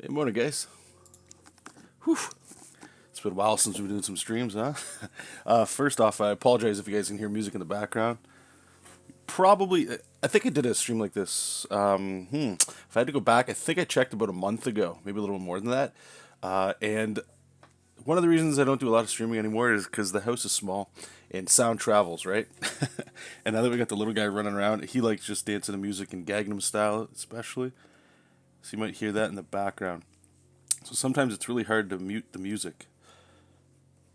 Hey, morning, guys. Whew. It's been a while since we've been doing some streams, huh? First off, I apologize if you guys can hear music in the background. Probably, I think I did a stream like this. If I had to go back, I think I checked about a month ago, maybe a little more than that. And one of the reasons I don't do a lot of streaming anymore is because the house is small and sound travels, right? And now that we got the little guy running around, he likes just dancing to music and Gangnam style, especially. So you might hear that in the background. So sometimes it's really hard to mute the music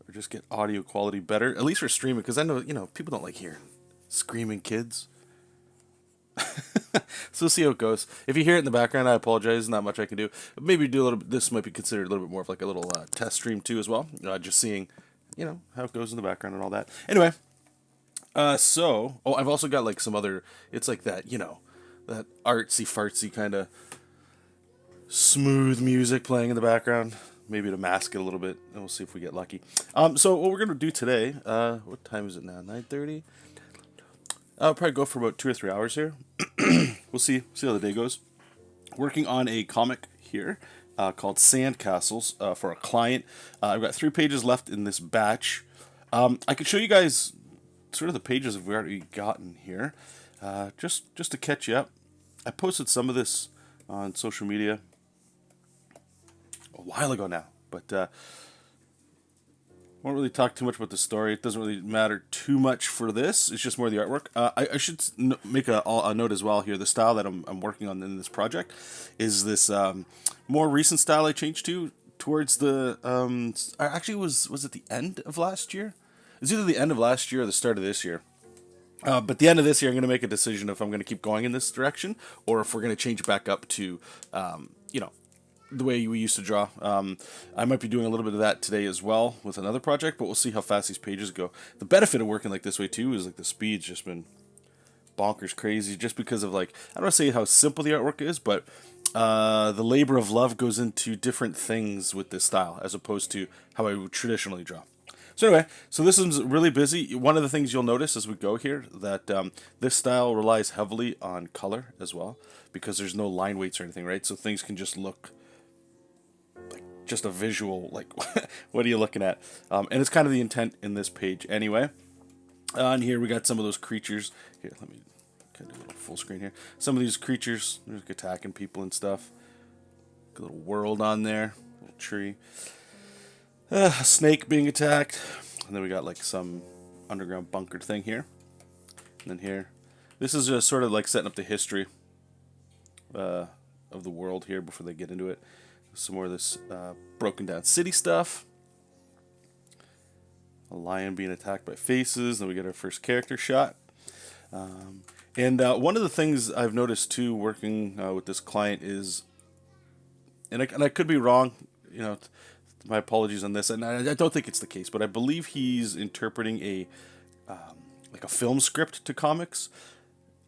or just get audio quality better, at least for streaming, because I know, people don't like hearing screaming kids. So we'll see how it goes. If you hear it in the background, I apologize. Not much I can do. But maybe do a little bit. This might be considered a little bit more of like a little test stream too, as well. Just seeing, how it goes in the background and all that. Anyway, I've also got like some other. It's like that, that artsy fartsy kind of smooth music playing in the background. Maybe to mask it a little bit, and we'll see if we get lucky. So what we're gonna do today? What time is it now? 9:30. I'll probably go for about 2 or 3 hours here. We'll see how the day goes. Working on a comic here called Sandcastles for a client. I've got 3 pages left in this batch. I could show you guys sort of the pages we've already gotten here, just to catch you up. I posted some of this on social media a while ago now, but won't really talk too much about the story. It doesn't really matter too much for this. It's just more the artwork. I should make a note as well here. The style that I'm working on in this project is this more recent style I changed to towards the actually was it the end of last year? It's either the end of last year or the start of this year. But the end of this year, I'm going to make a decision if I'm going to keep going in this direction or if we're going to change it back up to, you know, the way we used to draw. I might be doing a little bit of that today as well with another project, but we'll see how fast these pages go. The benefit of working like this way too is like the speed's just been bonkers crazy just because of like, I don't want to say how simple the artwork is, but the labor of love goes into different things with this style as opposed to how I would traditionally draw. So anyway, so this is really busy. One of the things you'll notice as we go here that this style relies heavily on color as well because there's no line weights or anything, right? So things can just look like just a visual, like what are you looking at? And it's kind of the intent in this page anyway. On here we got some of those creatures. Here, let me kind of do a little full screen here. Some of these creatures, they're like attacking people and stuff. A little world on there, little tree. A snake being attacked. And then we got like some underground bunker thing here. And then here. This is just sort of like setting up the history of the world here before they get into it. Some more of this broken down city stuff. A lion being attacked by faces. Then we get our first character shot. And one of the things I've noticed too working with this client is, and I could be wrong, my apologies on this, and I don't think it's the case, but I believe he's interpreting a like a film script to comics.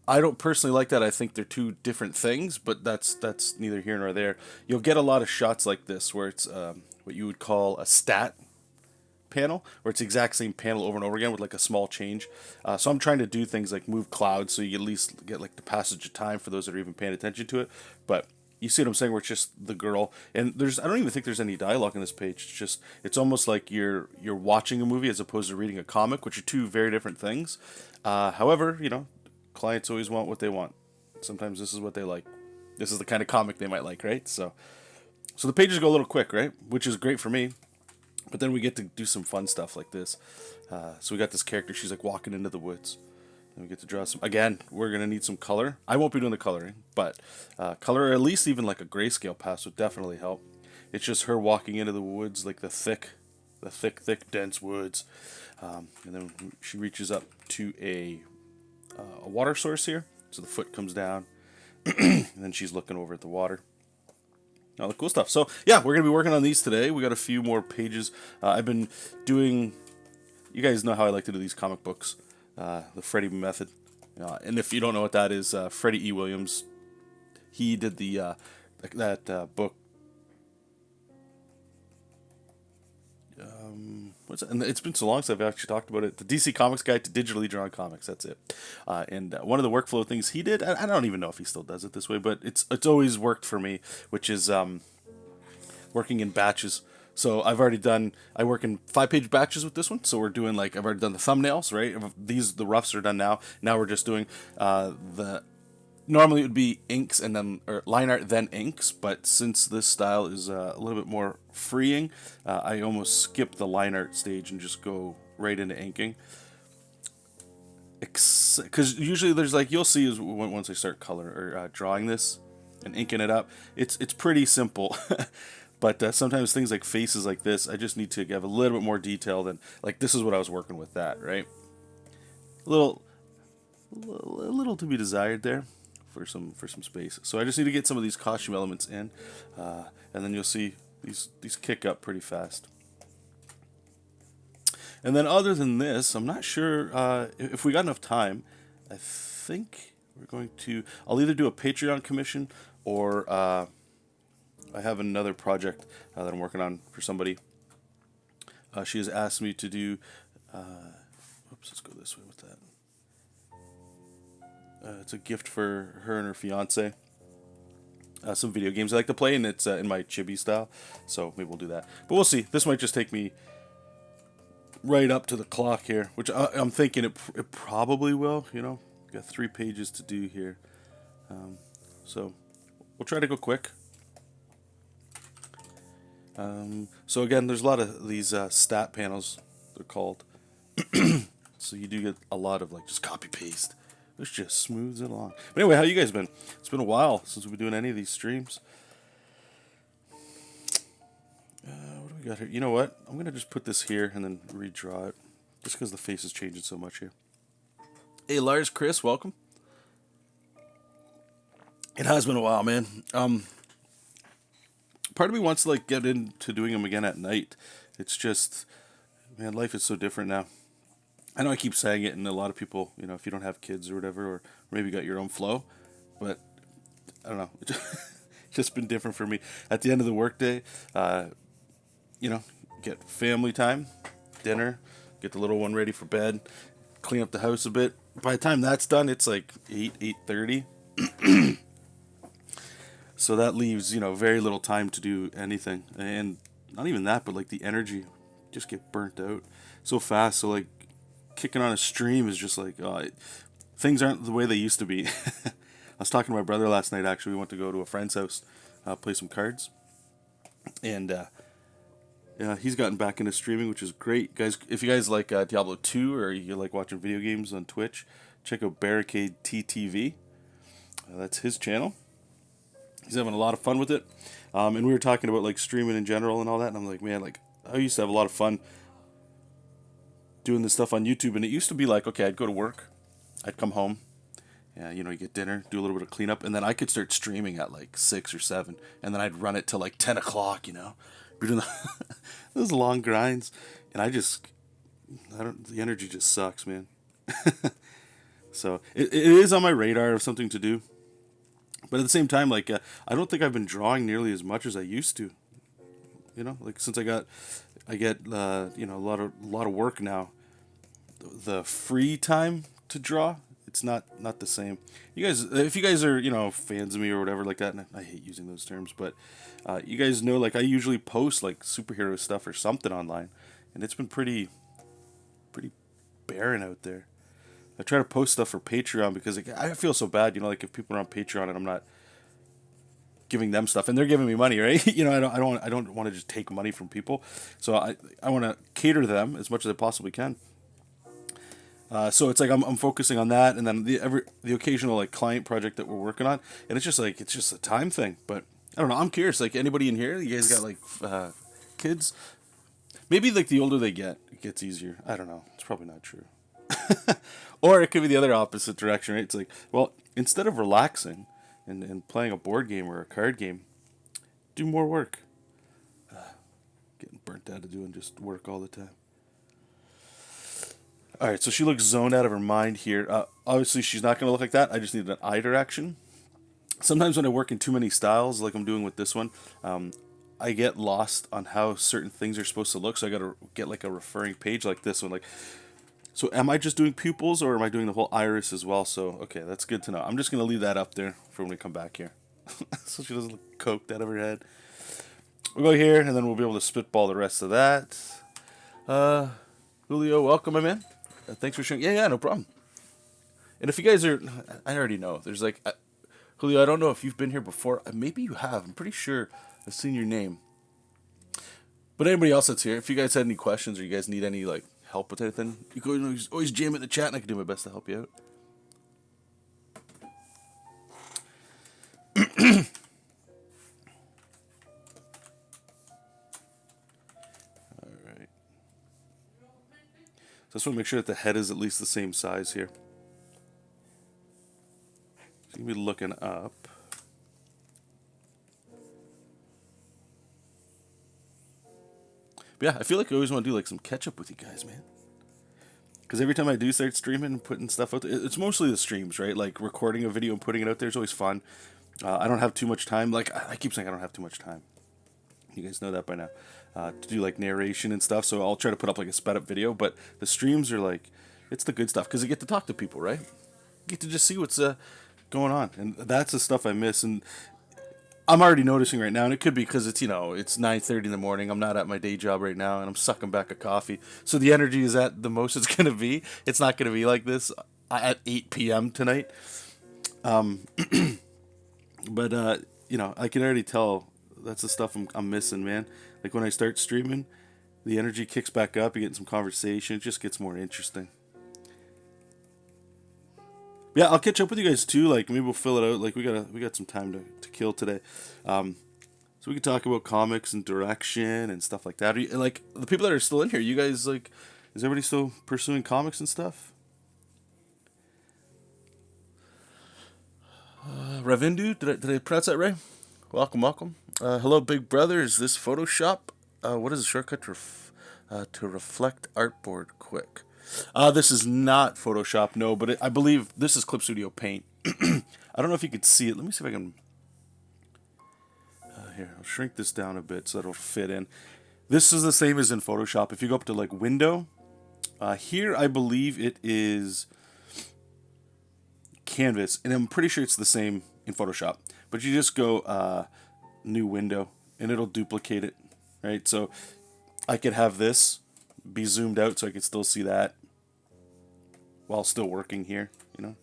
I don't personally like that. I think they're two different things, but that's neither here nor there. You'll get a lot of shots like this where it's what you would call a stat panel, where it's the exact same panel over and over again with like a small change. So I'm trying to do things like move clouds so you at least get like the passage of time for those that are even paying attention to it. But you see what I'm saying, where it's just the girl, and I don't even think there's any dialogue on this page. It's almost like you're watching a movie as opposed to reading a comic, which are two very different things. However, clients always want what they want. Sometimes this is what they like. This is the kind of comic they might like, right? So the pages go a little quick, right? Which is great for me. But then we get to do some fun stuff like this. So we got this character. She's like walking into the woods. And we get to draw some. Again, we're going to need some color. I won't be doing the coloring, but color, or at least even like a grayscale pass would definitely help. It's just her walking into the woods, like the thick, dense woods. And then she reaches up to a water source here. So the foot comes down. And then she's looking over at the water. All the cool stuff. So yeah, we're going to be working on these today. We got a few more pages. I've been doing, you guys know how I like to do these comic books. The Freddie method. And if you don't know what that is, Freddie E. Williams, he did the that book. What's it? And it's been so long since I've actually talked about it. The DC Comics Guide to Digitally Drawn Comics. That's it. And one of the workflow things he did, I don't even know if he still does it this way, but it's always worked for me, which is working in batches. So I've already done, I work in 5-page batches with this one. So we're doing like, I've already done the thumbnails, right? The roughs are done now. Now we're just doing normally it would be inks and then, or line art, then inks. But since this style is a little bit more freeing, I almost skip the line art stage and just go right into inking. Because usually there's like, you'll see is once I start color or drawing this and inking it up, it's pretty simple. But sometimes things like faces like this, I just need to have a little bit more detail than, like, this is what I was working with that, right? A little to be desired there for some space. So I just need to get some of these costume elements in, and then you'll see these kick up pretty fast. And then other than this, I'm not sure if we got enough time. I think we're going to, I'll either do a Patreon commission or I have another project that I'm working on for somebody. She has asked me to do, oops, let's go this way with that. It's a gift for her and her fiance. Some video games I like to play, and it's in my chibi style, so maybe we'll do that. But we'll see. This might just take me right up to the clock here, which I'm thinking it probably will. You know, got 3 pages to do here, so we'll try to go quick. So again, there's a lot of these stat panels, they're called. So you do get a lot of like just copy paste, which just smooths it along. But anyway, how you guys been? It's been a while since we've been doing any of these streams. What do we got here? You know what? I'm gonna just put this here and then redraw it, just because the face is changing so much here. Hey Lars, Chris, welcome. It has been a while, man. Part of me wants to like get into doing them again at night. It's just, man, life is so different now. I know I keep saying it, and a lot of people, you know, if you don't have kids or whatever, or maybe you got your own flow, but I don't know. It's just been different for me. At the end of the workday, you know, get family time, dinner, get the little one ready for bed, clean up the house a bit. By the time that's done, it's like 8:30. So that leaves, you know, very little time to do anything. And not even that, but like the energy just get burnt out so fast. So like kicking on a stream is just like, things aren't the way they used to be. I was talking to my brother last night, actually. We went to go to a friend's house, play some cards. And yeah, he's gotten back into streaming, which is great. Guys, if you guys like Diablo 2 or you like watching video games on Twitch, check out Barricade TTV. That's his channel. He's having a lot of fun with it. And we were talking about like streaming in general and all that. And I'm like, man, like I used to have a lot of fun doing this stuff on YouTube. And it used to be like, okay, I'd go to work, I'd come home, you know, you get dinner, do a little bit of cleanup, and then I could start streaming at like 6 or 7. And then I'd run it till like 10 o'clock, you know. We're doing those long grinds. And the energy just sucks, man. So it is on my radar of something to do. But at the same time, like, I don't think I've been drawing nearly as much as I used to. You know, like since I get, you know, a lot of work now. The free time to draw, it's not the same. You guys, if you guys are, you know, fans of me or whatever like that, and I hate using those terms, but you guys know, like I usually post like superhero stuff or something online, and it's been pretty barren out there. I try to post stuff for Patreon because like, I feel so bad, you know, like if people are on Patreon and I'm not giving them stuff and they're giving me money, right? You know, I don't want to just take money from people. So I want to cater to them as much as I possibly can. So it's like I'm focusing on that, and then the occasional like client project that we're working on, and it's just a time thing. But I don't know. I'm curious. Like anybody in here, you guys got like kids? Maybe like the older they get, it gets easier. I don't know. It's probably not true. Or it could be the other opposite direction, right? It's like, well, instead of relaxing and playing a board game or a card game, do more work. Getting burnt out of doing just work all the time. Alright, so she looks zoned out of her mind here. Obviously, she's not going to look like that. I just need an eye direction. Sometimes when I work in too many styles, like I'm doing with this one, I get lost on how certain things are supposed to look. So I got to get like a referring page like this one. Like, so am I just doing pupils or am I doing the whole iris as well? So, okay, that's good to know. I'm just going to leave that up there for when we come back here. So she doesn't look coked out of her head. we'll go here, and then we'll be able to spitball the rest of that. Julio, welcome, my man. Thanks for sharing. Yeah, no problem. And if you guys are, I already know. There's like, Julio, I don't know if you've been here before. Maybe you have. I'm pretty sure I've seen your name. But anybody else that's here, if you guys had any questions or you guys need any like help with anything, you can always jam in the chat, and I can do my best to help you out. So I just want to make sure that the head is at least the same size here. So you'll be looking up. But yeah, I feel like I always want to do like some catch up with you guys, man. Because every time I do start streaming and putting stuff out there, it's mostly the streams, right? Like recording a video and putting it out there is always fun. I don't have too much time. Like I keep saying I don't have too much time. You guys know that by now. To do like narration and stuff, so I'll try to put up like a sped up video, but the streams are like, it's the good stuff, because you get to talk to people, right? You get to just see what's going on, and that's the stuff I miss, and I'm already noticing right now, and it could be because it's, it's 9:30 in the morning, I'm not at my day job right now, and I'm sucking back a coffee, so the energy is at the most it's going to be. It's not going to be like this at 8 p.m. tonight, but, I can already tell that's the stuff I'm missing, man. Like when I start streaming, the energy kicks back up. You get some conversation. It just gets more interesting. Yeah, I'll catch up with you guys too. Like maybe we'll fill it out. Like we got some time to kill today, so we can talk about comics and direction and stuff like that. Like the people that are still in here, you guys like, is everybody still pursuing comics and stuff? Ravindu, did I pronounce that right? Welcome. Hello, big brother. Is this Photoshop? What is the shortcut to reflect artboard quick? This is not Photoshop, no, but I believe this is Clip Studio Paint. I don't know if you could see it. Let me see if I can. Here, I'll shrink this down a bit so that it'll fit in. This is the same as in Photoshop. If you go up to like Window, here I believe it is Canvas, and I'm pretty sure it's the same in Photoshop. But you just go New Window, and it'll duplicate it, right? So I could have this be zoomed out so I could still see that while still working here, and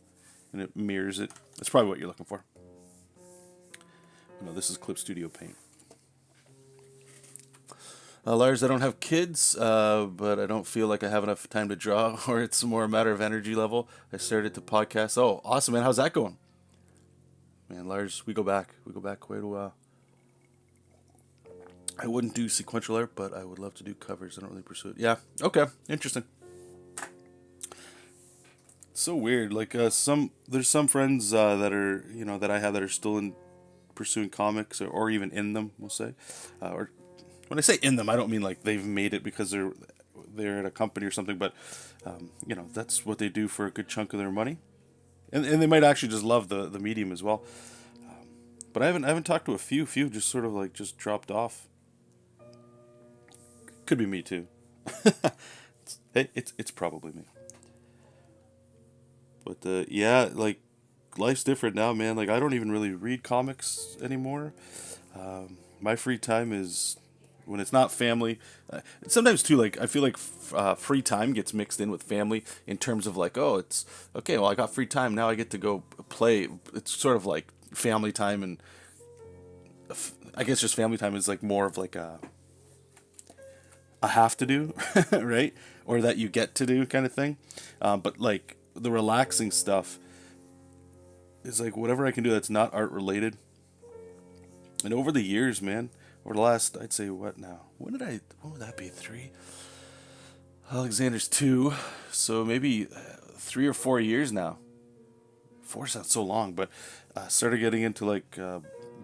it mirrors it. That's probably what you're looking for. No, this is Clip Studio Paint. Lars, I don't have kids, but I don't feel like I have enough time to draw, or it's more a matter of energy level. I started to podcast. Oh, awesome, man. How's that going? Man, Lars, we go back quite a while. I wouldn't do sequential art, but I would love to do covers. I don't really pursue it. Yeah, okay, interesting. It's so weird. Like there's some friends that are that I have that are still pursuing comics or even in them. We'll say, or when I say in them, I don't mean like they've made it because they're at a company or something, but that's what they do for a good chunk of their money. And they might actually just love the medium as well. But I haven't talked to a few just sort of like just dropped off. Could be me too. It's probably me. But yeah, like life's different now, man. Like I don't even really read comics anymore. My free time is when it's not family. Sometimes too, like I feel like free time gets mixed in with family in terms of like, oh, it's okay. Well, I got free time now. I get to go play. It's sort of like family time, and I guess just family time is like more of like a have to do, right? Or that you get to do kind of thing. But like the relaxing stuff is like whatever I can do that's not art related. And over the years, man, over the last, I'd say what now? When would that be? 3? Alexander's 2. So maybe 3 or 4 years now. 4 sounds so long, but started getting into like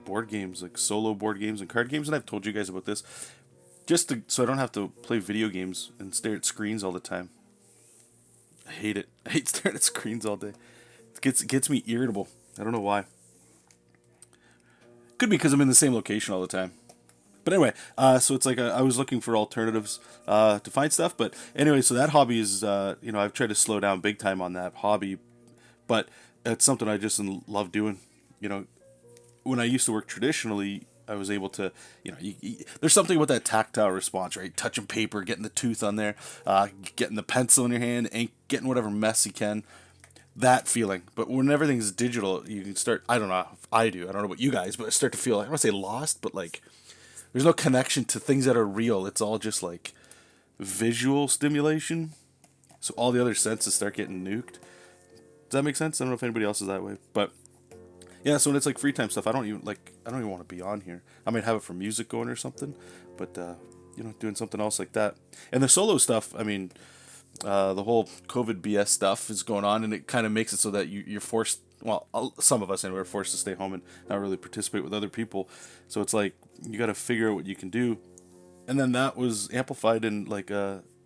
board games, like solo board games and card games. And I've told you guys about this. So I don't have to play video games and stare at screens all the time. I hate it. I hate staring at screens all day. It gets me irritable. I don't know why. Could be because I'm in the same location all the time. But anyway, so it's like I was looking for alternatives to find stuff. But anyway, so that hobby is, I've tried to slow down big time on that hobby. But it's something I just love doing. When I used to work traditionally, I was able to, there's something about that tactile response, right? Touching paper, getting the tooth on there, getting the pencil in your hand, ink, getting whatever mess you can. That feeling. But when everything's digital, you can start, I don't know if I do, I don't know about you guys, but I start to feel, I don't want to say lost, but like, there's no connection to things that are real. It's all just like visual stimulation. So all the other senses start getting nuked. Does that make sense? I don't know if anybody else is that way, but yeah. So when it's like free time stuff, I don't even want to be on here. I might have it for music going or something, but doing something else like that. And the solo stuff, I mean, the whole COVID BS stuff is going on, and it kind of makes it so that you're forced. Well, some of us anyway are forced to stay home and not really participate with other people. So it's like you got to figure out what you can do, and then that was amplified in like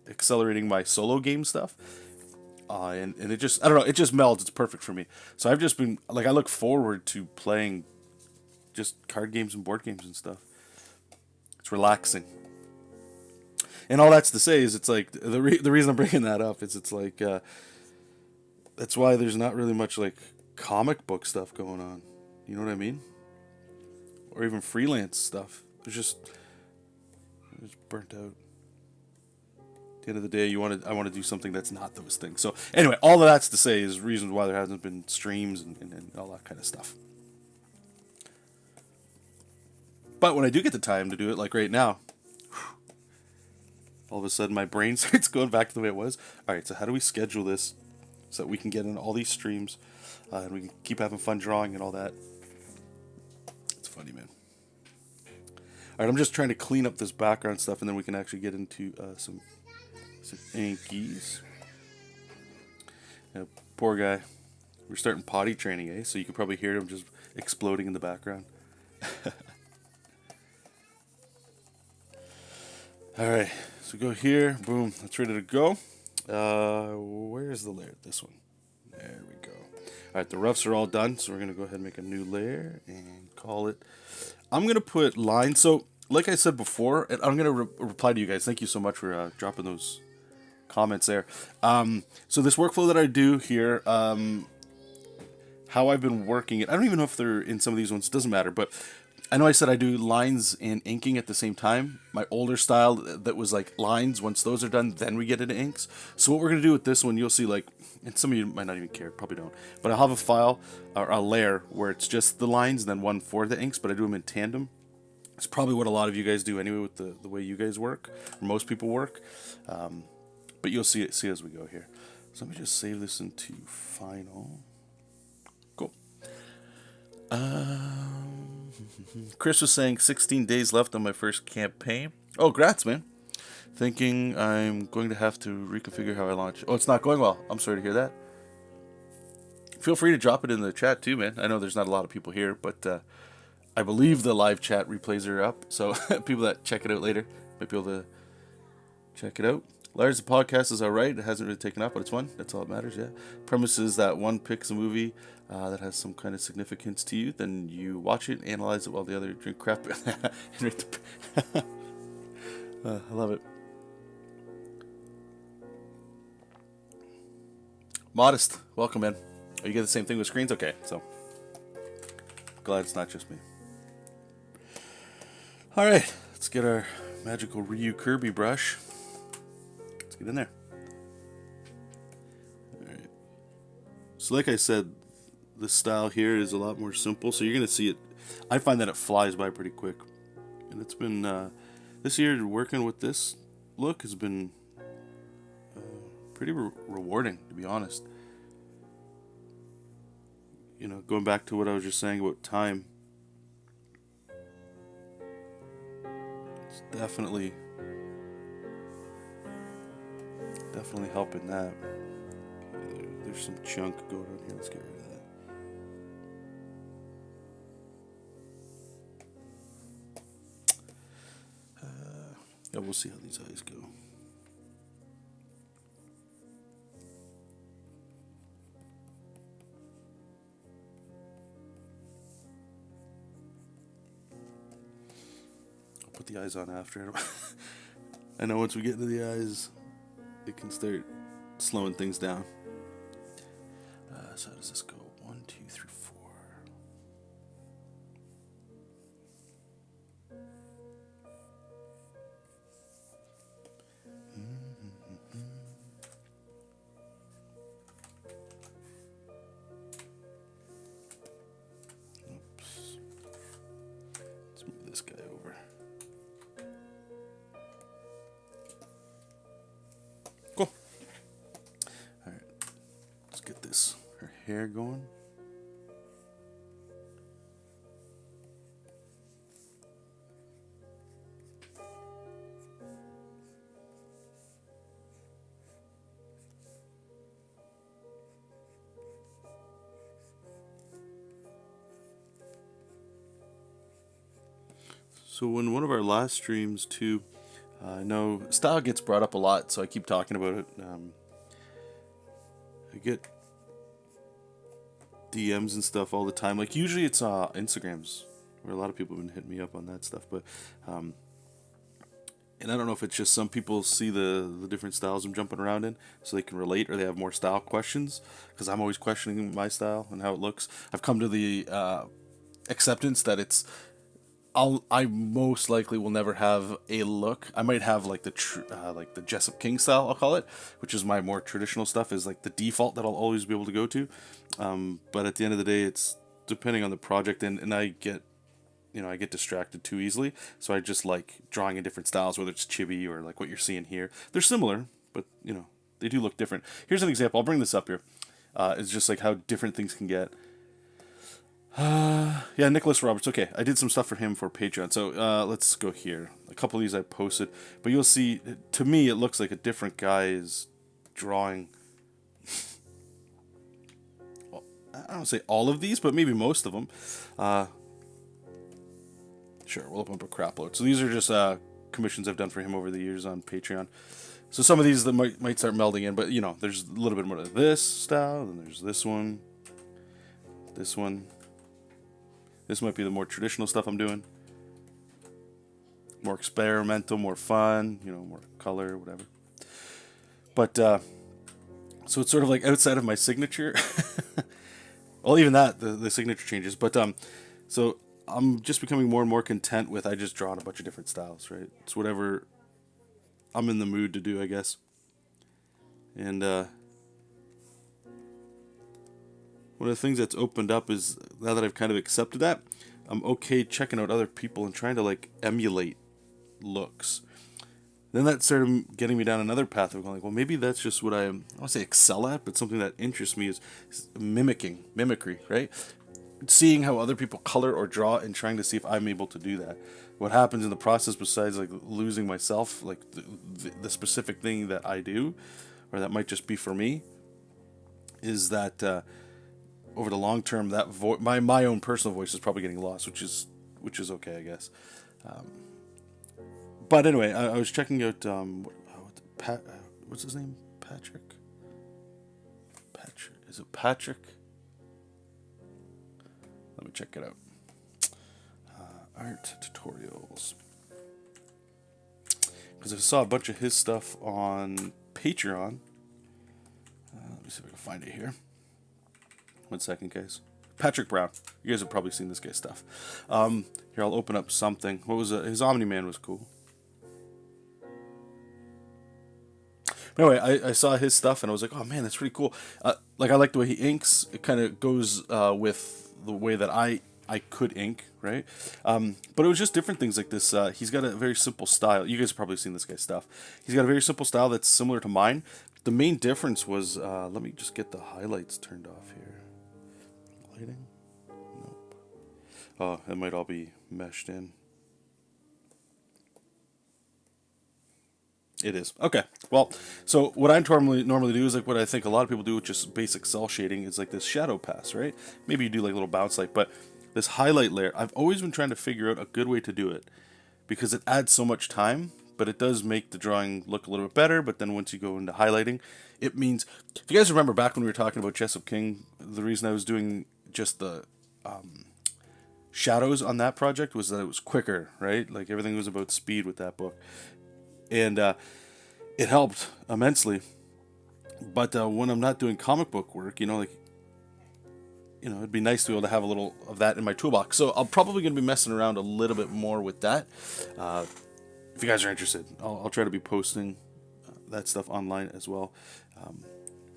accelerating my solo game stuff. And it just, I don't know, it just melds. It's perfect for me. So I've just been like, I look forward to playing just card games and board games and stuff. It's relaxing. And all that's to say is, it's like the reason I'm bringing that up is it's like that's why there's not really much like comic book stuff going on. You know what I mean? Or even freelance stuff. It's just burnt out. At the end of the day, I want to do something that's not those things. So anyway, all of that's to say is reasons why there hasn't been streams and all that kind of stuff. But when I do get the time to do it, like right now, all of a sudden my brain starts going back to the way it was. All right, so how do we schedule this so that we can get in all these streams and we can keep having fun drawing and all that? It's funny, man. All right, I'm just trying to clean up this background stuff, and then we can actually get into some inkies. Yeah, poor guy. We're starting potty training, eh? So you can probably hear him just exploding in the background. Alright, so go here. Boom. That's ready to go. Where's the layer? This one. There we go. Alright, the roughs are all done, so we're going to go ahead and make a new layer and call it. I'm going to put lines. So, like I said before, and I'm going to reply to you guys. Thank you so much for dropping those comments there. So this workflow that I do here, how I've been working it, I don't even know if they're in some of these ones, it doesn't matter, but I know I said I do lines and inking at the same time. My older style that was like lines, once those are done, then we get into inks. So what we're going to do with this one, you'll see, like, and some of you might not even care, probably don't, but I'll have a file or a layer where it's just the lines and then one for the inks, but I do them in tandem. It's probably what a lot of you guys do anyway with the way you guys work, or most people work. But you'll see as we go here. So let me just save this into final. Cool. Chris was saying 16 days left on my first campaign. Oh, grats, man. Thinking I'm going to have to reconfigure how I launch. Oh, it's not going well. I'm sorry to hear that. Feel free to drop it in the chat too, man. I know there's not a lot of people here, but I believe the live chat replays are up. So people that check it out later might be able to check it out. Lars, the podcast is alright. It hasn't really taken off, but it's fun. That's all that matters, yeah. Premise is that one picks a movie that has some kind of significance to you, then you watch it, analyze it while the other drink crap. I love it. Modest, welcome, man. Oh, you get the same thing with screens? Okay, so glad it's not just me. Alright, let's get our magical Ryu Kirby brush. Let's get in there. Alright. So like I said, this style here is a lot more simple, so you're going to see it. I find that it flies by pretty quick. And it's been, this year working with this look has been pretty rewarding, to be honest. You know, going back to what I was just saying about time. It's definitely helping that. Okay, there's some chunk going on here. Let's get rid of that. Yeah, we'll see how these eyes go. I'll put the eyes on after. I know once we get into the eyes, it can start slowing things down. So how does this go? 1, 2, 3, 4. hair going. So in one of our last streams too, I know style gets brought up a lot, so I keep talking about it. I get DMs and stuff all the time. Like usually it's Instagrams where a lot of people have been hitting me up on that stuff. But and I don't know if it's just some people see the different styles I'm jumping around in, so they can relate, or they have more style questions, because I'm always questioning my style and how it looks. I've come to the acceptance that I most likely will never have a look. I might have like the JESOP King style, I'll call it, which is my more traditional stuff, is like the default that I'll always be able to go to. But at the end of the day, it's depending on the project, and I get distracted too easily. So I just like drawing in different styles, whether it's chibi or like what you're seeing here. They're similar, but they do look different. Here's an example. I'll bring this up here. It's just like how different things can get. Yeah, Nicholas Roberts. Okay, I did some stuff for him for Patreon. So let's go here. A couple of these I posted, but you'll see. To me, it looks like a different guy is drawing. Well, I don't say all of these, but maybe most of them. Sure, we'll open up a crap load. So these are just commissions I've done for him over the years on Patreon. So some of these that might start melding in, but there's a little bit more of this style, and there's this one. This one. This might be the more traditional stuff I'm doing. More experimental, more fun, more color, whatever. But, so it's sort of like outside of my signature. Well, even that, the signature changes. But, so I'm just becoming more and more content with I just draw in a bunch of different styles, right? It's whatever I'm in the mood to do, I guess. And, one of the things that's opened up is, now that I've kind of accepted that, I'm okay checking out other people and trying to like emulate looks. Then that started getting me down another path of going like, well, maybe that's just what I want to say excel at, but something that interests me is mimicry, right? Seeing how other people color or draw and trying to see if I'm able to do that. What happens in the process, besides like losing myself, like the specific thing that I do, or that might just be for me, is that over the long term, that my own personal voice is probably getting lost, which is okay, I guess. But anyway, I was checking out what's his name? Patrick. Is it Patrick? Let me check it out. Art tutorials. Because I saw a bunch of his stuff on Patreon. Let me see if I can find it here. 1 second, guys. Patrick Brown. You guys have probably seen this guy's stuff. Here, I'll open up something. What was it? His Omni-Man was cool. But anyway, I saw his stuff and I was like, oh man, that's pretty cool. Like I like the way he inks. It kind of goes with the way that I could ink, right? But it was just different things like this. He's got a very simple style. You guys have probably seen this guy's stuff. He's got a very simple style that's similar to mine. The main difference was, let me just get the highlights turned off here. Lighting? Nope. Oh, it might all be meshed in. It is. Okay. Well, so what I normally do is like what I think a lot of people do with just basic cell shading is like this shadow pass, right? Maybe you do like a little bounce light, but this highlight layer, I've always been trying to figure out a good way to do it because it adds so much time, but it does make the drawing look a little bit better. But then once you go into highlighting, it means, if you guys remember back when we were talking about JESOP King, the reason I was doing just the shadows on that project was that it was quicker, right? Like everything was about speed with that book. And it helped immensely. But when I'm not doing comic book work, it'd be nice to be able to have a little of that in my toolbox. So I'm probably going to be messing around a little bit more with that. If you guys are interested, I'll try to be posting that stuff online as well.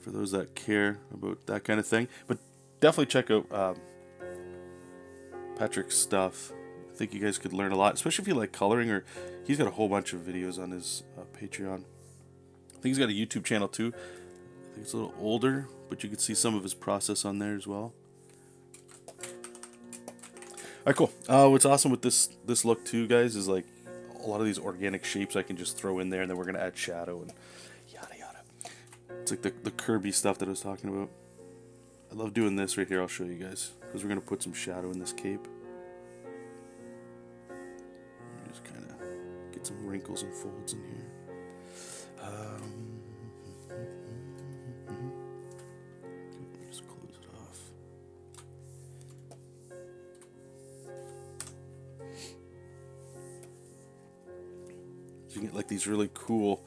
For those that care about that kind of thing. But definitely check out Patrick's stuff. I think you guys could learn a lot, especially if you like coloring, or he's got a whole bunch of videos on his Patreon. I think he's got a YouTube channel too. I think it's a little older, but you can see some of his process on there as well. All right, cool. What's awesome with this look too, guys, is like a lot of these organic shapes I can just throw in there, and then we're gonna add shadow and yada yada. It's like the Kirby stuff that I was talking about. I love doing this right here. I'll show you guys because we're gonna put some shadow in this cape. Just kind of get some wrinkles and folds in here. Just close it off. So you get like these really cool,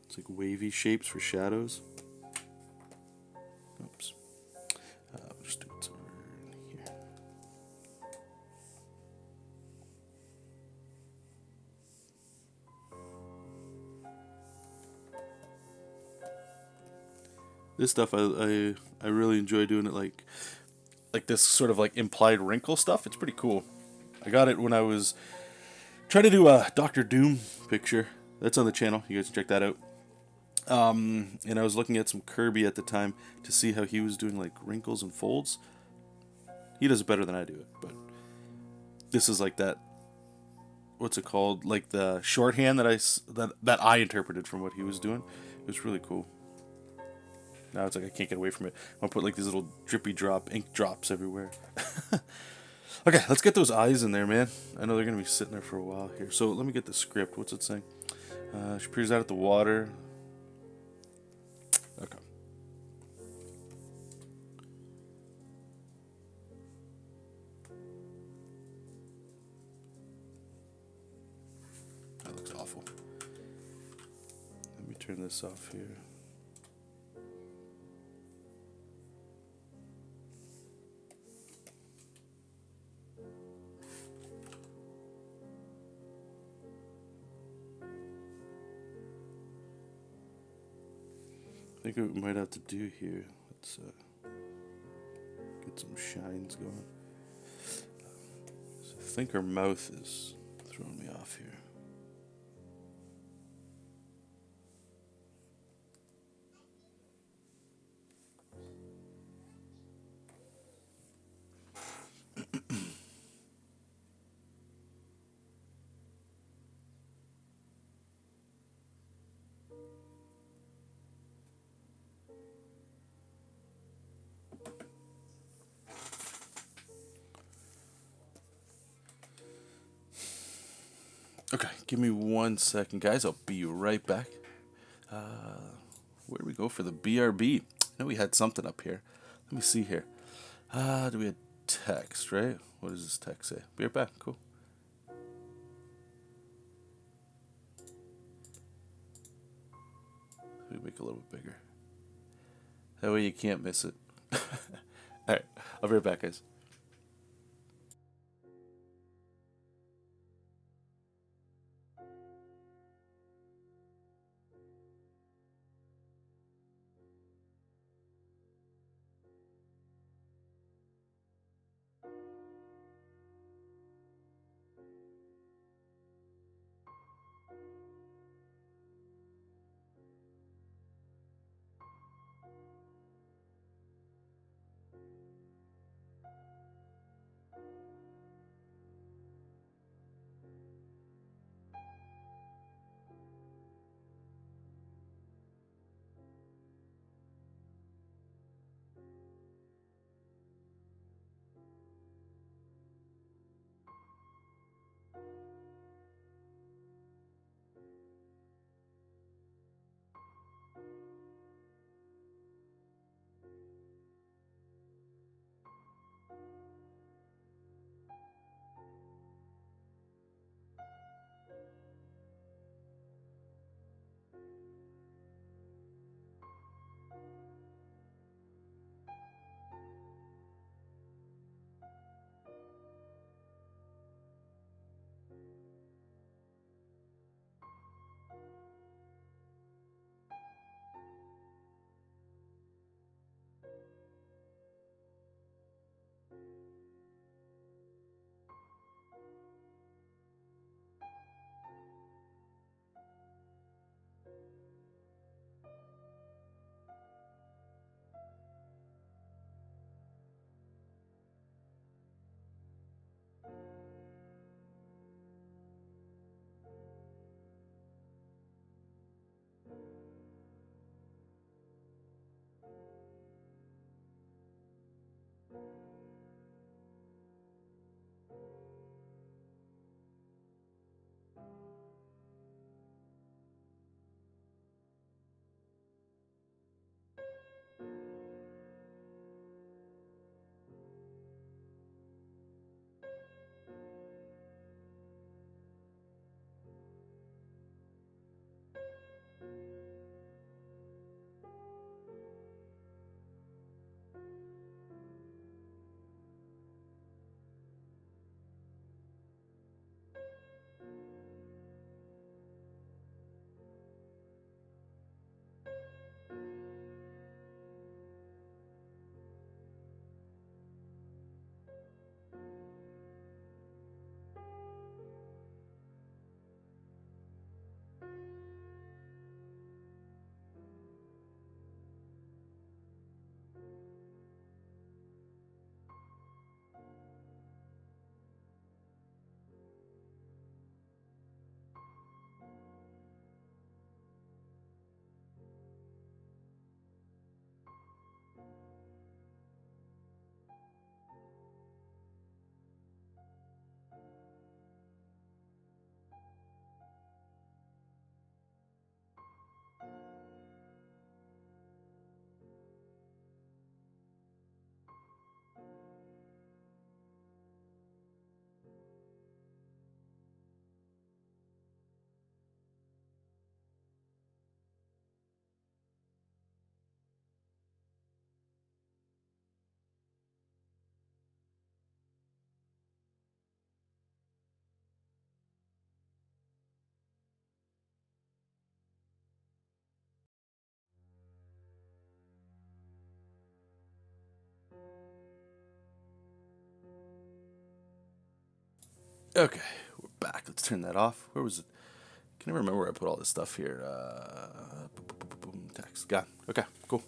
it's like wavy shapes for shadows. Oops. We'll just do it somewhere in here. This stuff I really enjoy doing it, like this sort of like implied wrinkle stuff. It's pretty cool. I got it when I was trying to do a Doctor Doom picture. That's on the channel. You guys can check that out. And I was looking at some Kirby at the time to see how he was doing like wrinkles and folds. He does it better than I do it, but this is like that. What's it called? Like the shorthand that I interpreted from what he was doing. It was really cool. Now it's like I can't get away from it. I'll put like these little drippy ink drops everywhere. Okay, let's get those eyes in there, man. I know they're gonna be sitting there for a while here. So let me get the script. What's it saying? She peers out at the water. Okay. That looks awful. Let me turn this off here. I think what we might have to do here, let's get some shines going. So I think her mouth is throwing me off here. Okay, give me 1 second, guys. I'll be right back. Where do we go for the BRB? I know we had something up here. Let me see here. Do we have text, right? What does this text say? Be right back. Cool. Let me make it a little bit bigger. That way you can't miss it. Alright, I'll be right back, guys. Okay, we're back. Let's turn that off. Where was it? Can never remember where I put all this stuff here. Text. Got it. Okay, cool.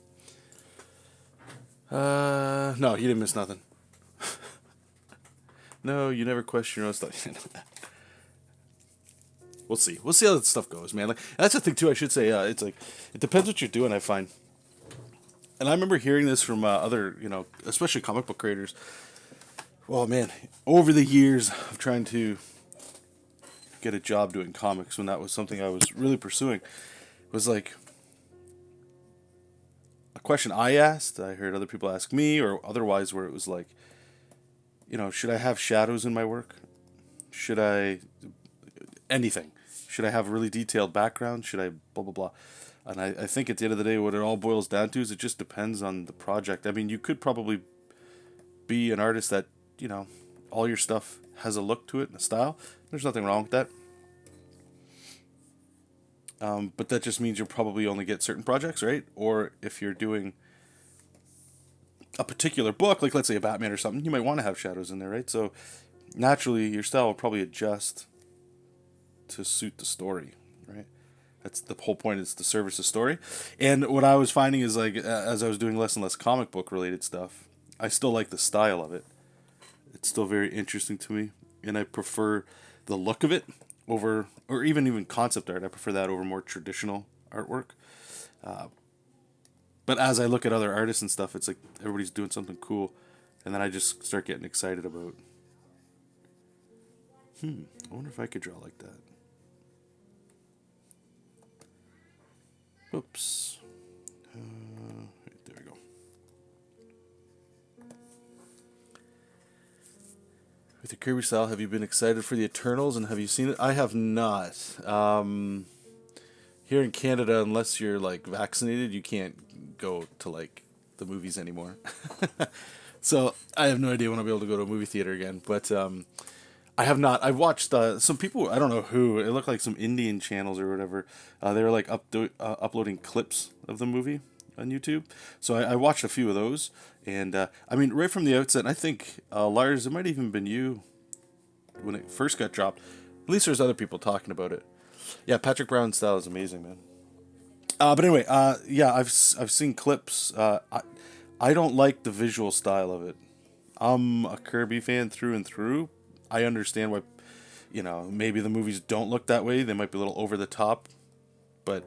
No, you didn't miss nothing. No, you never question your own stuff. We'll see. We'll see how that stuff goes, man. Like that's the thing too. I should say. It's like it depends what you're doing. I find, and I remember hearing this from other, especially comic book creators. Well, man, over the years of trying to get a job doing comics, when that was something I was really pursuing, was like a question I asked. I heard other people ask me, or otherwise, where it was like, should I have shadows in my work? Should I anything? Should I have a really detailed background? Should I blah blah blah? And I think at the end of the day, what it all boils down to is it just depends on the project. I mean, you could probably be an artist that, all your stuff has a look to it and a style. There's nothing wrong with that. But that just means you'll probably only get certain projects, right? Or if you're doing a particular book, like let's say a Batman or something, you might want to have shadows in there, right? So naturally, your style will probably adjust to suit the story, right? That's the whole point, is to service the story. And what I was finding is like, as I was doing less and less comic book related stuff, I still like the style of it. It's still very interesting to me, and I prefer the look of it over, or even concept art. I prefer that over more traditional artwork. But as I look at other artists and stuff, it's like everybody's doing something cool, and then I just start getting excited about. I wonder if I could draw like that. Oops. There we go. With the Kirby style, have you been excited for the Eternals, and have you seen it? I have not. Here in Canada, unless you're like vaccinated, you can't go to like the movies anymore. So I have no idea when I'll be able to go to a movie theater again. But I have not. I've watched some people. I don't know who. It looked like some Indian channels or whatever. They were like uploading clips of the movie on YouTube. So I watched a few of those, and I mean, right from the outset, and I think Lars, it might have even been you when it first got dropped. At least there's other people talking about it. Yeah, Patrick Brown's style is amazing, man. But anyway, yeah, I've seen clips. I don't like the visual style of it. I'm a Kirby fan through and through. I understand why, maybe the movies don't look that way. They might be a little over the top, but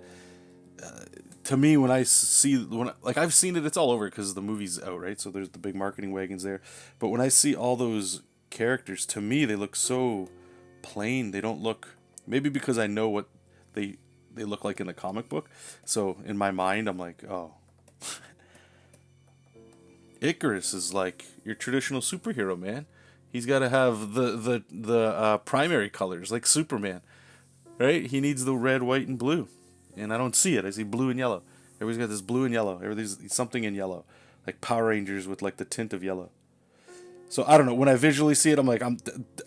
to me, when I see like I've seen it, it's all over because the movie's out, right? So there's the big marketing wagons there. But when I see all those characters, to me they look so plain. They don't look, maybe because I know what they they look like in the comic book. So in my mind, I'm like, oh, Icarus is like your traditional superhero, man. He's got to have the primary colors like Superman, right? He needs the red, white, and blue, and I don't see it. I see blue and yellow. Everybody's got this blue and yellow. Everything's something in yellow, like Power Rangers with like the tint of yellow. So I don't know. When I visually see it, I'm like,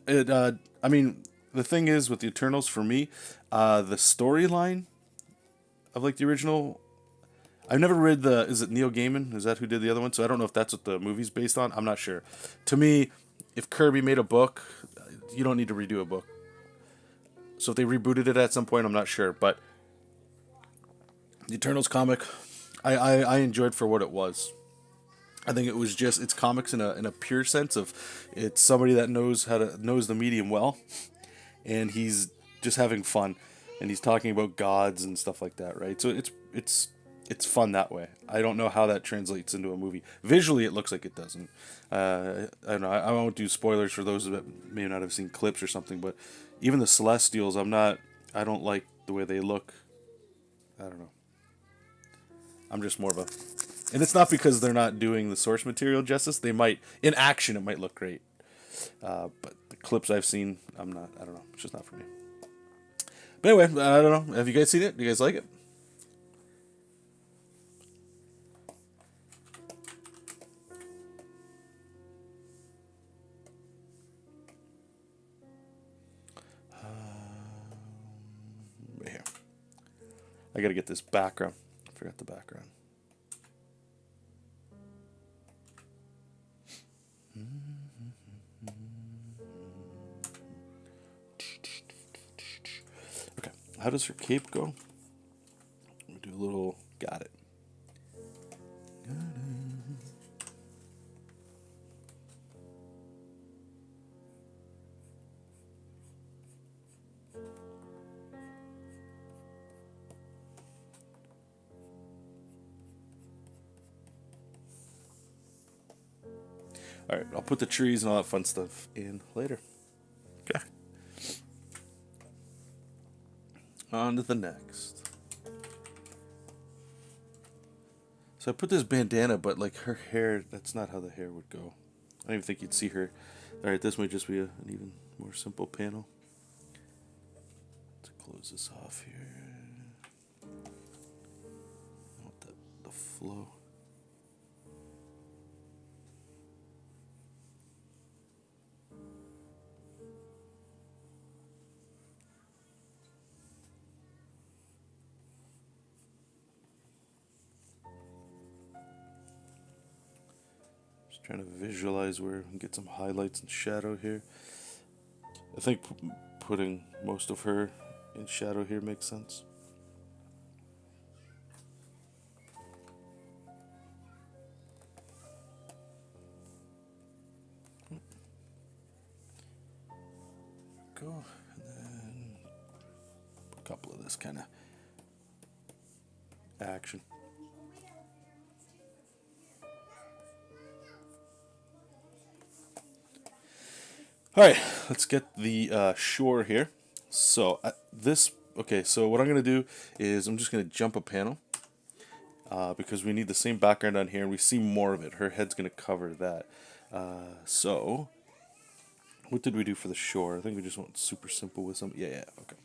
it. I mean, the thing is with the Eternals for me, the storyline of like the original. I've never read the. Is it Neil Gaiman? Is that who did the other one? So I don't know if that's what the movie's based on. I'm not sure. To me, if Kirby made a book, you don't need to redo a book. So if they rebooted it at some point, I'm not sure. But the Eternals comic, I enjoyed for what it was. I think it was just it's comics in a pure sense of it's somebody that knows the medium well, and he's just having fun, and he's talking about gods and stuff like that, right? So it's fun that way. I don't know how that translates into a movie. Visually, it looks like it doesn't. I don't know. I won't do spoilers for those that may not have seen clips or something, but even the Celestials, I don't like the way they look. I don't know. I'm just more of a, and it's not because they're not doing the source material justice. They might, in action, it might look great. But the clips I've seen, I don't know. It's just not for me. But anyway, I don't know. Have you guys seen it? Do you guys like it? Right here. I gotta get this background. I forgot the background. Okay, how does her cape go? We do a little. Got it. All right, I'll put the trees and all that fun stuff in later. Okay. On to the next. So I put this bandana, but like her hair, that's not how the hair would go. I don't even think you'd see her. All right, this might just be an even more simple panel. Let's close this off here. I want the flow. Trying to visualize where and get some highlights and shadow here. I think putting most of her in shadow here makes sense. Go, and then a couple of this kind of action. All right, let's get the shore here. So so what I'm going to do is I'm just going to jump a panel because we need the same background on here and we see more of it. Her head's going to cover that. So what did we do for the shore? I think we just went super simple with some, yeah, okay.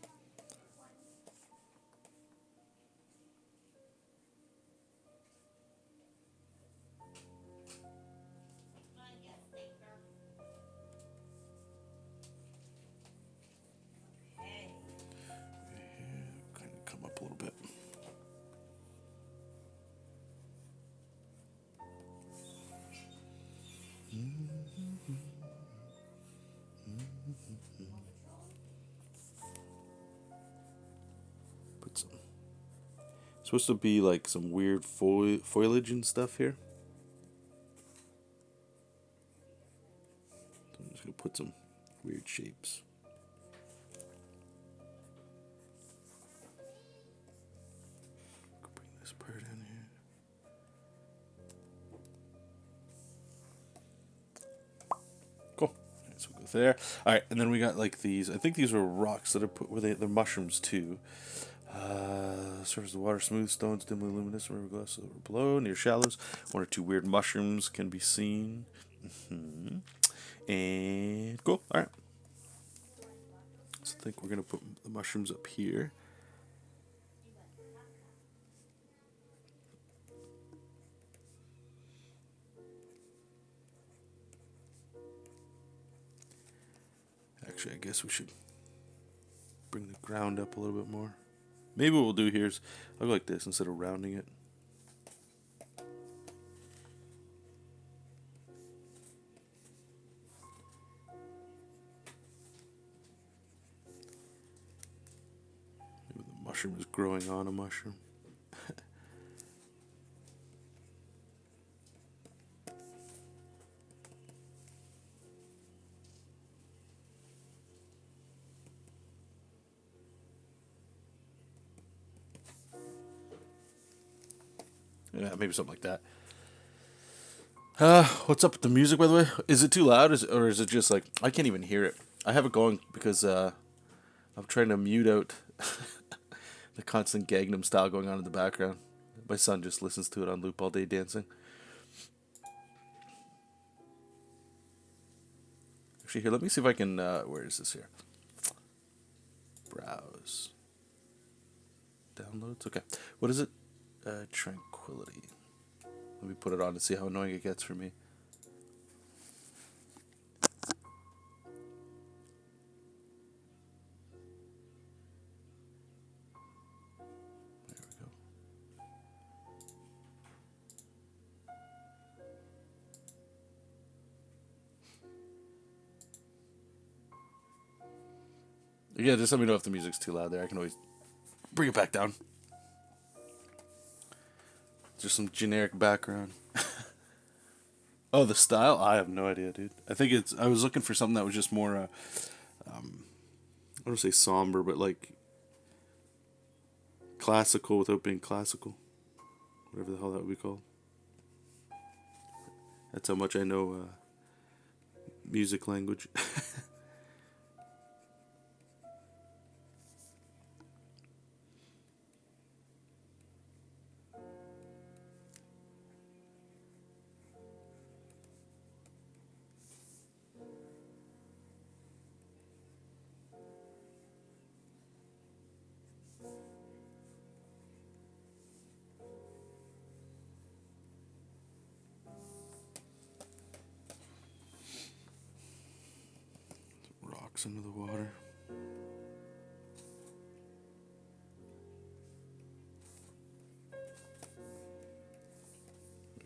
Up a little bit. Put some. It's supposed to be like some weird foliage and stuff here. So I'm just gonna put some weird shapes. Bring this part So we'll go there. All right, and then we got like these. I think these were rocks that are put where they're mushrooms too. Surface of the water, smooth stones, dimly luminous, river glass below, near shallows. One or two weird mushrooms can be seen. And cool. All right. So I think we're gonna put the mushrooms up here. Actually, I guess we should bring the ground up a little bit more. Maybe what we'll do here is I'll go like this instead of rounding it. Maybe the mushroom is growing on a mushroom. Yeah, maybe something like that. What's up with the music, by the way? Is it too loud, or is it just like I can't even hear it? I have it going because I'm trying to mute out the constant Gangnam Style going on in the background. My son just listens to it on loop all day dancing. Actually, here, let me see if I can. Where is this here? Browse. Downloads. Okay. What is it? Tranquility. Let me put it on and see how annoying it gets for me. There we go. Yeah, just let me know if the music's too loud there. I can always bring it back down. Just some generic background. Oh, the style? I have no idea, dude. I think it's. I was looking for something that was just more. I don't want to say somber, but like classical without being classical. Whatever the hell that would be called. That's how much I know music language. Rocks into the water.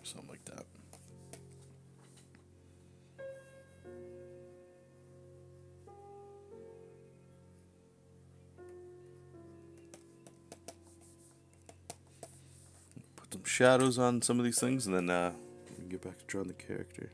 Something like that. Put some shadows on some of these things, and then we can get back to drawing the character.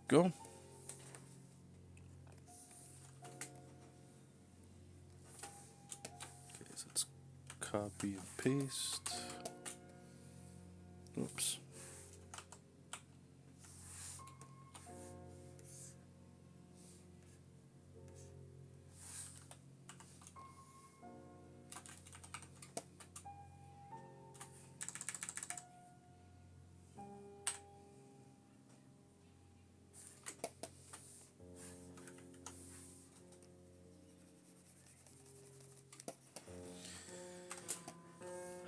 Go. Okay, so let's copy and paste. Oops.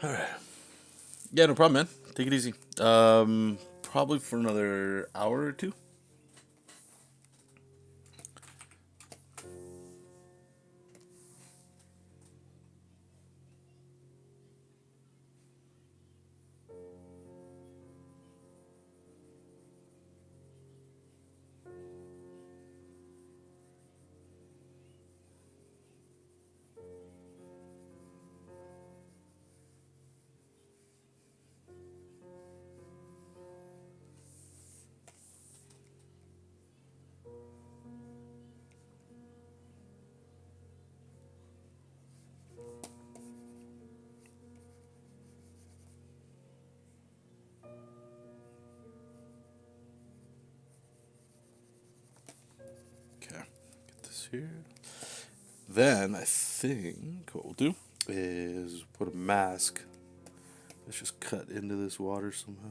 All right. Yeah, no problem, man. Take it easy. Probably for another hour or two. this here. Then I think what we'll do is put a mask. Let's just cut into this water somehow.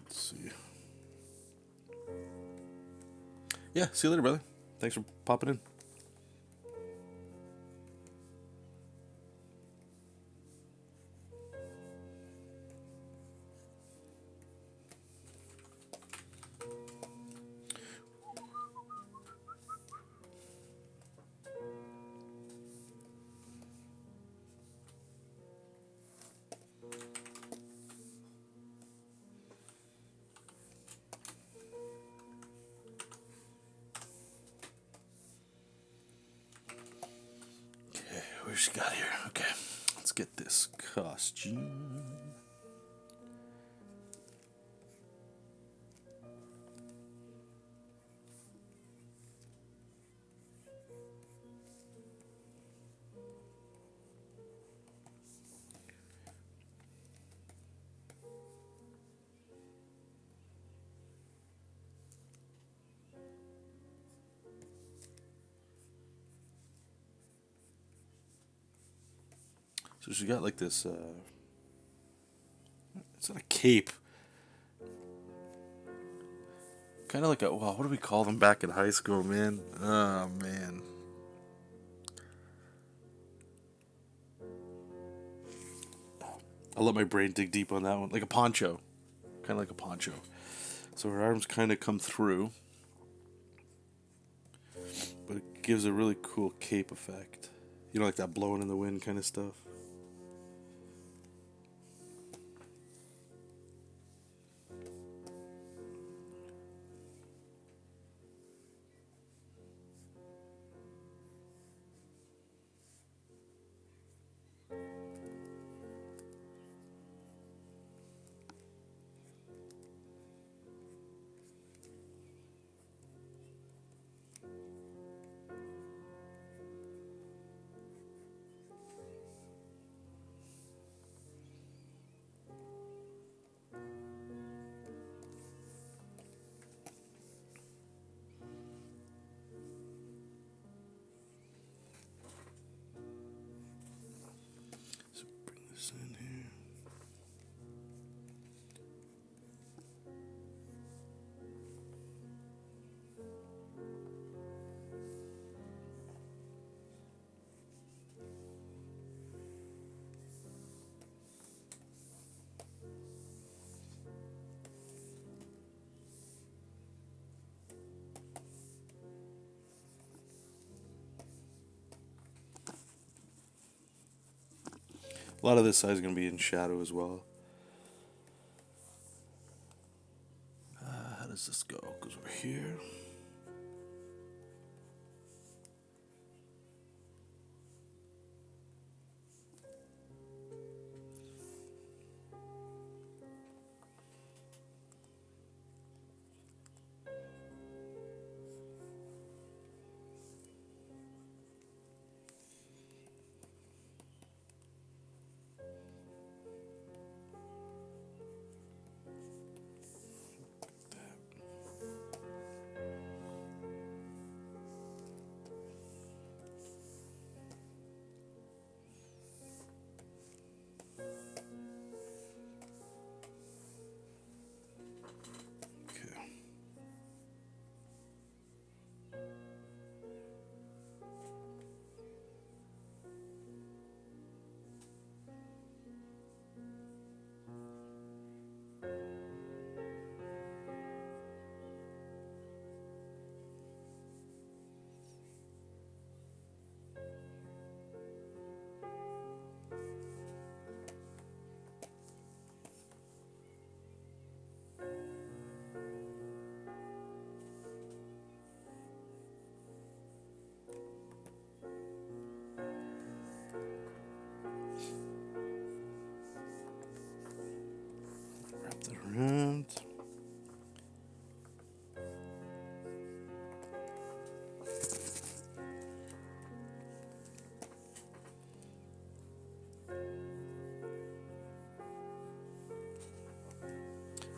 See. Yeah, see you later, brother. Thanks for popping in. What she got here? Okay, let's get this costume. So she got like this, it's not a cape. Kind of like a, wow, what do we call them back in high school, man? Oh, man. I'll let my brain dig deep on that one. Like a poncho. Kind of like a poncho. So her arms kind of come through. But it gives a really cool cape effect. You know, like that blowing in the wind kind of stuff. In here. A lot of this side is going to be in shadow as well. How does this go? Goes over here.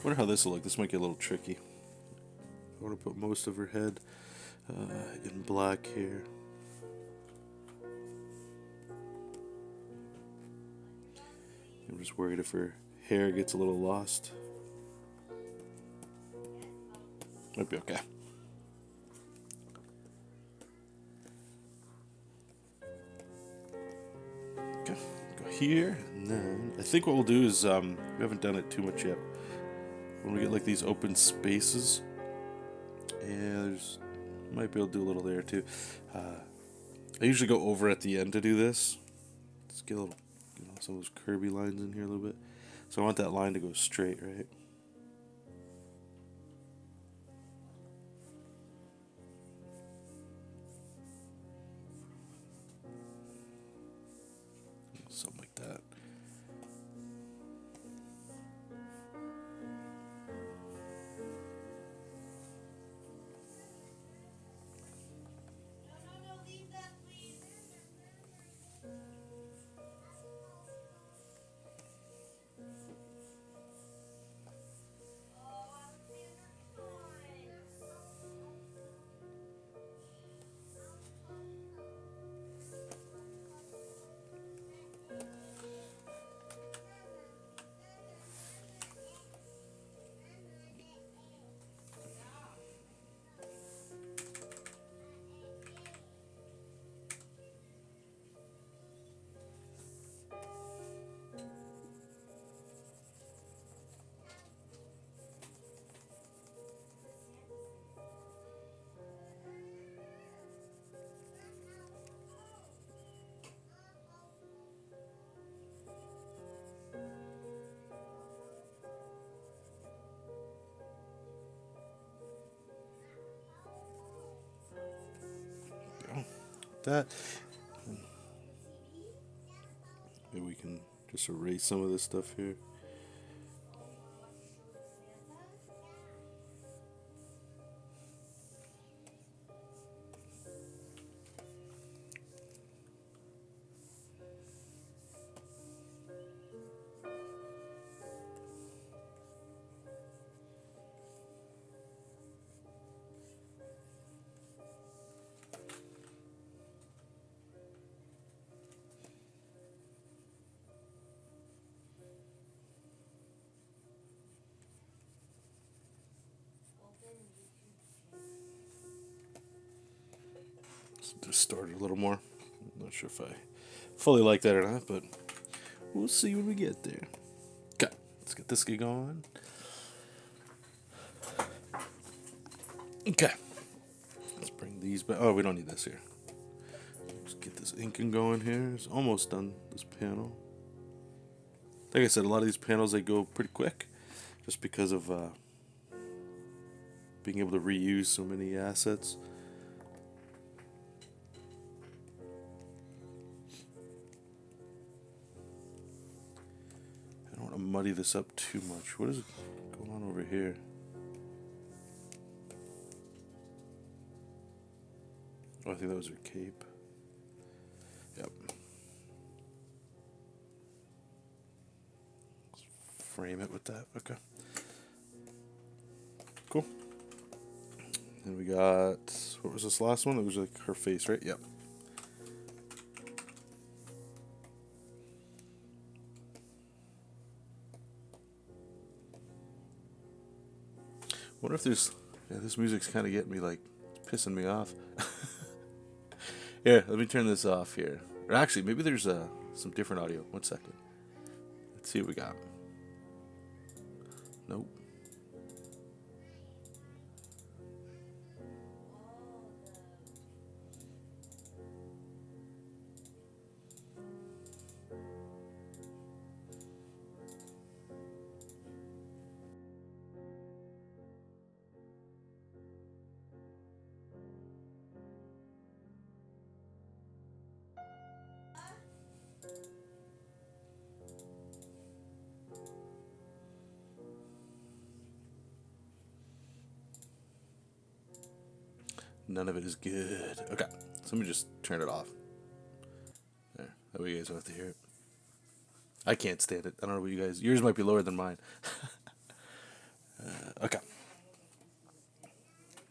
Wonder how this will look. This might get a little tricky. I want to put most of her head in black here. I'm just worried if her hair gets a little lost. Might be okay. Okay, go here, and then I think what we'll do is we haven't done it too much yet. When we get like these open spaces, and there's might be able to do a little there too. I usually go over at the end to do this. Let's get a little, some of those curvy lines in here a little bit. So I want that line to go straight, right? Something like that. That. Maybe we can just erase some of this stuff here. Distort it a little more. I'm not sure if I fully like that or not, but we'll see when we get there. Okay, let's get this guy going. Okay, let's bring these back. Oh, we don't need this here. Let's get this inking going here. It's almost done, this panel. Like I said, a lot of these panels, they go pretty quick just because of being able to reuse so many assets. I don't want to muddy this up too much. What is going on over here? Oh, I think that was her cape. Yep. Let's frame it with that. Okay. Cool. And we got, what was this last one? It was like her face, right? Yep. Wonder if there's, yeah, this music's kind of getting me, like, it's pissing me off. Here, let me turn this off here. Or actually, maybe there's some different audio. 1 second. Let's see what we got. Nope. None of it is good. Okay, so let me just turn it off. There, that way you guys don't have to hear it. I can't stand it. I don't know what you guys, yours might be lower than mine. Okay.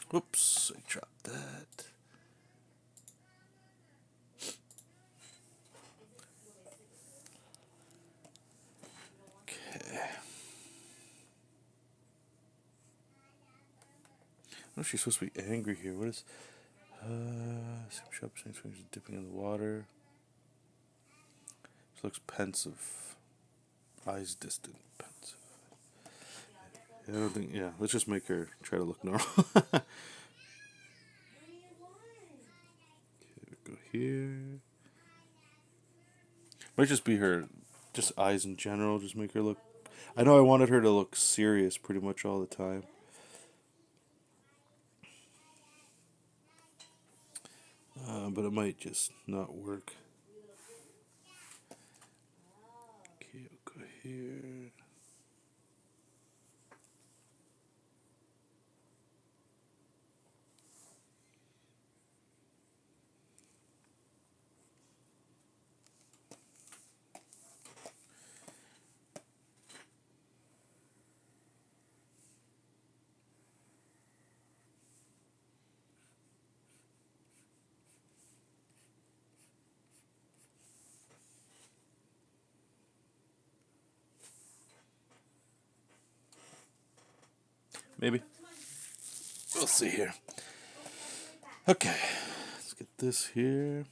Whoops, I dropped that. Okay. I know she's supposed to be angry here. What is... Shop dipping in the water. She looks pensive. Eyes distant. Pensive. Yeah, I don't think... Yeah, let's just make her try to look normal. Okay, go here. Might just be her... Just eyes in general. Just make her look... I know I wanted her to look serious pretty much all the time. But it might just not work. Okay, I'll go here. Maybe. We'll see here. Okay, let's get this here.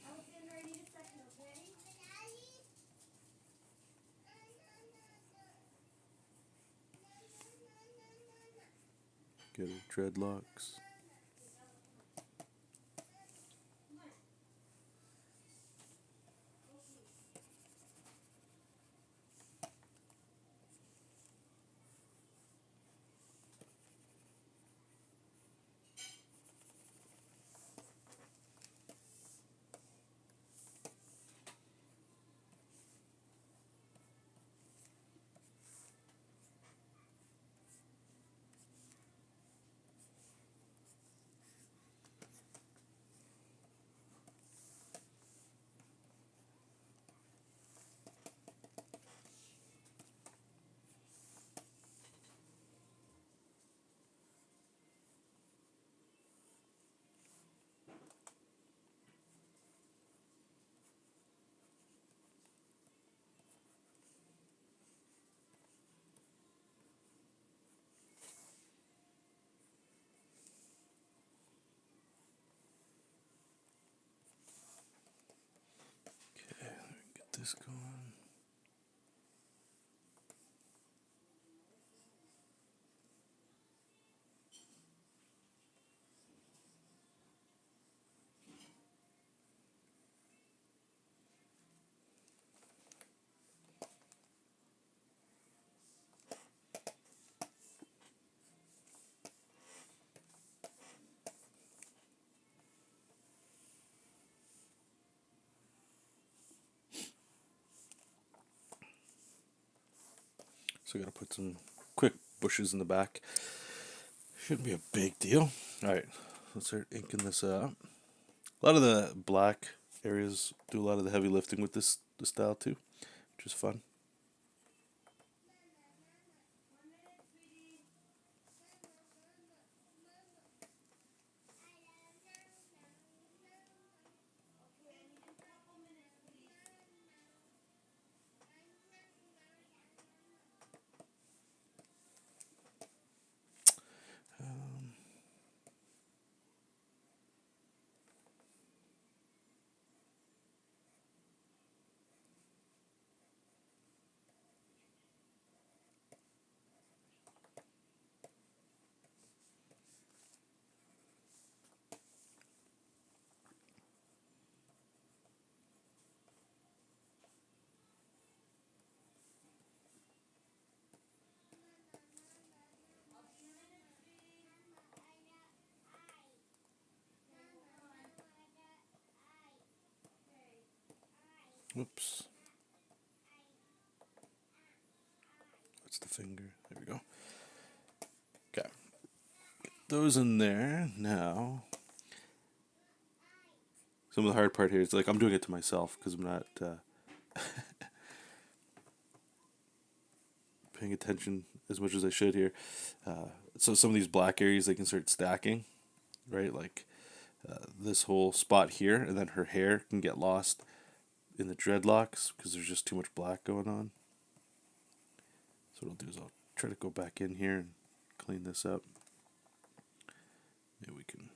Get her dreadlocks. Okay, let me get this going. So I gotta put some quick bushes in the back. Shouldn't be a big deal. Alright, let's start inking this up. A lot of the black areas do a lot of the heavy lifting with this style too, which is fun. Whoops. That's the finger. There we go. Okay. Get those in there. Now, some of the hard part here is like I'm doing it to myself because I'm not paying attention as much as I should here. so some of these black areas, they can start stacking, right? Like this whole spot here, and then her hair can get lost in the dreadlocks because there's just too much black going on. So what I'll do is I'll try to go back in here and clean this up. Maybe we can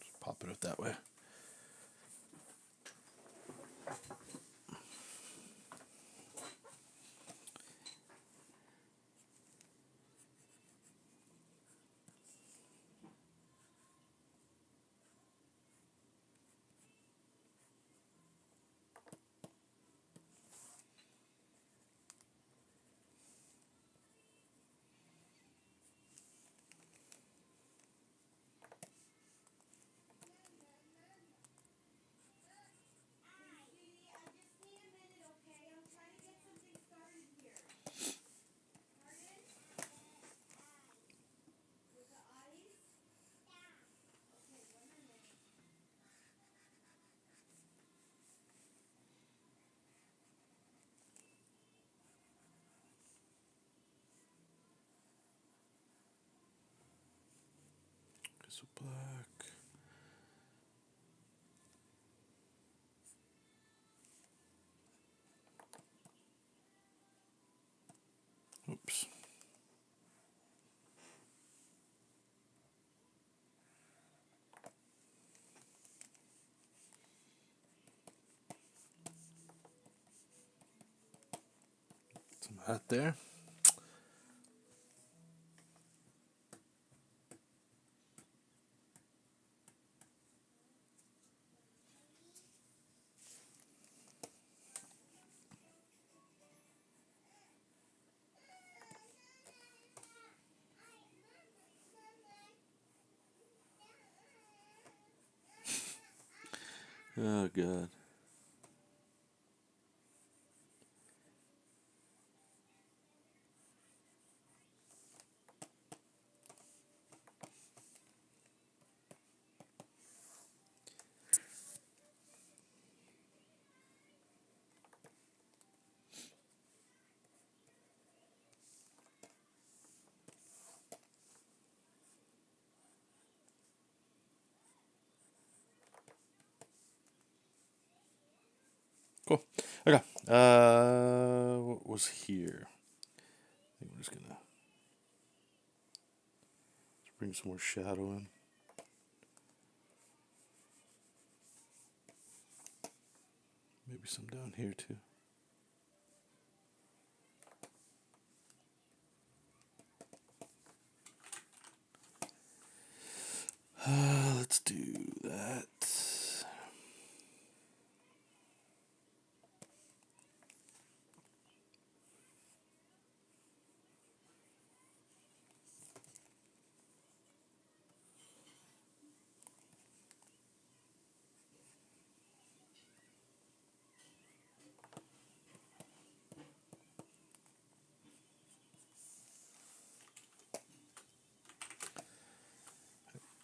just pop it out that way. So black. Oops. Some of that there. Oh, God. Cool. Okay. What was here? I think we're just gonna bring some more shadow in. Maybe some down here too. Let's do that.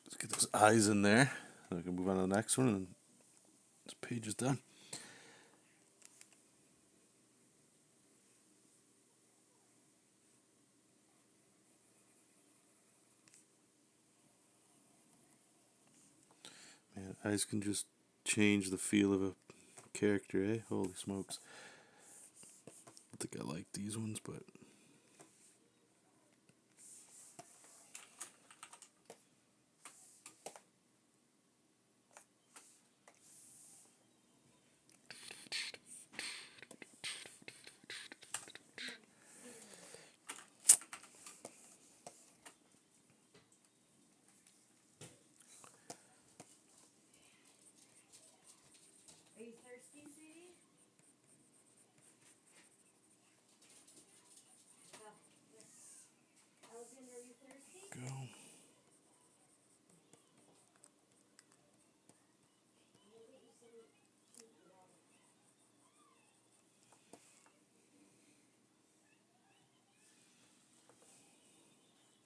Let's get those eyes in there. Then we can move on to the next one, and this page is done. Man, eyes can just change the feel of a character, eh? Holy smokes. I think I like these ones, but Are you thirsty, sweetie? Oh, yes. Alexander, are you thirsty? go.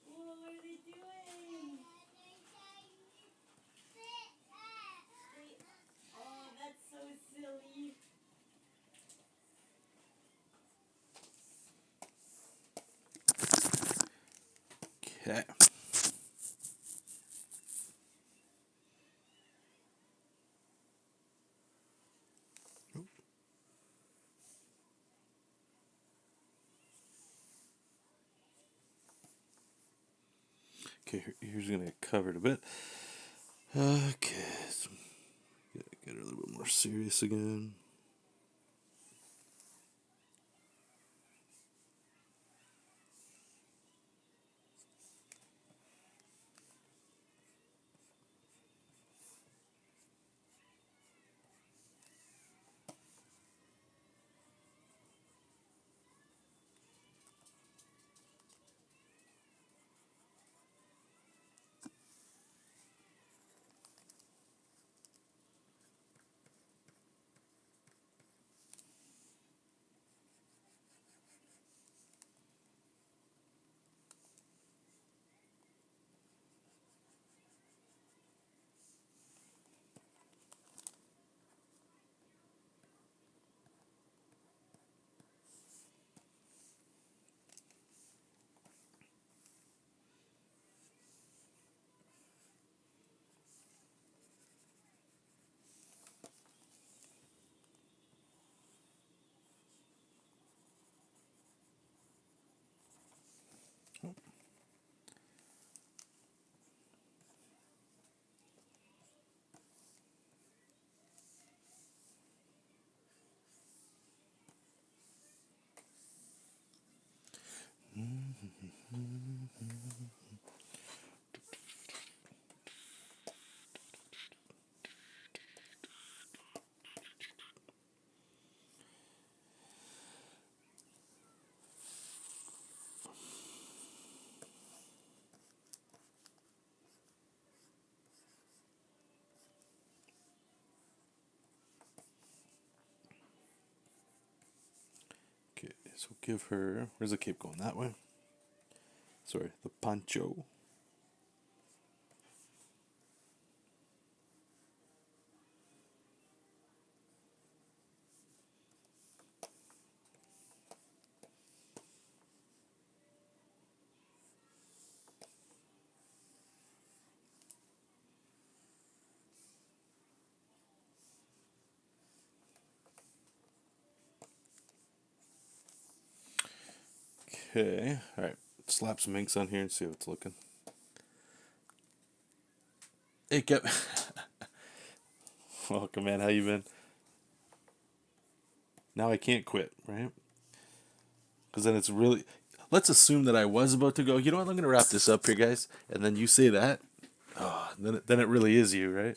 Whoa, what are they doing? Oh, that's so silly. Okay. Okay, here's gonna get covered a bit. Okay, so get a little bit more serious again. Okay, so give her. Where's the cape going? That way? Sorry, the poncho. Okay, alright. Slap some inks on here and see how it's looking. Hey, Kev. Welcome, man. How you been? Now I can't quit, right? Because then it's really. Let's assume that I was about to go. You know what? I'm gonna wrap this up here, guys. And then you say that. Oh, then it really is you, right?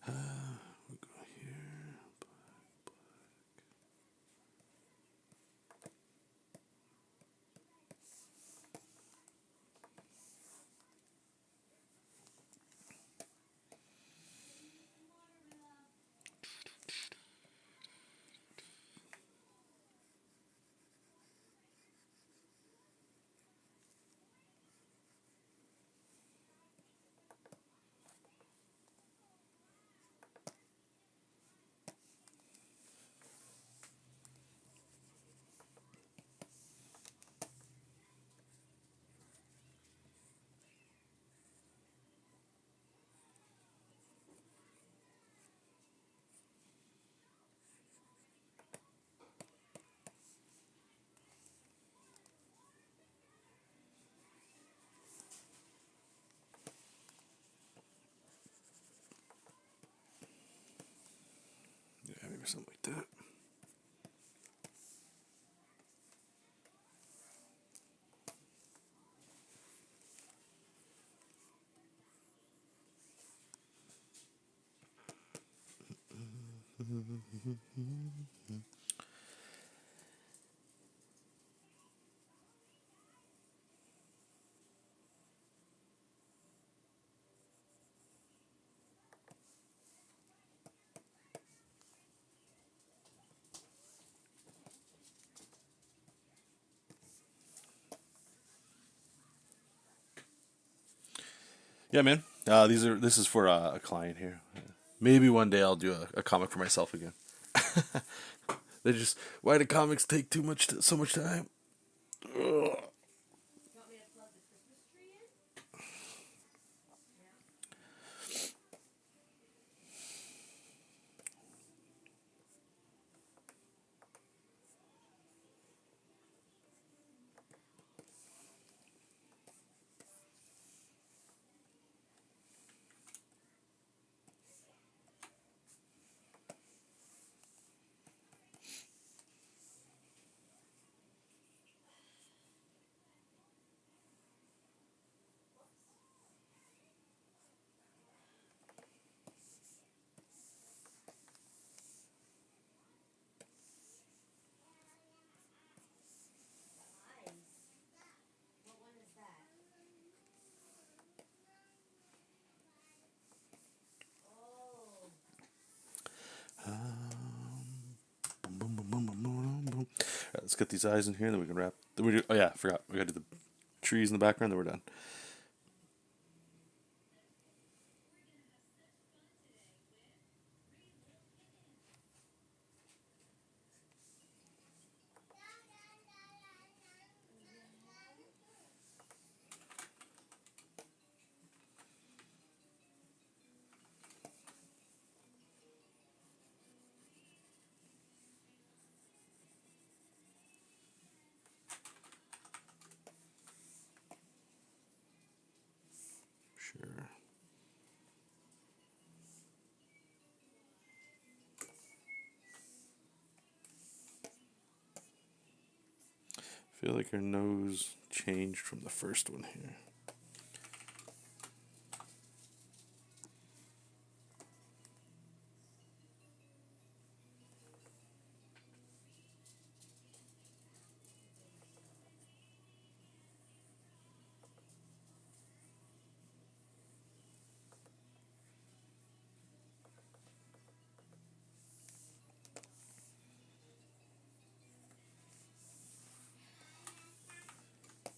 We'll go here. Yeah, maybe something like that. Yeah, man. This is for a client here. Maybe one day I'll do a comic for myself again. They just why do comics take so much time? Ugh. You want me to plug the Christmas tree in? Yeah. Nice. What one is that? Oh. Boom, boom, boom, boom, boom, boom, boom. All right, let's get these eyes in here, then we can wrap. Then we do. Oh yeah, I forgot. We gotta do the trees in the background. Then we're done. Sure. I feel like her nose changed from the first one here.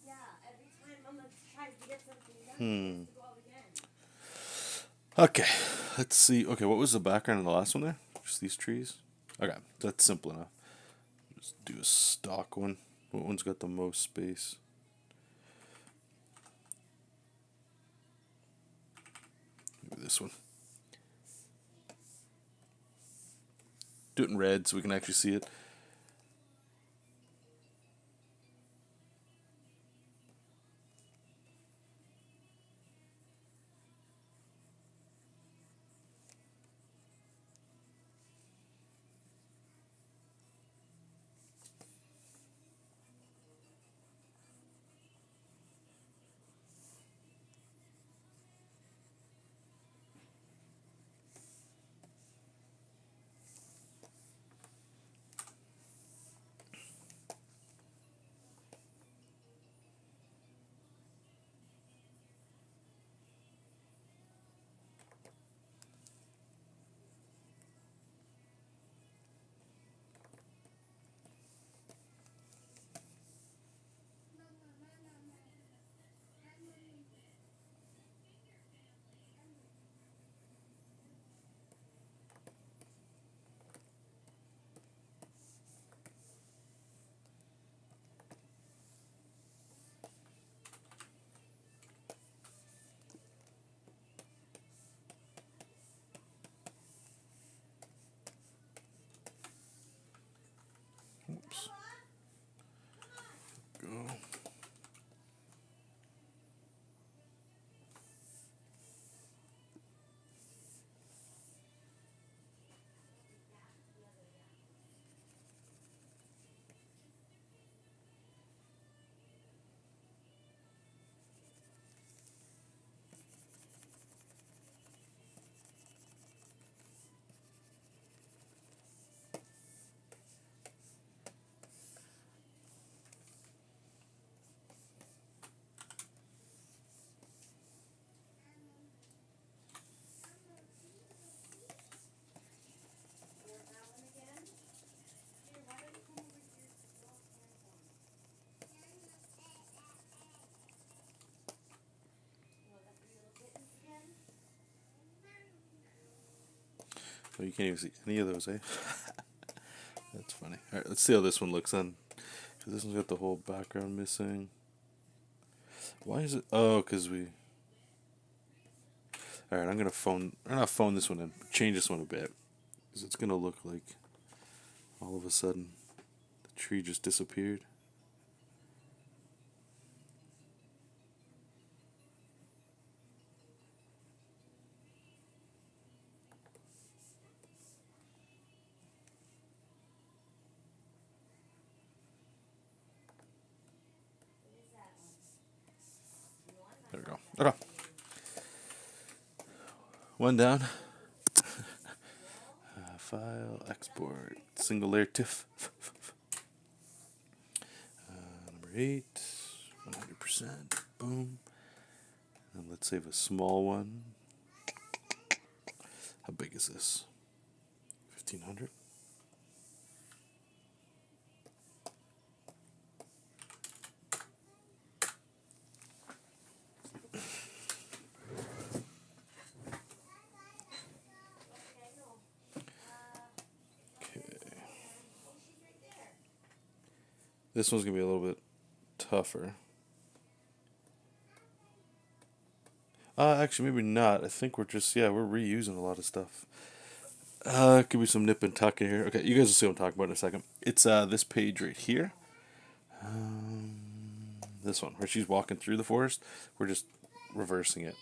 Yeah, every time Mama tries to get something done, she has to go out again. Okay, let's see. Okay, what was the background in the last one there? Just these trees? Okay, that's simple enough. Just do a stock one. What one's got the most space? Maybe this one. Do it in red so we can actually see it. Oh, you can't even see any of those, eh? That's funny. All right, let's see how this one looks then. Because this one's got the whole background missing. Why is it? Oh, because we... Alright, I'm not phone this one in. Change this one a bit. Because it's going to look like all of a sudden the tree just disappeared. There we go. Okay. One down. File, export, single layer TIFF. Number 8, 100%. Boom. And let's save a small one. How big is this? 1500. This one's going to be a little bit tougher. Actually, maybe not. I think we're reusing a lot of stuff. Could be some nip and tuck in here. Okay, you guys will see what I'm talking about in a second. It's this page right here. This one, where she's walking through the forest. We're just reversing it.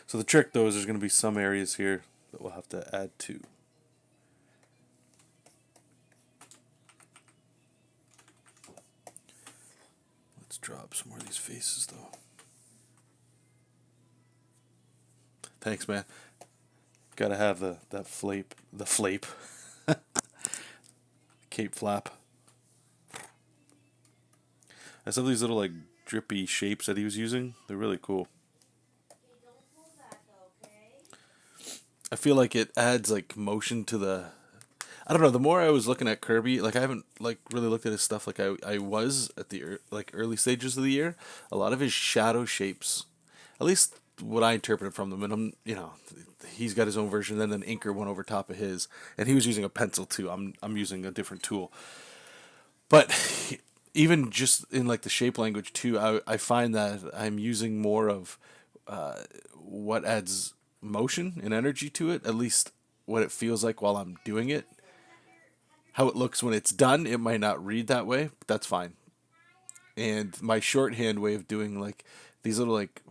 So the trick, though, is there's going to be some areas here that we'll have to add to. Let's drop some more of these faces, though. Thanks, man. Gotta have that flape, cape flap. I saw these little like drippy shapes that he was using. They're really cool. I feel like it adds like motion to the. I don't know. The more I was looking at Kirby, like I haven't like really looked at his stuff like I was at the early stages of the year. A lot of his shadow shapes, at least what I interpreted from them, and he's got his own version, and then an inker one over top of his, and he was using a pencil too. I'm using a different tool, but even just in like the shape language too, I find that I'm using more of what adds motion and energy to it, at least what it feels like while I'm doing it. How it looks when it's done, it might not read that way, but that's fine. And my shorthand way of doing like these little like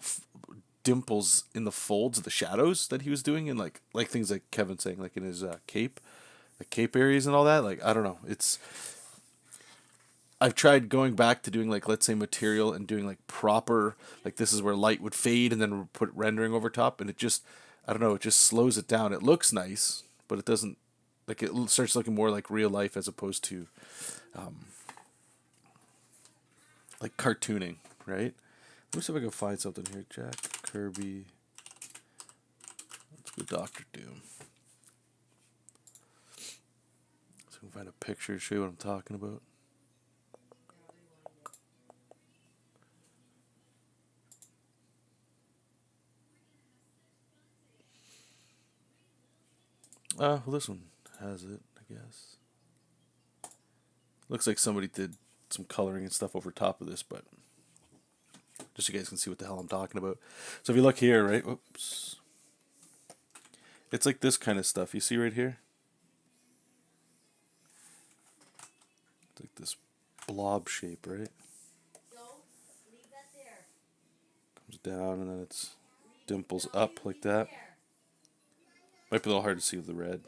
dimples in the folds of the shadows that he was doing, and like things like Kevin's saying, like in his cape, the cape areas and all that. Like I don't know, I've tried going back to doing like, let's say, material and doing like proper, like this is where light would fade and then put rendering over top, and it just, I don't know, it just slows it down. It looks nice, but it doesn't, like it starts looking more like real life as opposed to like cartooning, right? Let me see if I can find something here. Jack Kirby. Let's go Dr. Doom. So we can find a picture to show you what I'm talking about. Well, this one has it, I guess. Looks like somebody did some coloring and stuff over top of this, but just so you guys can see what the hell I'm talking about. So if you look here, right, whoops. It's like this kind of stuff. You see right here? It's like this blob shape, right? Comes down and then it's dimples up like that. Might be a little hard to see with the red.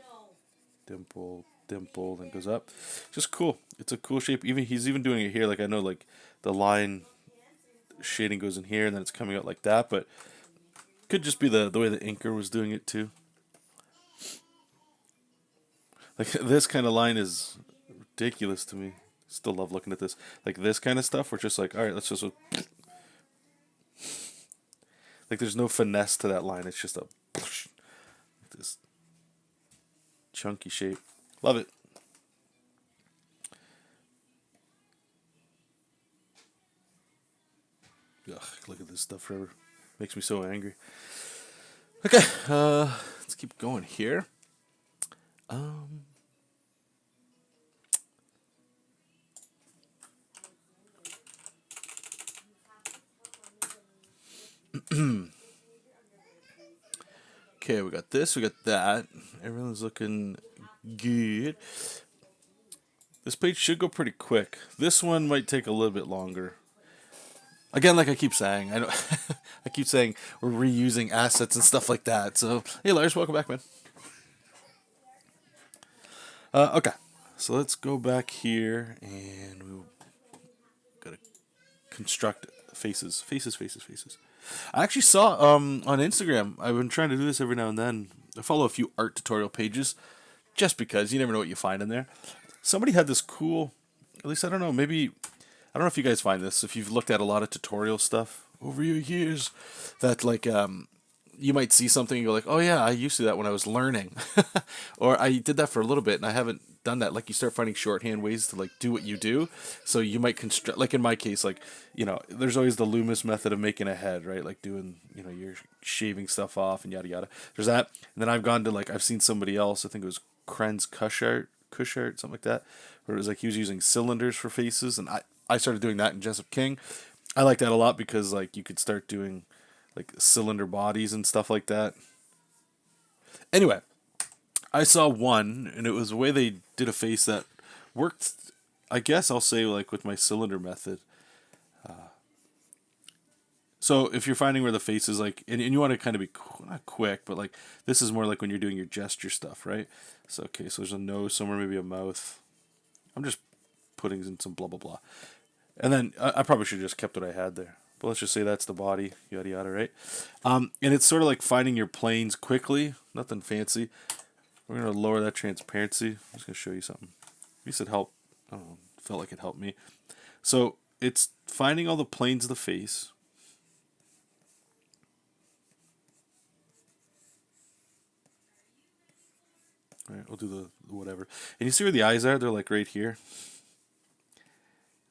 Dimple, dimple, then goes up. Just cool. It's a cool shape. He's even doing it here. Like I know, like the line shading goes in here, and then it's coming out like that. But could just be the way the inker was doing it too. Like this kind of line is ridiculous to me. Still love looking at this. Like this kind of stuff. We're just like, all right, let's just like there's no finesse to that line. It's just a this chunky shape. Love it. Ugh, look at this stuff forever. Makes me so angry. Okay, let's keep keep going here. Okay, we got this, we got that. Everyone's looking good. This page should go pretty quick. This one might take a little bit longer. Again, like I keep saying, I know I keep saying we're reusing assets and stuff like that. So, hey Lars, welcome back, man. Okay, so let's go back here and we gotta construct faces. I actually saw on Instagram. I've been trying to do this every now and then. I follow a few art tutorial pages, just because you never know what you find in there. Somebody had this cool. At least I don't know. Maybe I don't know if you guys find this. If you've looked at a lot of tutorial stuff over your years, that like you might see something and go like, oh yeah, I used to do that when I was learning, or I did that for a little bit and I haven't done that. Like you start finding shorthand ways to like do what you do. So you might construct, like in my case, like, you know, there's always the Loomis method of making a head, right? Like doing, you know, you're shaving stuff off and yada yada. There's that. And then I've gone to like, I've seen somebody else, I think it was Krenz Kushart, something like that, where it was like he was using cylinders for faces, and I started doing that in JESOP King. I like that a lot because like you could start doing like cylinder bodies and stuff like that. Anyway, I saw one, and it was the way they did a face that worked, I guess I'll say, like with my cylinder method. So if you're finding where the face is like, and you want to kind of be not quick, but like this is more like when you're doing your gesture stuff, right? So okay, so there's a nose somewhere, maybe a mouth. I'm just putting in some blah blah blah, and then I probably should have just kept what I had there. But let's just say that's the body, yada yada, right? And it's sort of like finding your planes quickly, nothing fancy. We're gonna lower that transparency. I'm just gonna show you something. At least it helped. I don't know, felt like it helped me. So it's finding all the planes of the face. All right, we'll do the whatever. And you see where the eyes are? They're like right here.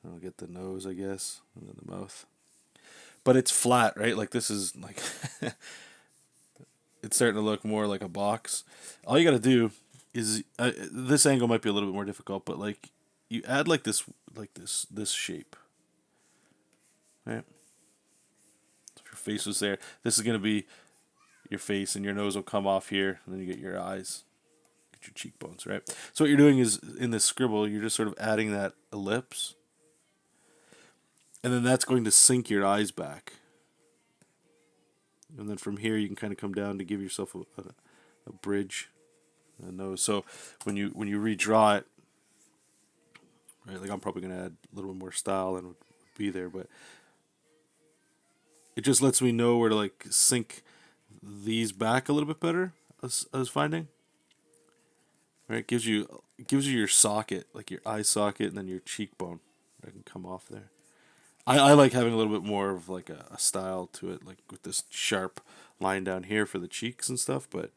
I'll get the nose, I guess, and then the mouth. But it's flat, right? Like this is like it's starting to look more like a box. All you got to do is this angle might be a little bit more difficult, but like you add like this shape, right? So if your face was there, this is gonna be your face, and your nose will come off here, and then you get your eyes. Your cheekbones, right? So what you're doing is in this scribble, you're just sort of adding that ellipse, and then that's going to sink your eyes back. And then from here, you can kind of come down to give yourself a bridge, a nose. So when you redraw it, right? Like I'm probably going to add a little bit more style than would be there, but it just lets me know where to like sink these back a little bit better. I was finding. Right, it gives you your socket, like your eye socket, and then your cheekbone that can come off there. I like having a little bit more of like a style to it, like with this sharp line down here for the cheeks and stuff. But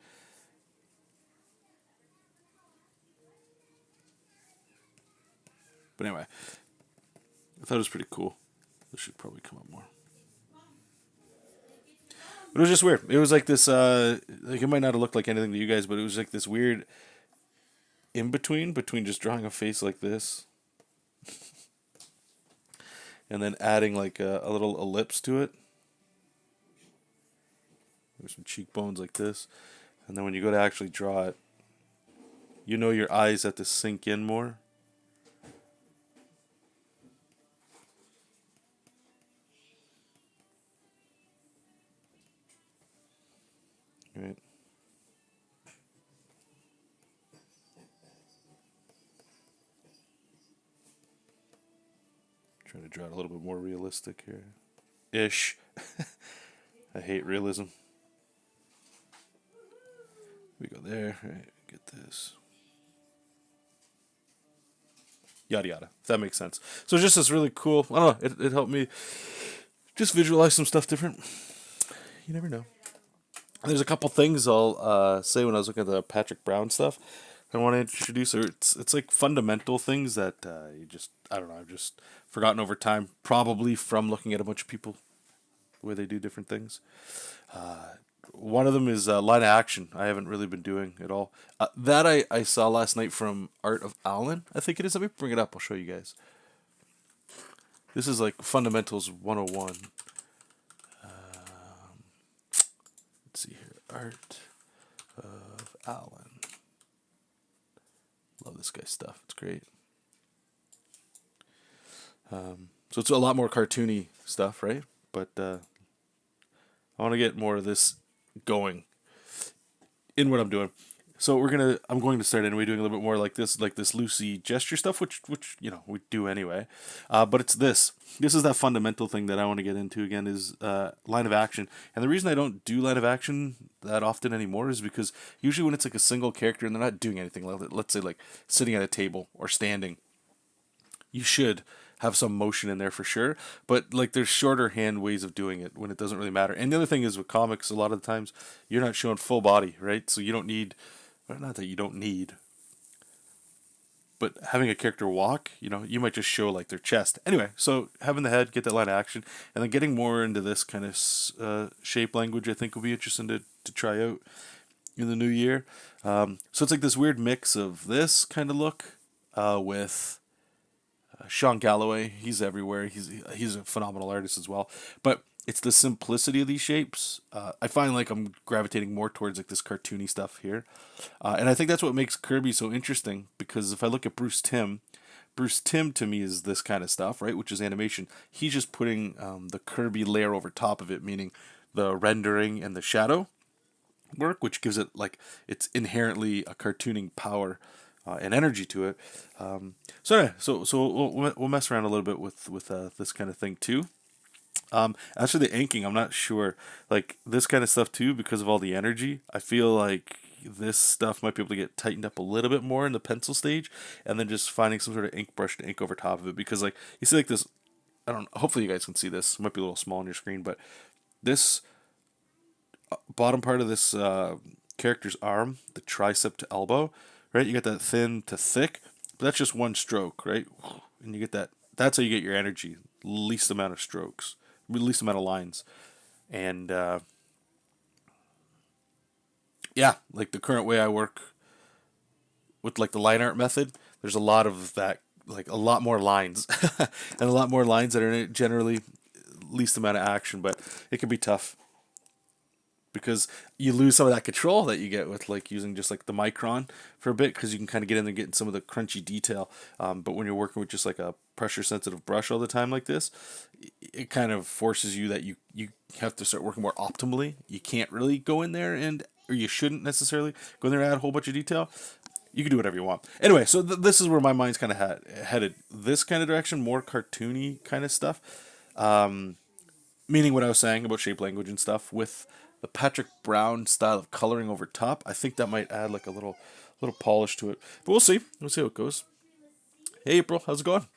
anyway, I thought it was pretty cool. This should probably come up more. But it was just weird. It was like this, like it might not have looked like anything to you guys, but it was like this weird in between just drawing a face like this and then adding like a little ellipse to it. There's some cheekbones like this, and then when you go to actually draw it, you know your eyes have to sink in more. Right. Trying to draw it a little bit more realistic here. Ish. I hate realism. We go there. Right. Get this. Yada yada. If that makes sense. So just this really cool. I don't know. It helped me just visualize some stuff different. You never know. There's a couple things I'll say when I was looking at the Patrick Brown stuff I want to introduce. It's like fundamental things that you just, I don't know, I've just forgotten over time, probably from looking at a bunch of people, the way they do different things. one of them is line of action. I haven't really been doing at all. That I saw last night from Art of Alan, I think it is. Let me bring it up. I'll show you guys. This is like Fundamentals 101. Let's see here. Art of Alan. Love this guy's stuff. It's great. So it's a lot more cartoony stuff, right? But I want to get more of this going in what I'm doing. So I'm going to start anyway doing a little bit more like this loosey gesture stuff, which we do anyway. But it's this. This is that fundamental thing that I want to get into again is line of action. And the reason I don't do line of action that often anymore is because usually when it's like a single character and they're not doing anything, let's say like sitting at a table or standing, you should have some motion in there for sure, but like there's shorter hand ways of doing it when it doesn't really matter. And the other thing is with comics, a lot of the times you're not showing full body, right? So you don't need, well, not that you don't need, but having a character walk, you might just show like their chest. Anyway, so having the head, get that line of action, and then getting more into this kind of shape language, I think will be interesting to try out in the new year. So it's like this weird mix of this kind of look with Sean Galloway. He's everywhere. He's a phenomenal artist as well. But it's the simplicity of these shapes. I find like I'm gravitating more towards like this cartoony stuff here, and I think that's what makes Kirby so interesting. Because if I look at Bruce Timm to me is this kind of stuff, right? Which is animation. He's just putting the Kirby layer over top of it, meaning the rendering and the shadow work, which gives it like it's inherently a cartooning power and energy to it. So anyway, so we'll mess around a little bit with this kind of thing too. As for the inking, I'm not sure. Like this kind of stuff too, because of all the energy, I feel like this stuff might be able to get tightened up a little bit more in the pencil stage, and then just finding some sort of ink brush to ink over top of it. Because like you see, like this, I don't. Hopefully you guys can see this. It might be a little small on your screen, but this bottom part of this character's arm, the tricep to elbow, right? You get that thin to thick, but that's just one stroke, right? And you get that. That's how you get your energy. Least amount of strokes, least amount of lines, and yeah, like the current way I work with like the line art method, there's a lot of that, like a lot more lines, and a lot more lines that are generally least amount of action, but it can be tough. Because you lose some of that control that you get with like using just like the micron for a bit, because you can kind of get in there getting some of the crunchy detail. But when you're working with just like a pressure sensitive brush all the time like this, it kind of forces you that you have to start working more optimally. You can't really go in there or you shouldn't necessarily go in there and add a whole bunch of detail. You can do whatever you want. Anyway, so this is where my mind's kind of headed. This kind of direction, more cartoony kind of stuff. Meaning what I was saying about shape language and stuff with the Patrick Brown style of coloring over top. I think that might add like a little polish to it. But we'll see. We'll see how it goes. Hey April, how's it going?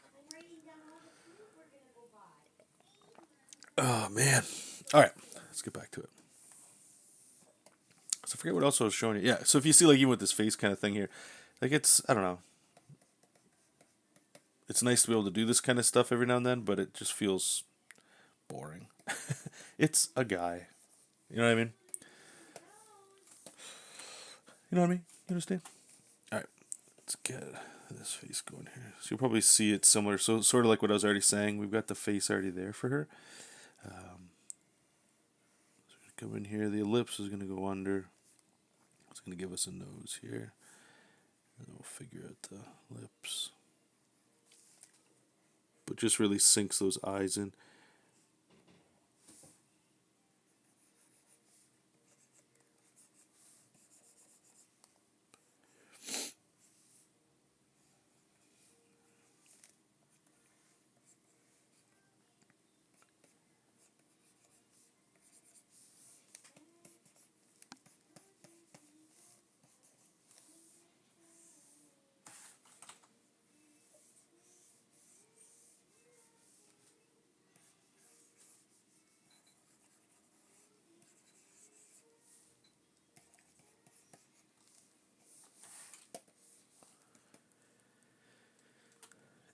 Oh man. All right, let's get back to it. So I forget what else I was showing you. Yeah, so if you see like even with this face kind of thing here, like I don't know. It's nice to be able to do this kind of stuff every now and then, but it just feels boring. It's a guy. You know what I mean? You know what I mean? You understand? All right, let's get this face going here. So you'll probably see it similar. So sort of like what I was already saying. We've got the face already there for her. So come in here. The ellipse is going to go under. It's going to give us a nose here. And then we'll figure out the lips. But just really sinks those eyes in.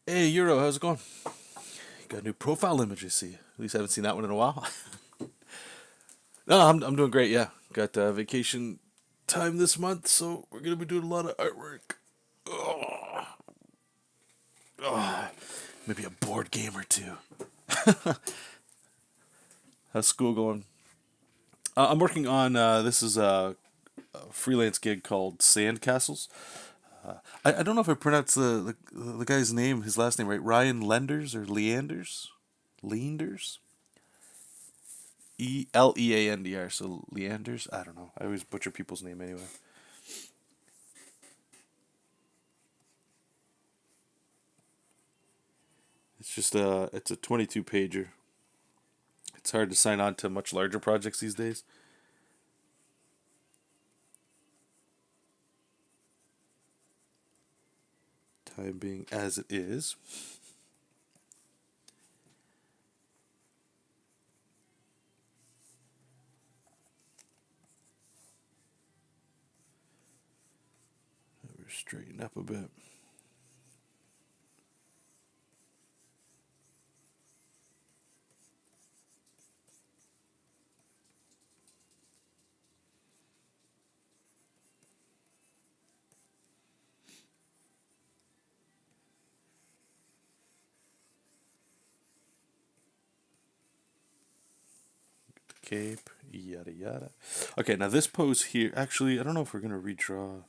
Hey Euro, how's it going? You got a new profile image, I see. At least I haven't seen that one in a while. No, I'm doing great. Yeah, got vacation time this month, so we're gonna be doing a lot of artwork. Oh, oh, maybe a board game or two. How's school going? I'm working on this is a freelance gig called Sandcastles. I don't know if I pronounced the guy's name, his last name right. Ryan Lenders or Leanders, Leanders, Leandr. So Leanders. I don't know. I always butcher people's name anyway. It's just it's a 22 pager. It's hard to sign on to much larger projects these days. Time being as it is. We're straighten up a bit. Cape, yada yada. Okay, now this pose here. Actually, I don't know if we're gonna redraw.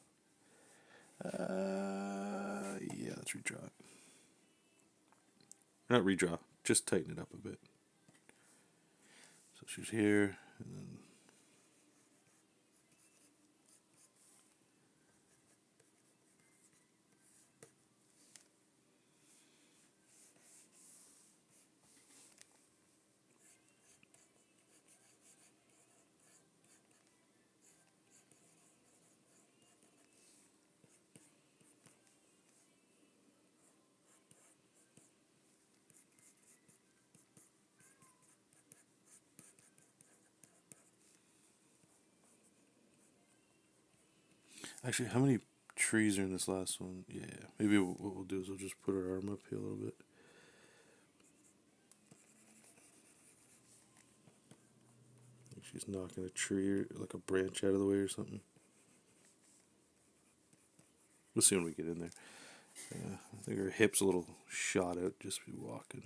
Yeah, let's redraw it. Not redraw, just tighten it up a bit. So she's here, and then actually, how many trees are in this last one? Yeah, maybe what we'll do is we'll just put her arm up here a little bit. She's knocking a tree or like a branch out of the way or something. We'll see when we get in there. I think her hip's a little shot out just be walking.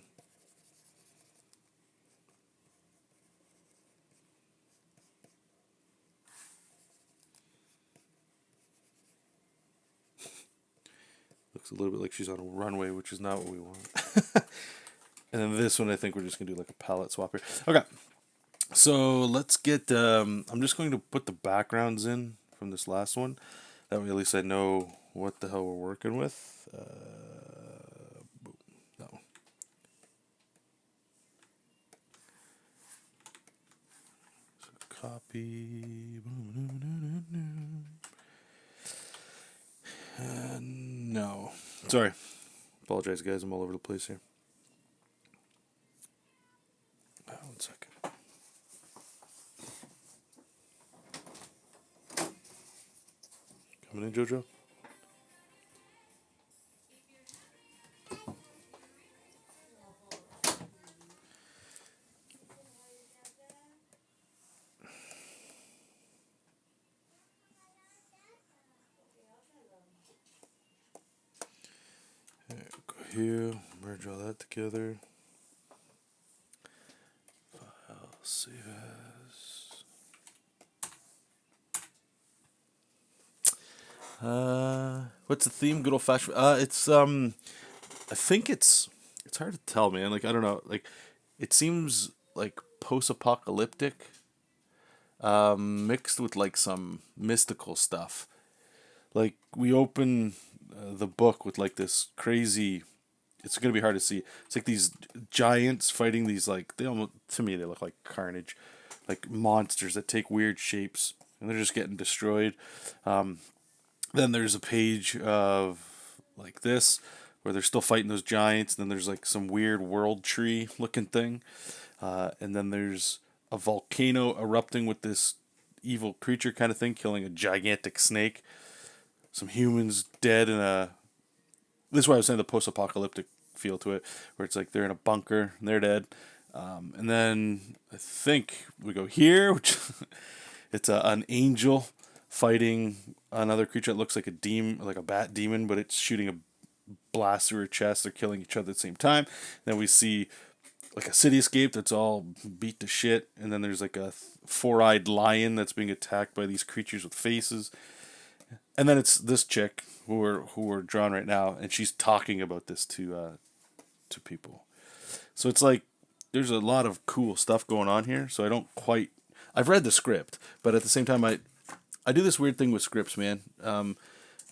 Looks a little bit like she's on a runway, which is not what we want. And then this one, I think we're just gonna do like a palette swap here. Okay, so let's get. I'm just going to put the backgrounds in from this last one. That way, at least I know what the hell we're working with. No. So copy. No. Sorry. Apologize, guys. I'm all over the place here. 1 second. Coming in, Jojo? Go here, merge all that together. File, save as. What's the theme? Good old fashioned. It's I think it's hard to tell, man. Like I don't know. Like it seems like post-apocalyptic, mixed with like some mystical stuff. Like we open the book with like this crazy. It's gonna be hard to see. It's like these giants fighting these like they almost to me they look like carnage, like monsters that take weird shapes and they're just getting destroyed. Then there's a page of like this where they're still fighting those giants. And then there's like some weird world tree looking thing, and then there's a volcano erupting with this evil creature kind of thing, killing a gigantic snake. Some humans dead in a. This is why I was saying the post-apocalyptic feel to it, where it's like they're in a bunker and they're dead. And then I think we go here, which It's an angel fighting another creature that looks like a demon, like a bat demon, but it's shooting a blast through her chest. They're killing each other at the same time. Then we see like a cityscape that's all beat to shit, and then there's like a four-eyed lion that's being attacked by these creatures with faces. And then it's this chick who are drawn right now, and she's talking about this to people. So it's like there's a lot of cool stuff going on here. So I don't quite. I've read the script, but at the same time, I do this weird thing with scripts, man.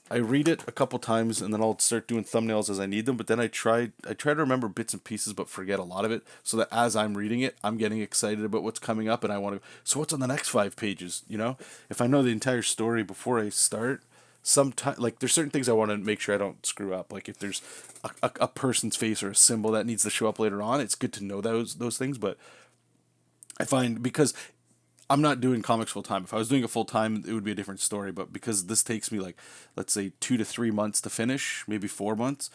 I read it a couple times and then I'll start doing thumbnails as I need them. But then I try to remember bits and pieces, but forget a lot of it, so that as I'm reading it, I'm getting excited about what's coming up, and I want to. So what's on the next 5 pages? You know, if I know the entire story before I start, sometimes like there's certain things I want to make sure I don't screw up. Like if there's a person's face or a symbol that needs to show up later on, it's good to know those things. But I find because I'm not doing comics full time. If I was doing it full time, it would be a different story. But because this takes me like, let's say 2 to 3 months to finish, maybe 4 months,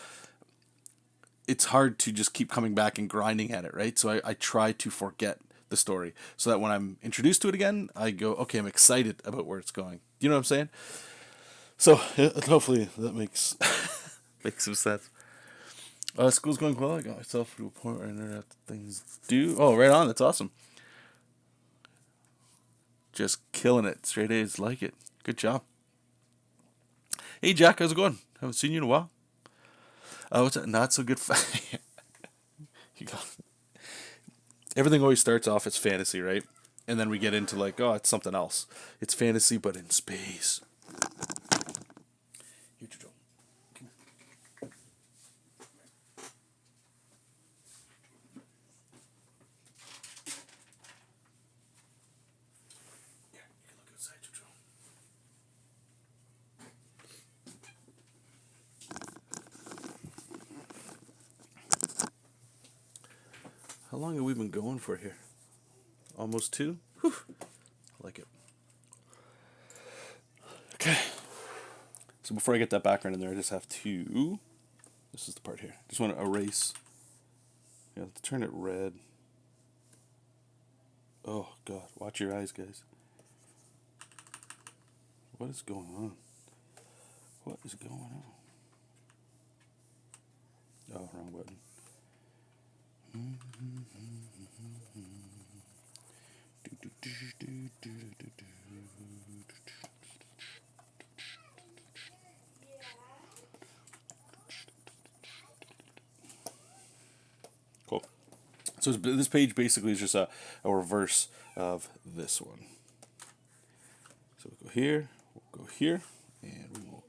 it's hard to just keep coming back and grinding at it, right? So I try to forget the story so that when I'm introduced to it again, I go, okay, I'm excited about where it's going. You know what I'm saying? So hopefully that makes makes some sense. School's going well. I got myself to a point where I know that things do. Oh, right on. That's awesome. Just killing it. Straight A's, like it. Good job. Hey, Jack, how's it going? Haven't seen you in a while. What's that? Not so good. You got everything always starts off as fantasy, right? And then we get into like, oh, it's something else. It's fantasy, but in space. Here, Jojo. Yeah, you can look outside, Jojo. How long have we been going for here? Almost 2? Whew. I like it. Okay. So before I get that background in there, I just have to... This is the part here. Just want to erase. Yeah, let's turn it red. Oh, God. Watch your eyes, guys. What is going on? What is going on? Oh, wrong button. Cool. So this page basically is just a reverse of this one. So we'll go here, and we will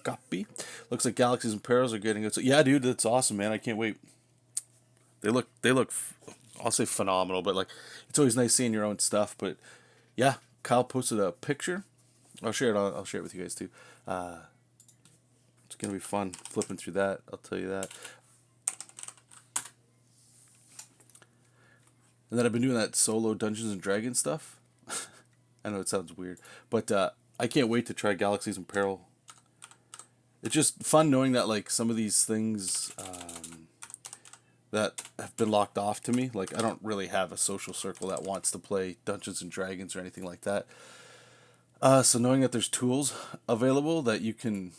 copy. Looks like Galaxies and Perils are getting it. So yeah, dude, that's awesome, man. I can't wait. They look. I'll say phenomenal, but like, it's always nice seeing your own stuff. But yeah, Kyle posted a picture. I'll share it. I'll share it with you guys too. It's gonna be fun flipping through that. I'll tell you that. And then I've been doing that solo Dungeons and Dragons stuff. I know it sounds weird, but I can't wait to try Galaxies in Peril. It's just fun knowing that like some of these things that have been locked off to me. Like I don't really have a social circle that wants to play Dungeons and Dragons or anything like that. So knowing that there's tools available that you can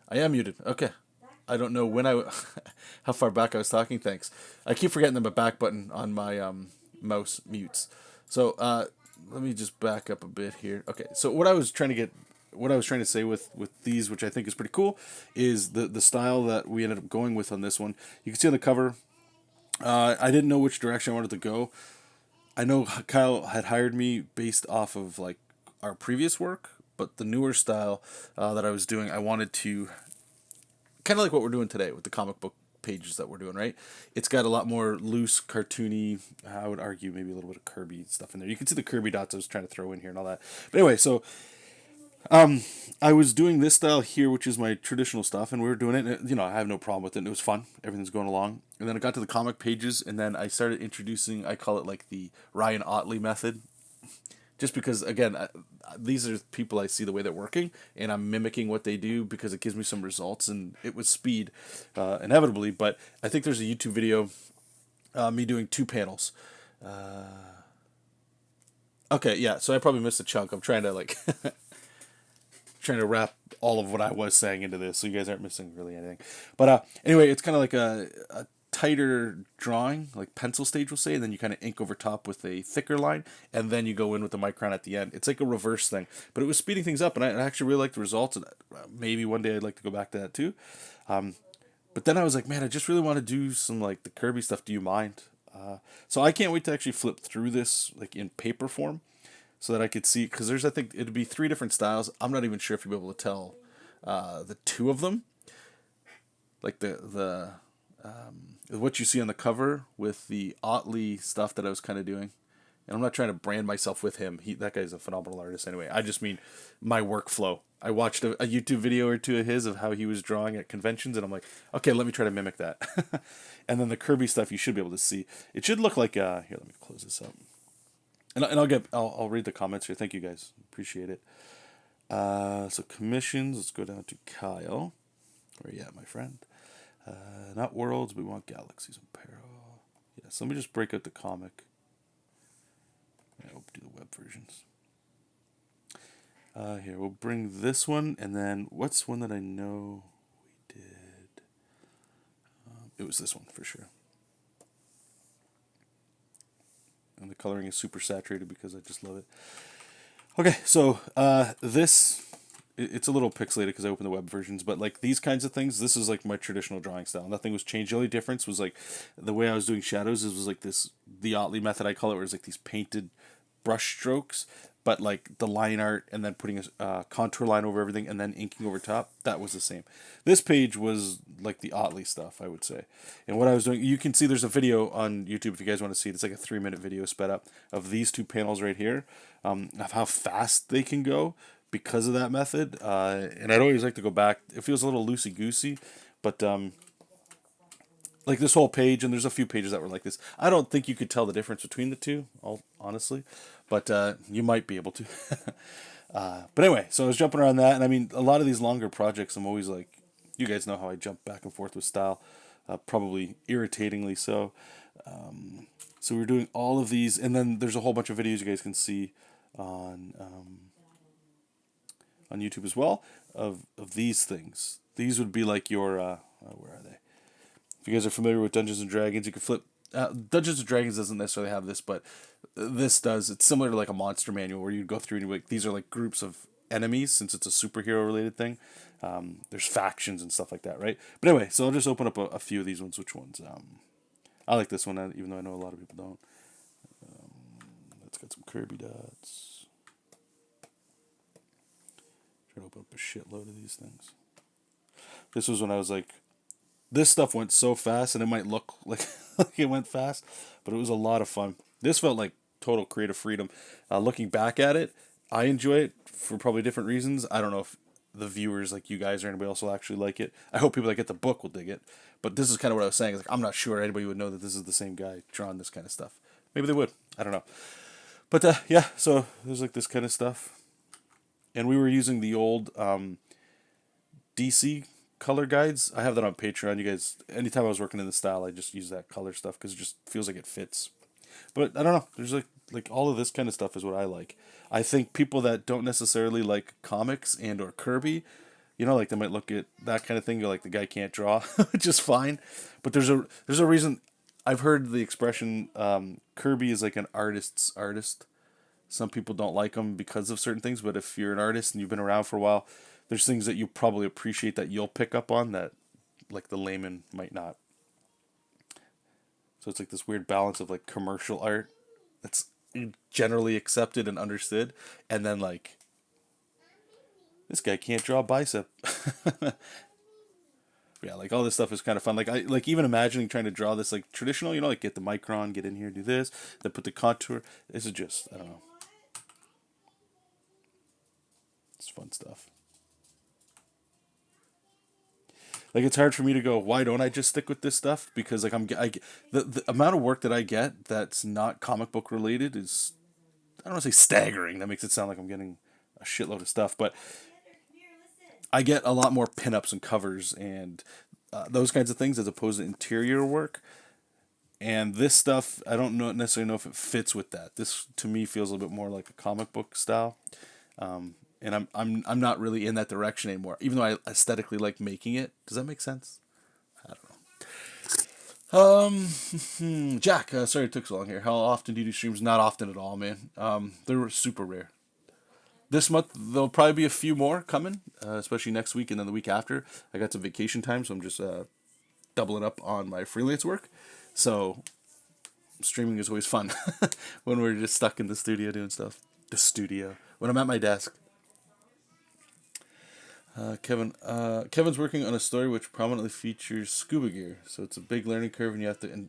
I am muted. Okay. I don't know when I, how far back I was talking. Thanks. I keep forgetting that my back button on my mouse mutes. So let me just back up a bit here. Okay. So what I was trying to say with these, which I think is pretty cool, is the style that we ended up going with on this one. You can see on the cover. I didn't know which direction I wanted to go. I know Kyle had hired me based off of like our previous work, but the newer style that I was doing, I wanted to kind of like what we're doing today with the comic book pages that we're doing, right? It's got a lot more loose, cartoony, I would argue maybe a little bit of Kirby stuff in there. You can see the Kirby dots I was trying to throw in here and all that. But anyway, so I was doing this style here, which is my traditional stuff, and we were doing it, and, you know, I have no problem with it, and it was fun. Everything's going along. And then I got to the comic pages, and then I started introducing, I call it like the Ryan Otley method, just because again these are people I see the way they're working and I'm mimicking what they do because it gives me some results, and it was speed inevitably. But I think there's a YouTube video me doing 2 panels. Okay, yeah, so I probably missed a chunk. I'm trying to like trying to wrap all of what I was saying into this so you guys aren't missing really anything. But anyway, it's kind of like a tighter drawing, like pencil stage will say, and then you kind of ink over top with a thicker line, and then you go in with the micron at the end. It's like a reverse thing, but it was speeding things up, and I actually really liked the results, and maybe one day I'd like to go back to that too. But then I was like, man, I just really want to do some like the Kirby stuff. Do you mind? So I can't wait to actually flip through this like in paper form so that I could see, because there's, I think it'd be 3 different styles. I'm not even sure if you'll be able to tell the two of them, like the what you see on the cover with the Otley stuff that I was kind of doing. And I'm not trying to brand myself with him. That guy's a phenomenal artist anyway. I just mean my workflow. I watched a YouTube video or two of his of how he was drawing at conventions, and I'm like, okay, let me try to mimic that. And then the Kirby stuff you should be able to see. It should look like here. Let me close this up, and I'll read the comments here. Thank you guys, appreciate it. So commissions. Let's go down to Kyle. Where you at, my friend? Not worlds, we want galaxies and peril. Yeah, so let me just break out the comic. Yeah, we'll do the web versions. Here, we'll bring this one, and then what's one that I know we did? It was this one for sure. And the coloring is super saturated because I just love it. Okay, so this, it's a little pixelated because I opened the web versions, but like these kinds of things, this is like my traditional drawing style. Nothing was changed. The only difference was like the way I was doing shadows was like this, the Otley method I call it, where it's like these painted brush strokes, but like the line art and then putting a contour line over everything and then inking over top, that was the same. This page was like the Otley stuff, I would say. And what I was doing, you can see there's a video on YouTube if you guys want to see it. It's like a 3-minute video sped up of these 2 panels right here, of how fast they can go because of that method. And I'd always like to go back. It feels a little loosey-goosey, but like this whole page, and there's a few pages that were like this. I don't think you could tell the difference between the two, honestly, but you might be able to. But anyway, so I was jumping around that, and I mean, a lot of these longer projects, I'm always like, you guys know how I jump back and forth with style, probably irritatingly so. So we're doing all of these, and then there's a whole bunch of videos you guys can see on YouTube as well of these things. These would be like your where are they? If you guys are familiar with Dungeons and Dragons, you can flip. Dungeons and Dragons doesn't necessarily have this, but this does. It's similar to like a monster manual where you go through and you're like, these are like groups of enemies since it's a superhero related thing. There's factions and stuff like that, right? But anyway, so I'll just open up a few of these ones. Which ones? I like this one, even though I know a lot of people don't. It's got some Kirby dots. Try to open up a shitload of these things. This was when I was like, this stuff went so fast, and it might look like, like it went fast, but it was a lot of fun. This felt like total creative freedom. Looking back at it, I enjoy it for probably different reasons. I don't know if the viewers like you guys or anybody else will actually like it. I hope people that get the book will dig it. But this is kind of what I was saying. Like, I'm not sure anybody would know that this is the same guy drawing this kind of stuff. Maybe they would. I don't know. But yeah, so there's like this kind of stuff. And we were using the old DC color guides. I have that on Patreon. You guys, anytime I was working in the style, I just use that color stuff because it just feels like it fits. But I don't know. There's like all of this kind of stuff is what I like. I think people that don't necessarily like comics and or Kirby You know, like they might look at that kind of thing, go like the guy can't draw, which is fine. But there's a reason. I've heard the expression Kirby is like an artist's artist. Some people don't like him because of certain things, but if you're an artist and you've been around for a while, there's things that you probably appreciate that you'll pick up on that like the layman might not. So it's like this weird balance of like commercial art that's generally accepted and understood, and then like this guy can't draw a bicep. Yeah, like all this stuff is kind of fun. Like I like even imagining trying to draw this like traditional, you know, like get the micron, get in here, do this, then put the contour. This is just I don't know. It's fun stuff. Like it's hard for me to go. Why don't I just stick with this stuff? Because like the amount of work that I get that's not comic book related is I don't want to say staggering. That makes it sound like I'm getting a shitload of stuff, but I get a lot more pinups and covers and those kinds of things as opposed to interior work. And this stuff, I don't know necessarily know if it fits with that. This to me feels a little bit more like a comic book style, and I'm not really in that direction anymore. Even though I aesthetically like making it. Does that make sense? I don't know. Jack, sorry it took so long here. How often do you do streams? Not often at all, man. They're super rare. This month there'll probably be a few more coming, especially next week and then the week after. I got some vacation time, so I'm just doubling up on my freelance work. So streaming is always fun when we're just stuck in the studio doing stuff. The studio. When I'm at my desk. Kevin's working on a story which prominently features scuba gear, so it's a big learning curve, and you have to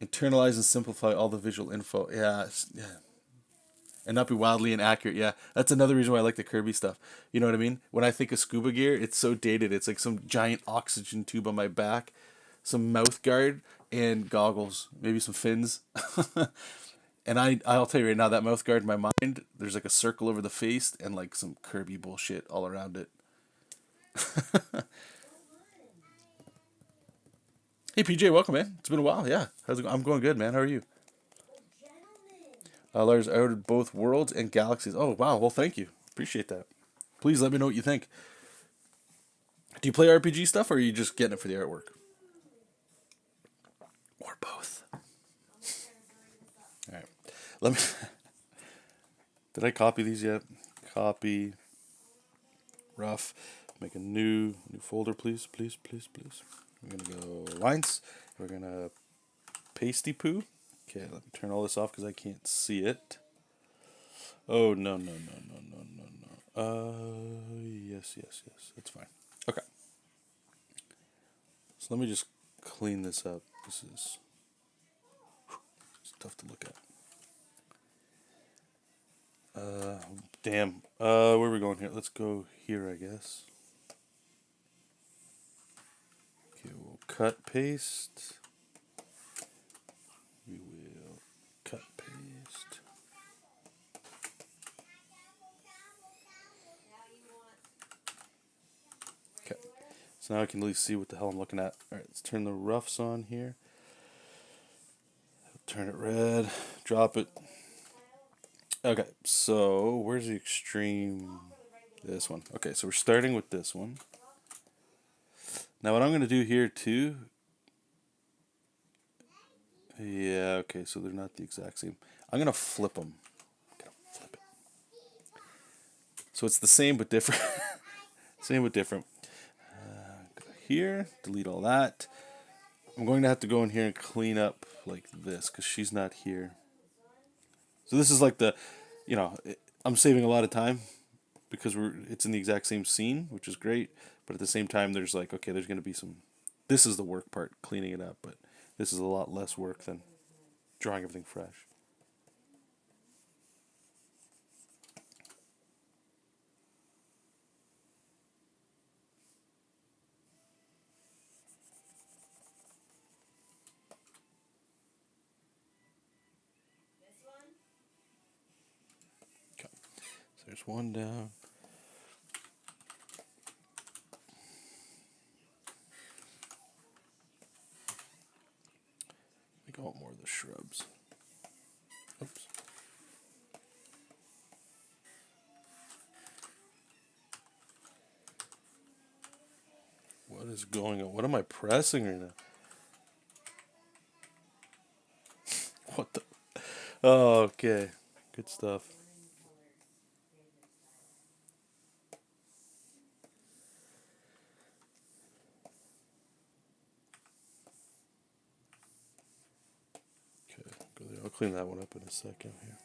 internalize and simplify all the visual info. Yeah, yeah, and not be wildly inaccurate. Yeah, that's another reason why I like the Kirby stuff. You know what I mean? When I think of scuba gear, it's so dated. It's like some giant oxygen tube on my back, some mouth guard, and goggles, maybe some fins. And I'll tell you right now, that mouth guard in my mind, there's like a circle over the face and like some Kirby bullshit all around it. Hey PJ, welcome man. It's been a while. Yeah, how's it going? I'm going good, man. How are you? Lars outed both worlds and galaxies. Oh wow, well thank you. Appreciate that. Please let me know what you think. Do you play RPG stuff or are you just getting it for the artwork? Or both. Alright. Let me Did I copy these yet? Copy. Rough. Make a new folder, please, please, please, please. We're gonna go lines. We're gonna pasty poo. Okay, let me turn all this off because I can't see it. Oh no no no no no no no. Yes yes yes. That's fine. Okay. So let me just clean this up. This is it's tough to look at. Damn. Where are we going here? Let's go here, I guess. Okay, we'll cut paste. We will cut paste. Okay. So now I can at least see what the hell I'm looking at. Alright, let's turn the roughs on here. Turn it red. Drop it. Okay, so where's the extreme? This one. Okay, so we're starting with this one. Now what I'm going to do here too. Yeah, okay, so they're not the exact same. I'm going to flip them. I'm going to flip it. So it's the same but different. Same but different. Go here, delete all that. I'm going to have to go in here and clean up like this because she's not here. So this is like the, you know, I'm saving a lot of time because it's in the exact same scene, which is great. But at the same time, there's like, okay, there's going to be some, this is the work part, cleaning it up. But this is a lot less work than drawing everything fresh. Okay, so there's one down. I want more of the shrubs. Oops. is going on? What am I pressing right now? What the? Oh, okay. Good stuff. Okay, go there. I'll clean that one up in a second here.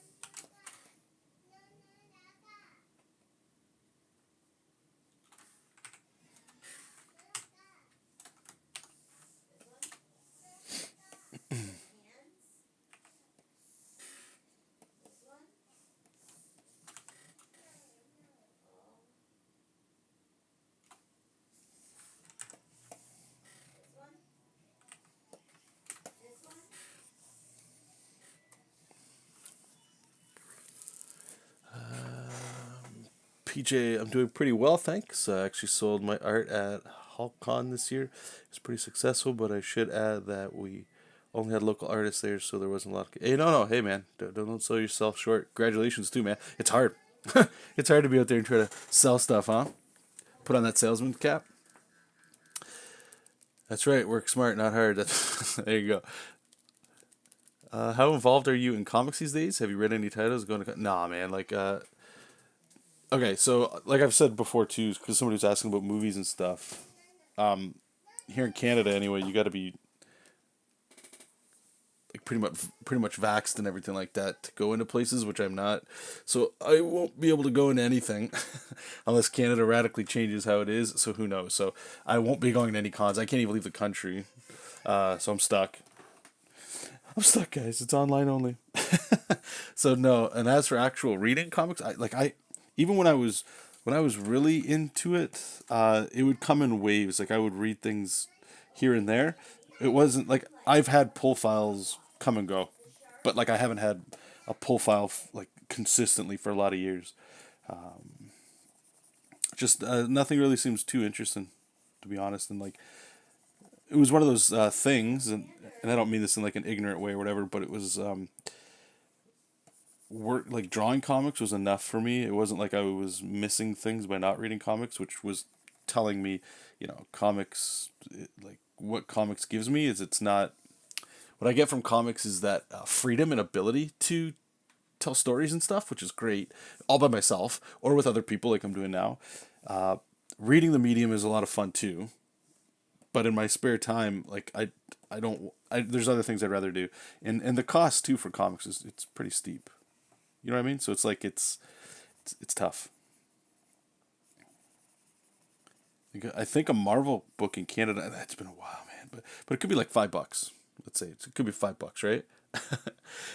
PJ, I'm doing pretty well, thanks. I actually sold my art at HulkCon this year. It's pretty successful, but I should add that we only had local artists there, so there wasn't a lot of. Hey, no, no, hey, man, don't sell yourself short. Congratulations, too, man. It's hard. It's hard to be out there and try to sell stuff, huh? Put on that salesman cap. That's right. Work smart, not hard. That's there you go. How involved are you in comics these days? Have you read any titles? Going to nah, man. Okay, so like I've said before too, because somebody was asking about movies and stuff. Here in Canada, anyway, you got to be like pretty much vaxxed and everything like that to go into places, which I'm not. So I won't be able to go into anything unless Canada radically changes how it is. So who knows? So I won't be going to any cons. I can't even leave the country. So I'm stuck. I'm stuck, guys. It's online only. So no. And as for actual reading comics, I even when I was really into it, it would come in waves. Like I would read things here and there. It wasn't like I've had pull files come and go, but like I haven't had a pull file like consistently for a lot of years. Just nothing really seems too interesting, to be honest. And like it was one of those things, and I don't mean this in like an ignorant way or whatever, but it was work like drawing comics was enough for me. It wasn't like I was missing things by not reading comics, which was telling me, comics like what comics gives me is it's not what I get from comics is that freedom and ability to tell stories and stuff, which is great, all by myself or with other people like I'm doing now. Reading the medium is a lot of fun too, but in my spare time, like I don't there's other things I'd rather do, and the cost too for comics is it's pretty steep. You know what I mean? So it's like it's tough. Like, I think a Marvel book in Canada. That's been a while, man. But it could be like $5. Let's say it could be $5, right?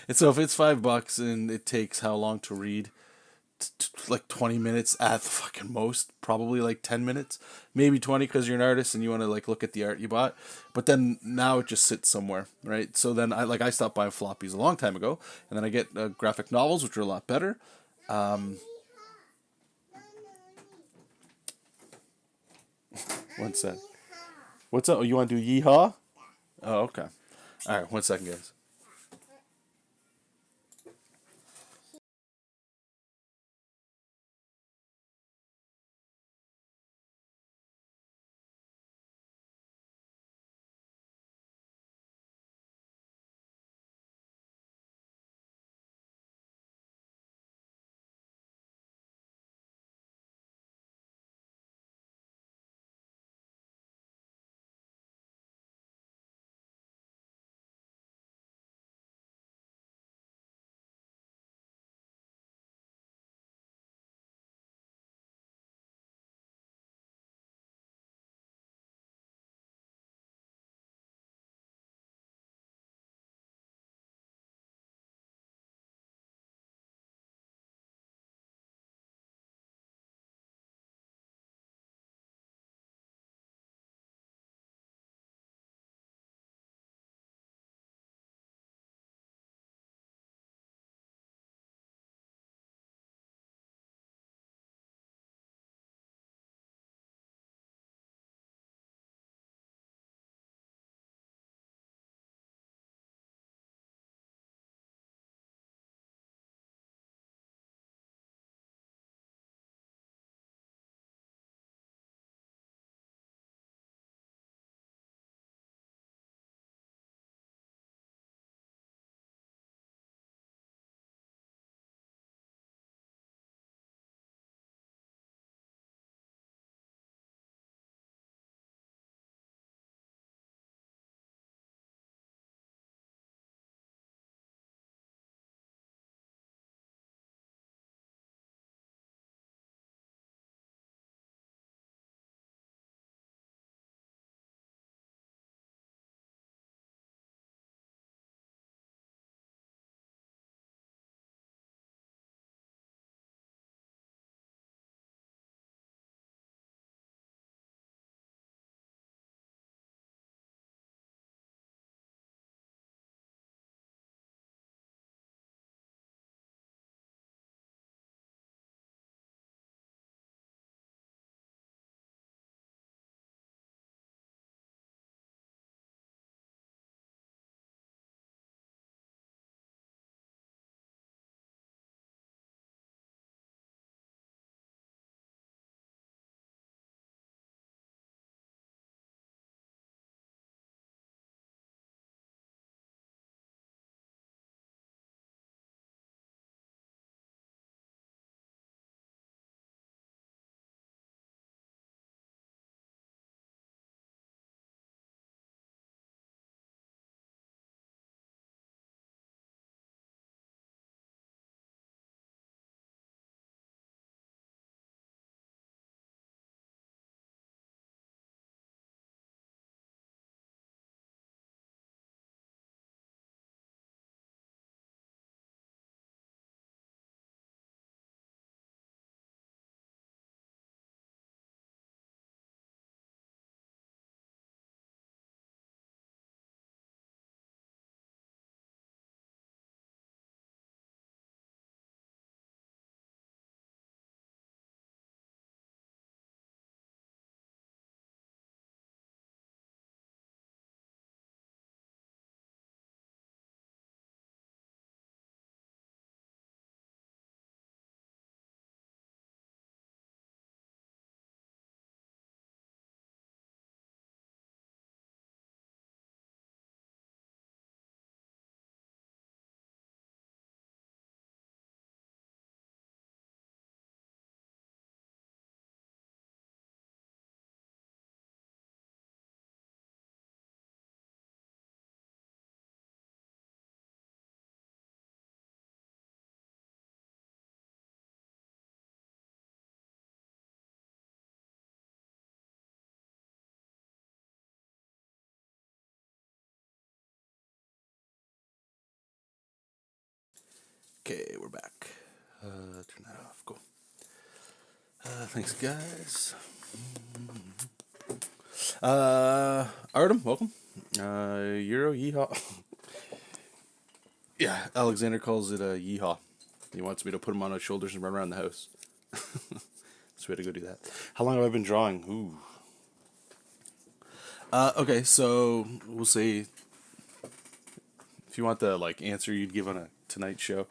And so if it's $5 and it takes how long to read? Like 20 minutes at the fucking most, probably like 10 minutes, maybe 20 because you're an artist and you want to like look at the art you bought. But then now it just sits somewhere, right? So then I stopped buying floppies a long time ago, and then I get graphic novels, which are a lot better. One sec. What's up? Oh, you want to do yeehaw? Oh, okay. All right. 1 second, guys. Okay, we're back. Turn that off. Cool. Thanks, guys. Artem, welcome. Euro, yeehaw. Yeah, Alexander calls it a yeehaw. He wants me to put him on his shoulders and run around the house. So we had to go do that. How long have I been drawing? Ooh. Okay, so we'll say if you want the answer you'd give on a Tonight Show,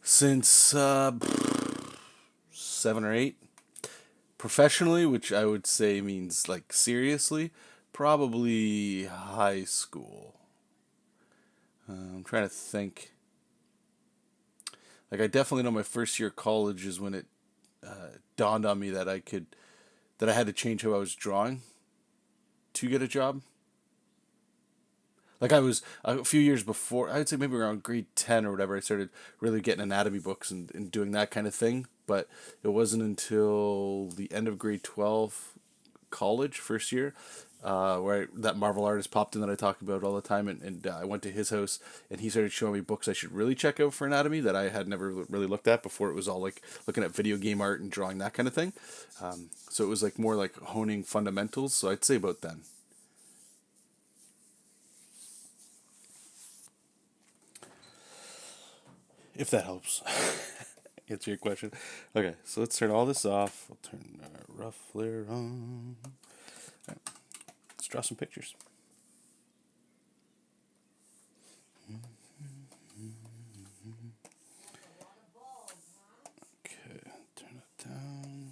since 7 or 8, professionally, which I would say means seriously, probably high school. I'm trying to think. I definitely know my first year of college is when it dawned on me that I had to change how I was drawing to get a job. I was a few years before, I would say maybe around grade 10 or whatever, I started really getting anatomy books and doing that kind of thing. But it wasn't until the end of grade 12, college, first year, where that Marvel artist popped in that I talk about all the time. And I went to his house and he started showing me books I should really check out for anatomy that I had never really looked at before. It was all looking at video game art and drawing, that kind of thing. So it was more honing fundamentals. So I'd say about then. If that helps answer your question. Okay, so let's turn all this off. I'll turn rough flare on. All right, let's draw some pictures. Okay, turn it down.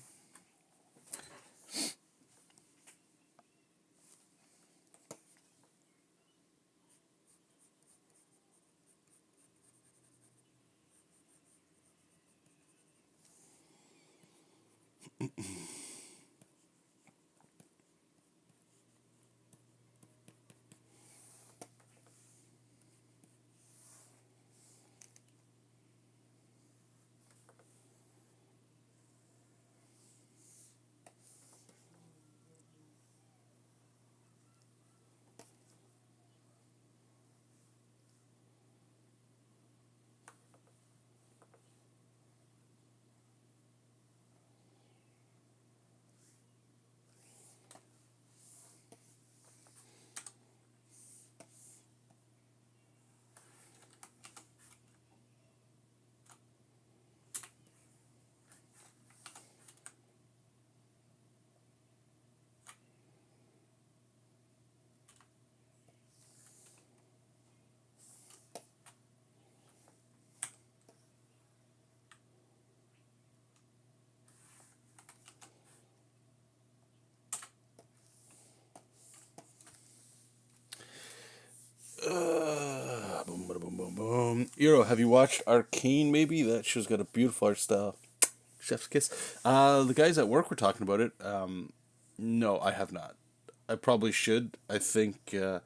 Boom, boom, boom, boom, boom. Euro, have you watched Arcane? Maybe that show's got a beautiful art style. Chef's kiss. The guys at work were talking about it. No, I have not. I probably should. I think I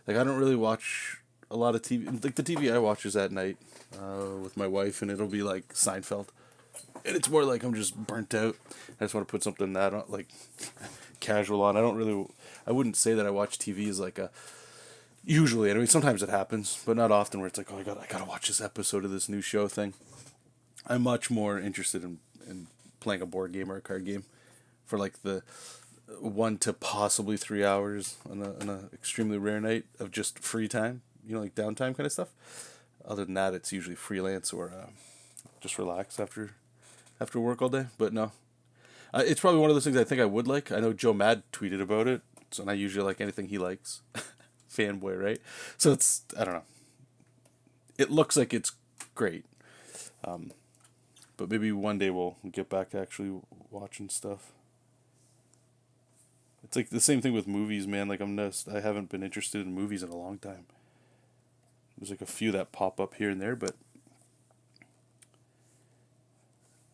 don't really watch a lot of TV. The TV I watch is at night with my wife, and it'll be like Seinfeld. And it's more I'm just burnt out. I just want to put something that casual on. I wouldn't say that I watch TV as a usually. I mean, sometimes it happens, but not often. Where it's oh, I gotta watch this episode of this new show thing. I'm much more interested in playing a board game or a card game for the 1 to possibly 3 hours on a extremely rare night of just free time. Downtime kind of stuff. Other than that, it's usually freelance or just relax after work all day. But no, it's probably one of those things I think I would like. I know Joe Mad tweeted about it, and I usually like anything he likes. Fanboy, right? So I don't know. It looks like it's great. But maybe one day we'll get back to actually watching stuff. It's the same thing with movies, man. I haven't been interested in movies in a long time. There's a few that pop up here and there, but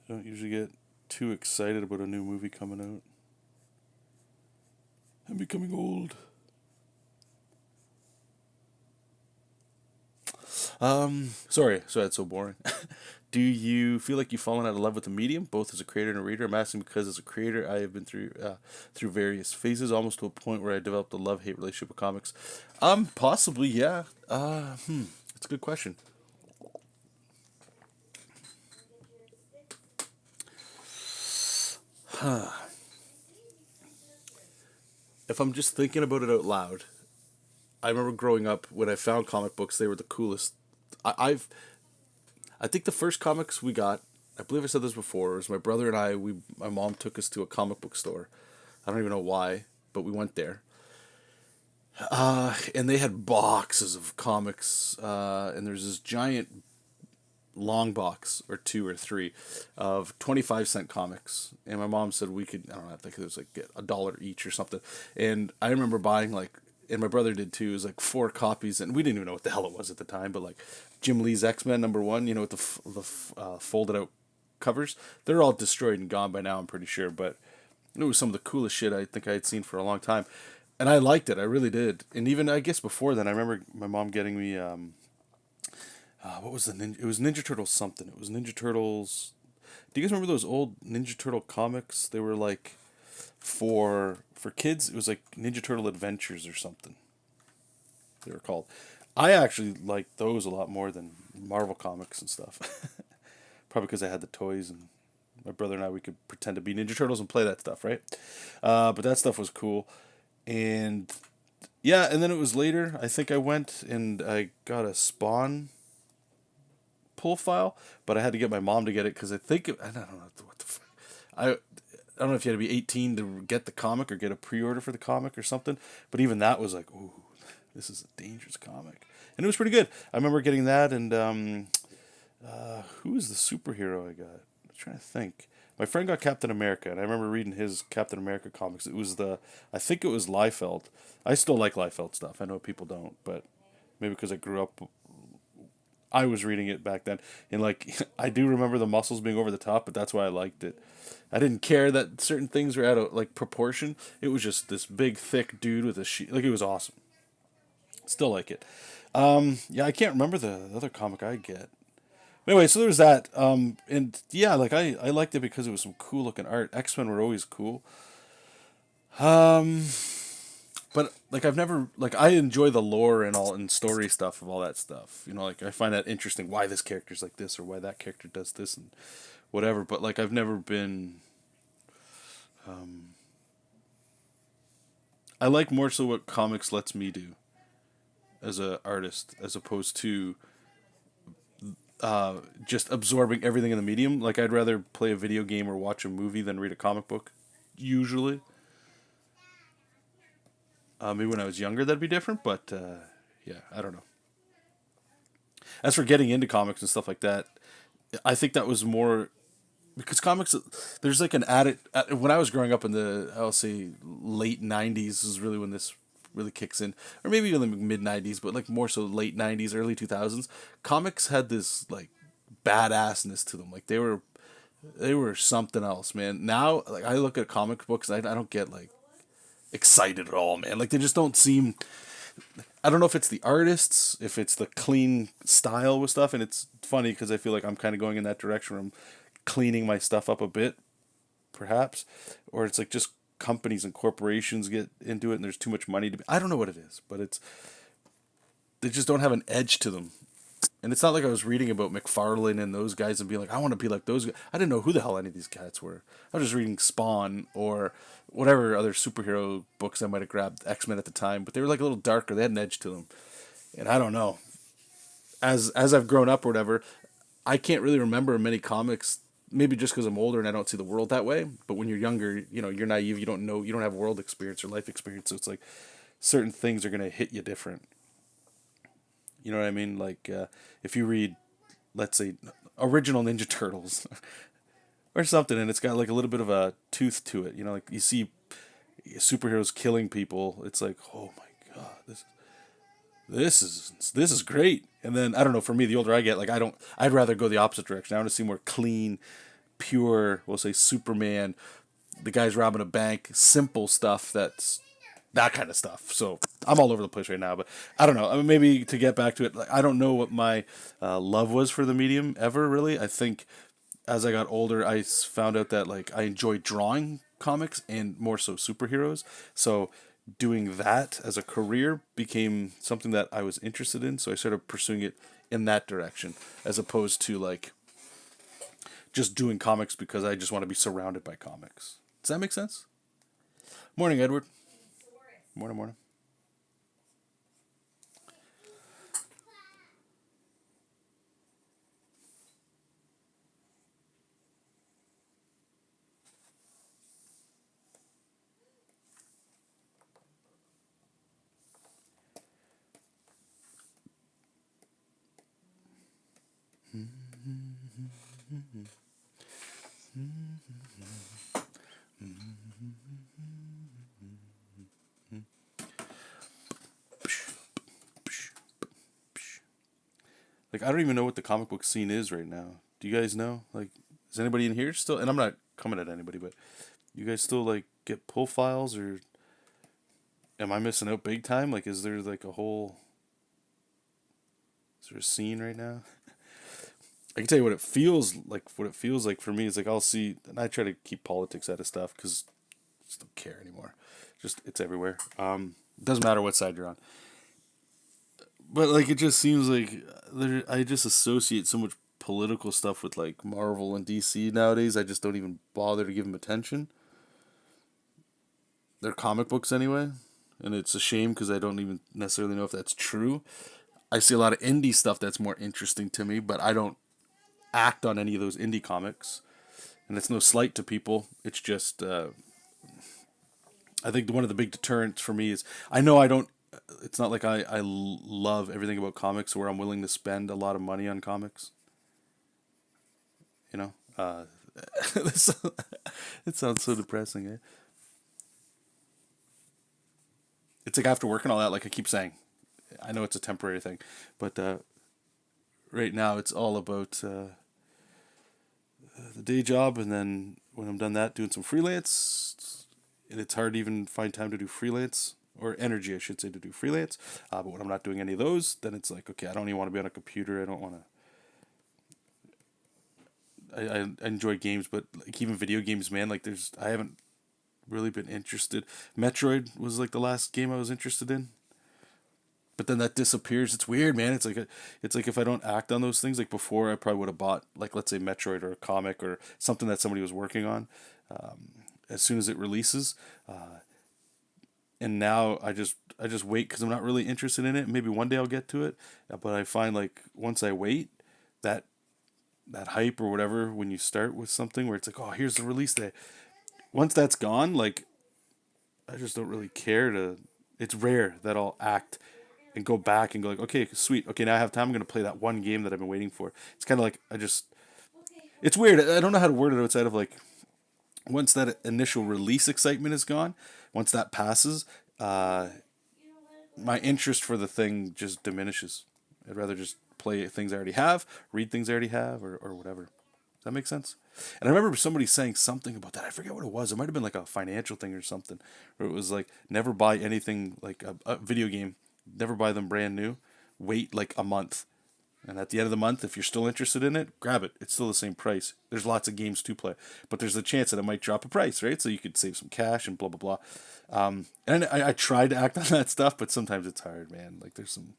I don't usually get too excited about a new movie coming out. I'm becoming old. Sorry that's so boring. Do you feel like you've fallen out of love with the medium, both as a creator and a reader? I'm asking because as a creator, I have been through various phases, almost to a point where I developed a love-hate relationship with comics. Possibly, yeah. That's a good question. if I'm just thinking about it out loud, I remember growing up when I found comic books, they were the coolest. I've I think the first comics we got, I believe I said this before, was my brother and I. My mom took us to a comic book store. I don't even know why, but we went there. And they had boxes of comics, and there's this giant long box, or two or three, of 25-cent comics. And my mom said we could, I don't know, I think it was like get $1 each or something. And I remember buying like, and my brother did too, it was like 4 copies, and we didn't even know what the hell it was at the time, but like Jim Lee's X-Men #1, with the folded out covers. They're all destroyed and gone by now, I'm pretty sure, but it was some of the coolest shit I think I had seen for a long time. And I liked it, I really did. And even, I guess, before then, I remember my mom getting me, what was the Ninja? It was Ninja Turtles something. It was Ninja Turtles. Do you guys remember those old Ninja Turtle comics? They were like for kids. It was like Ninja Turtle Adventures or something. They were called. I actually liked those a lot more than Marvel comics and stuff. Probably because I had the toys, and my brother and I, we could pretend to be Ninja Turtles and play that stuff, right? But that stuff was cool. And yeah, and then it was later. I think I went and I got a Spawn pull file, but I had to get my mom to get it because I don't know what the fuck. I don't know if you had to be 18 to get the comic or get a pre-order for the comic or something. But even that was like, ooh, this is a dangerous comic, and it was pretty good. I remember getting that, and who was the superhero I got? I'm trying to think. My friend got Captain America, and I remember reading his Captain America comics. I think it was Liefeld. I still like Liefeld stuff. I know people don't, but maybe because I grew up, I was reading it back then. And like, I do remember the muscles being over the top, but that's why I liked it. I didn't care that certain things were out of like proportion. It was just this big, thick dude with a sheet. Like, it was awesome. Still like it. Yeah, I can't remember the other comic I get. Anyway, so there was that. And yeah, like I liked it because it was some cool looking art. X-Men were always cool. But like I've never like I enjoy the lore and all and story stuff of all that stuff. Like I find that interesting why this character's like this or why that character does this and whatever. But like I've never been. I like more so what comics lets me do as a artist as opposed to just absorbing everything in the medium. Like I'd rather play a video game or watch a movie than read a comic book. Usually, maybe when I was younger that'd be different, but yeah, I don't know. As for getting into comics and stuff like that, I think that was more because comics. There's like an added when I was growing up in the I'll say late '90s is really when this really kicks in, or maybe even the mid '90s, but like more so late '90s, early 2000s. Comics had this like badassness to them. Like they were something else, man. Now, like I look at comic books, I don't get like excited at all, man. Like they just don't seem. I don't know if it's the artists, if it's the clean style with stuff, and it's funny because I feel like I'm kind of going in that direction where I'm cleaning my stuff up a bit, perhaps, or it's like just companies and corporations get into it and there's too much money to be. I don't know what it is, but they just don't have an edge to them. And it's not like I was reading about McFarlane and those guys and being like, I want to be like those guys. I didn't know who the hell any of these cats were. I was just reading Spawn or whatever other superhero books I might have grabbed, X-Men at the time, but they were like a little darker. They had an edge to them. And I don't know. As I've grown up or whatever, I can't really remember many comics. Maybe just because I'm older and I don't see the world that way. But when you're younger, you're naive. You don't know. You don't have world experience or life experience. So it's like certain things are gonna hit you different. You know what I mean? Like if you read, let's say, original Ninja Turtles or something, and it's got like a little bit of a tooth to it. Like you see superheroes killing people. It's like, oh my god, this is great. And then I don't know. For me, the older I get, like I'd rather go the opposite direction. I want to see more clean, pure. We'll say Superman. The guy's robbing a bank. Simple stuff. That's that kind of stuff. So I'm all over the place right now. But I don't know. I mean, maybe to get back to it, like, I don't know what my love was for the medium ever. Really, I think as I got older, I found out that like I enjoy drawing comics and more so superheroes. So doing that as a career became something that I was interested in. So I started pursuing it in that direction as opposed to like just doing comics because I just want to be surrounded by comics. Does that make sense? Morning, Edward. Morning, morning. Like, I don't even know what the comic book scene is right now. Do you guys know? Like, is anybody in here still? And I'm not coming at anybody, but you guys still like get pull files, or am I missing out big time? Like, is there like a whole, is there a scene right now? I can tell you what it feels like. What it feels like for me is like I'll see, and I try to keep politics out of stuff because I just don't care anymore. Just it's everywhere. It doesn't matter what side you're on. But like it just seems like I just associate so much political stuff with like Marvel and DC nowadays. I just don't even bother to give them attention. They're comic books anyway, and it's a shame because I don't even necessarily know if that's true. I see a lot of indie stuff that's more interesting to me, but I don't act on any of those indie comics. And it's no slight to people. It's just I think one of the big deterrents for me is I know I don't. It's not like I love everything about comics where I'm willing to spend a lot of money on comics. You know, this, it sounds so depressing. Eh? It's like after working all that, like I keep saying, I know it's a temporary thing, but right now it's all about the day job, and then when I'm done that, doing some freelance. And it's hard to even find time to do freelance or energy, I should say, to do freelance. But when I'm not doing any of those, then it's like, okay, I don't even want to be on a computer. I don't want to. I enjoy games, but like even video games, man, like I haven't really been interested. Metroid was like the last game I was interested in, but then that disappears. It's weird, man. It's like if I don't act on those things, like before, I probably would have bought like let's say Metroid or a comic or something that somebody was working on, as soon as it releases. And now I just wait because I'm not really interested in it. Maybe one day I'll get to it, but I find like once I wait, that that hype or whatever when you start with something where it's like, oh, here's the release day. Once that's gone, like I just don't really care to. It's rare that I'll act and go back and go like, okay, sweet, okay, now I have time. I'm gonna play that one game that I've been waiting for. It's kind of like I just. It's weird. I don't know how to word it outside of like once that initial release excitement is gone, once that passes, my interest for the thing just diminishes. I'd rather just play things I already have, read things I already have, or whatever. Does that make sense? And I remember somebody saying something about that. I forget what it was. It might have been like a financial thing or something, where it was like never buy anything like a video game, never buy them brand new. Wait like a month, and at the end of the month, if you're still interested in it, grab it. It's still the same price. There's lots of games to play, but there's a chance that it might drop a price, right? So you could save some cash and blah blah blah. And I try to act on that stuff, but sometimes it's hard, man. Like there's some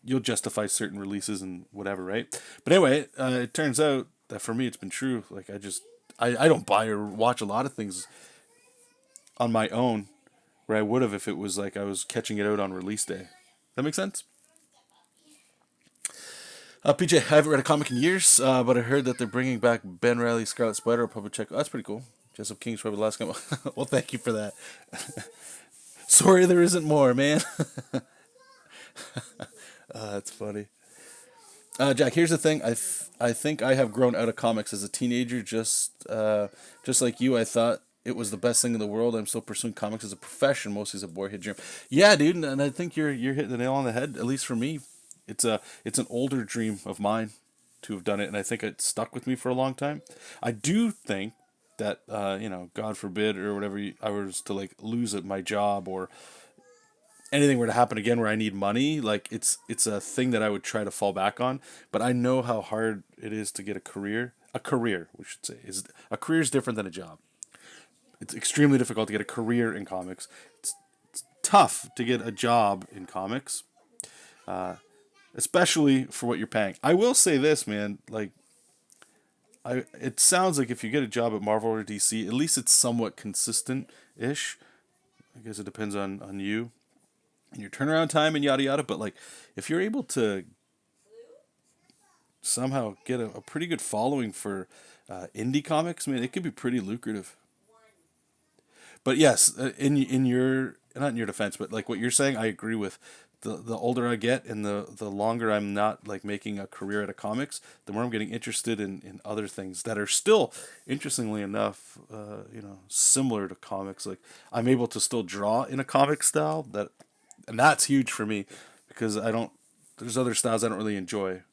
you'll justify certain releases and whatever, right? But anyway, it turns out that for me it's been true. Like I don't buy or watch a lot of things on my own where I would have if it was like I was catching it out on release day. That make sense? PJ, I haven't read a comic in years, but I heard that they're bringing back Ben Riley's Scarlet Spider. I'll probably check. Oh, that's pretty cool. Jessup King's probably the last comic. Well, thank you for that. Sorry, there isn't more, man. That's funny. Jack, here's the thing. I think I have grown out of comics as a teenager. Just like you, I thought it was the best thing in the world. I'm still pursuing comics as a profession, mostly as a boyhood dream. Yeah, dude, and I think you're hitting the nail on the head. At least for me, it's an older dream of mine to have done it, and I think it stuck with me for a long time. I do think that God forbid or whatever, I was to like lose my job or anything were to happen again where I need money, like it's a thing that I would try to fall back on. But I know how hard it is to get a career. A career, we should say, is a career is different than a job. It's extremely difficult to get a career in comics. It's tough to get a job in comics, especially for what you're paying. I will say this, man. Like it sounds like if you get a job at Marvel or DC, at least it's somewhat consistent ish. I guess it depends on you and your turnaround time and yada yada. But like, if you're able to somehow get a pretty good following for indie comics, man, it could be pretty lucrative. But yes, in your not in your defense, but like what you're saying, I agree with. The older I get and the longer I'm not like making a career out of comics, the more I'm getting interested in other things that are still, interestingly enough, similar to comics. Like I'm able to still draw in a comic style and that's huge for me because I don't. There's other styles I don't really enjoy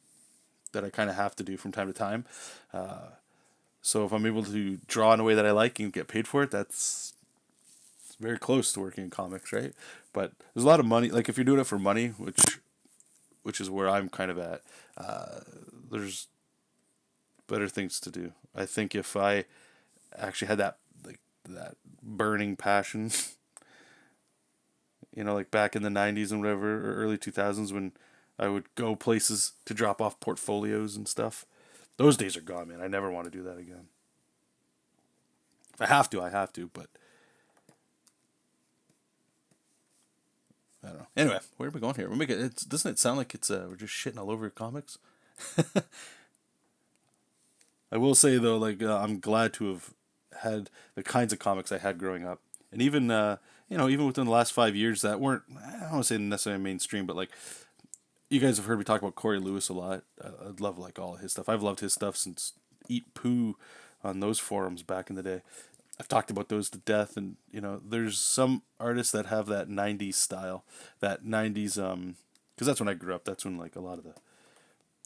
that I kind of have to do from time to time. So if I'm able to draw in a way that I like and get paid for it, that's very close to working in comics, right? But there's a lot of money. Like if you're doing it for money, which is where I'm kind of at, there's better things to do. I think if I actually had that burning passion, like back in the '90s and whatever, or early 2000s when I would go places to drop off portfolios and stuff. Those days are gone, man. I never want to do that again. If I have to, I have to. But I don't know. Anyway, where are we going here? We're making it. Doesn't it sound like we're just shitting all over comics? I will say though, like I'm glad to have had the kinds of comics I had growing up, and even even within the last 5 years that weren't. I don't want to say necessarily mainstream, but like you guys have heard me talk about Corey Lewis a lot. I love like all of his stuff. I've loved his stuff since Eat Poo on those forums back in the day. I've talked about those to death, and there's some artists that have that '90s style, that '90s because that's when I grew up. That's when like a lot of the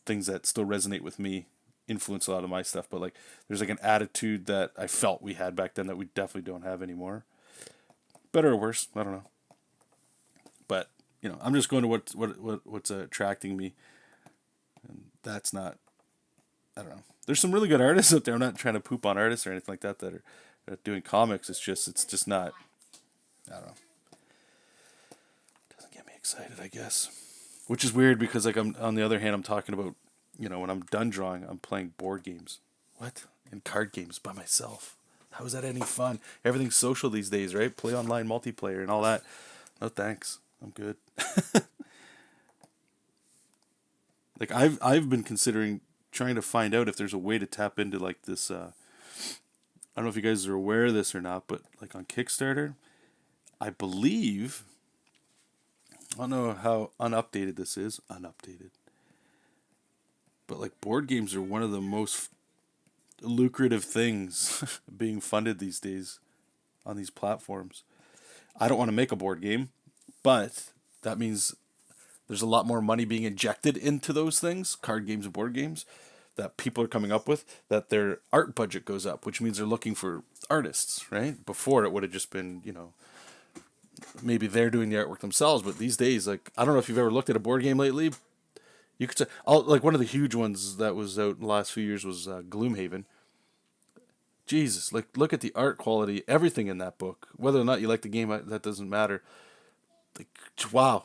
things that still resonate with me influence a lot of my stuff. But like, there's like an attitude that I felt we had back then that we definitely don't have anymore. Better or worse, I don't know. But I'm just going to what's attracting me, and that's not. I don't know. There's some really good artists out there. I'm not trying to poop on artists or anything like that are doing comics. It's just not. I don't know. Doesn't get me excited, I guess. Which is weird because like I'm on the other hand I'm talking about when I'm done drawing I'm playing board games. What? And card games by myself. How is that any fun? Everything's social these days, right? Play online multiplayer and all that. No thanks. I'm good. Like I've been considering trying to find out if there's a way to tap into like this I don't know if you guys are aware of this or not, but like on Kickstarter, I believe I don't know how unupdated this is, unupdated. But like board games are one of the most lucrative things being funded these days on these platforms. I don't want to make a board game, but that means there's a lot more money being injected into those things, card games and board games, that people are coming up with, that their art budget goes up, which means they're looking for artists, right? Before it would have just been, maybe they're doing the artwork themselves, but these days, like, I don't know if you've ever looked at a board game lately. You could say, like, one of the huge ones that was out in the last few years was Gloomhaven. Jesus, like, look at the art quality, everything in that book. Whether or not you like the game, that doesn't matter. Like, wow.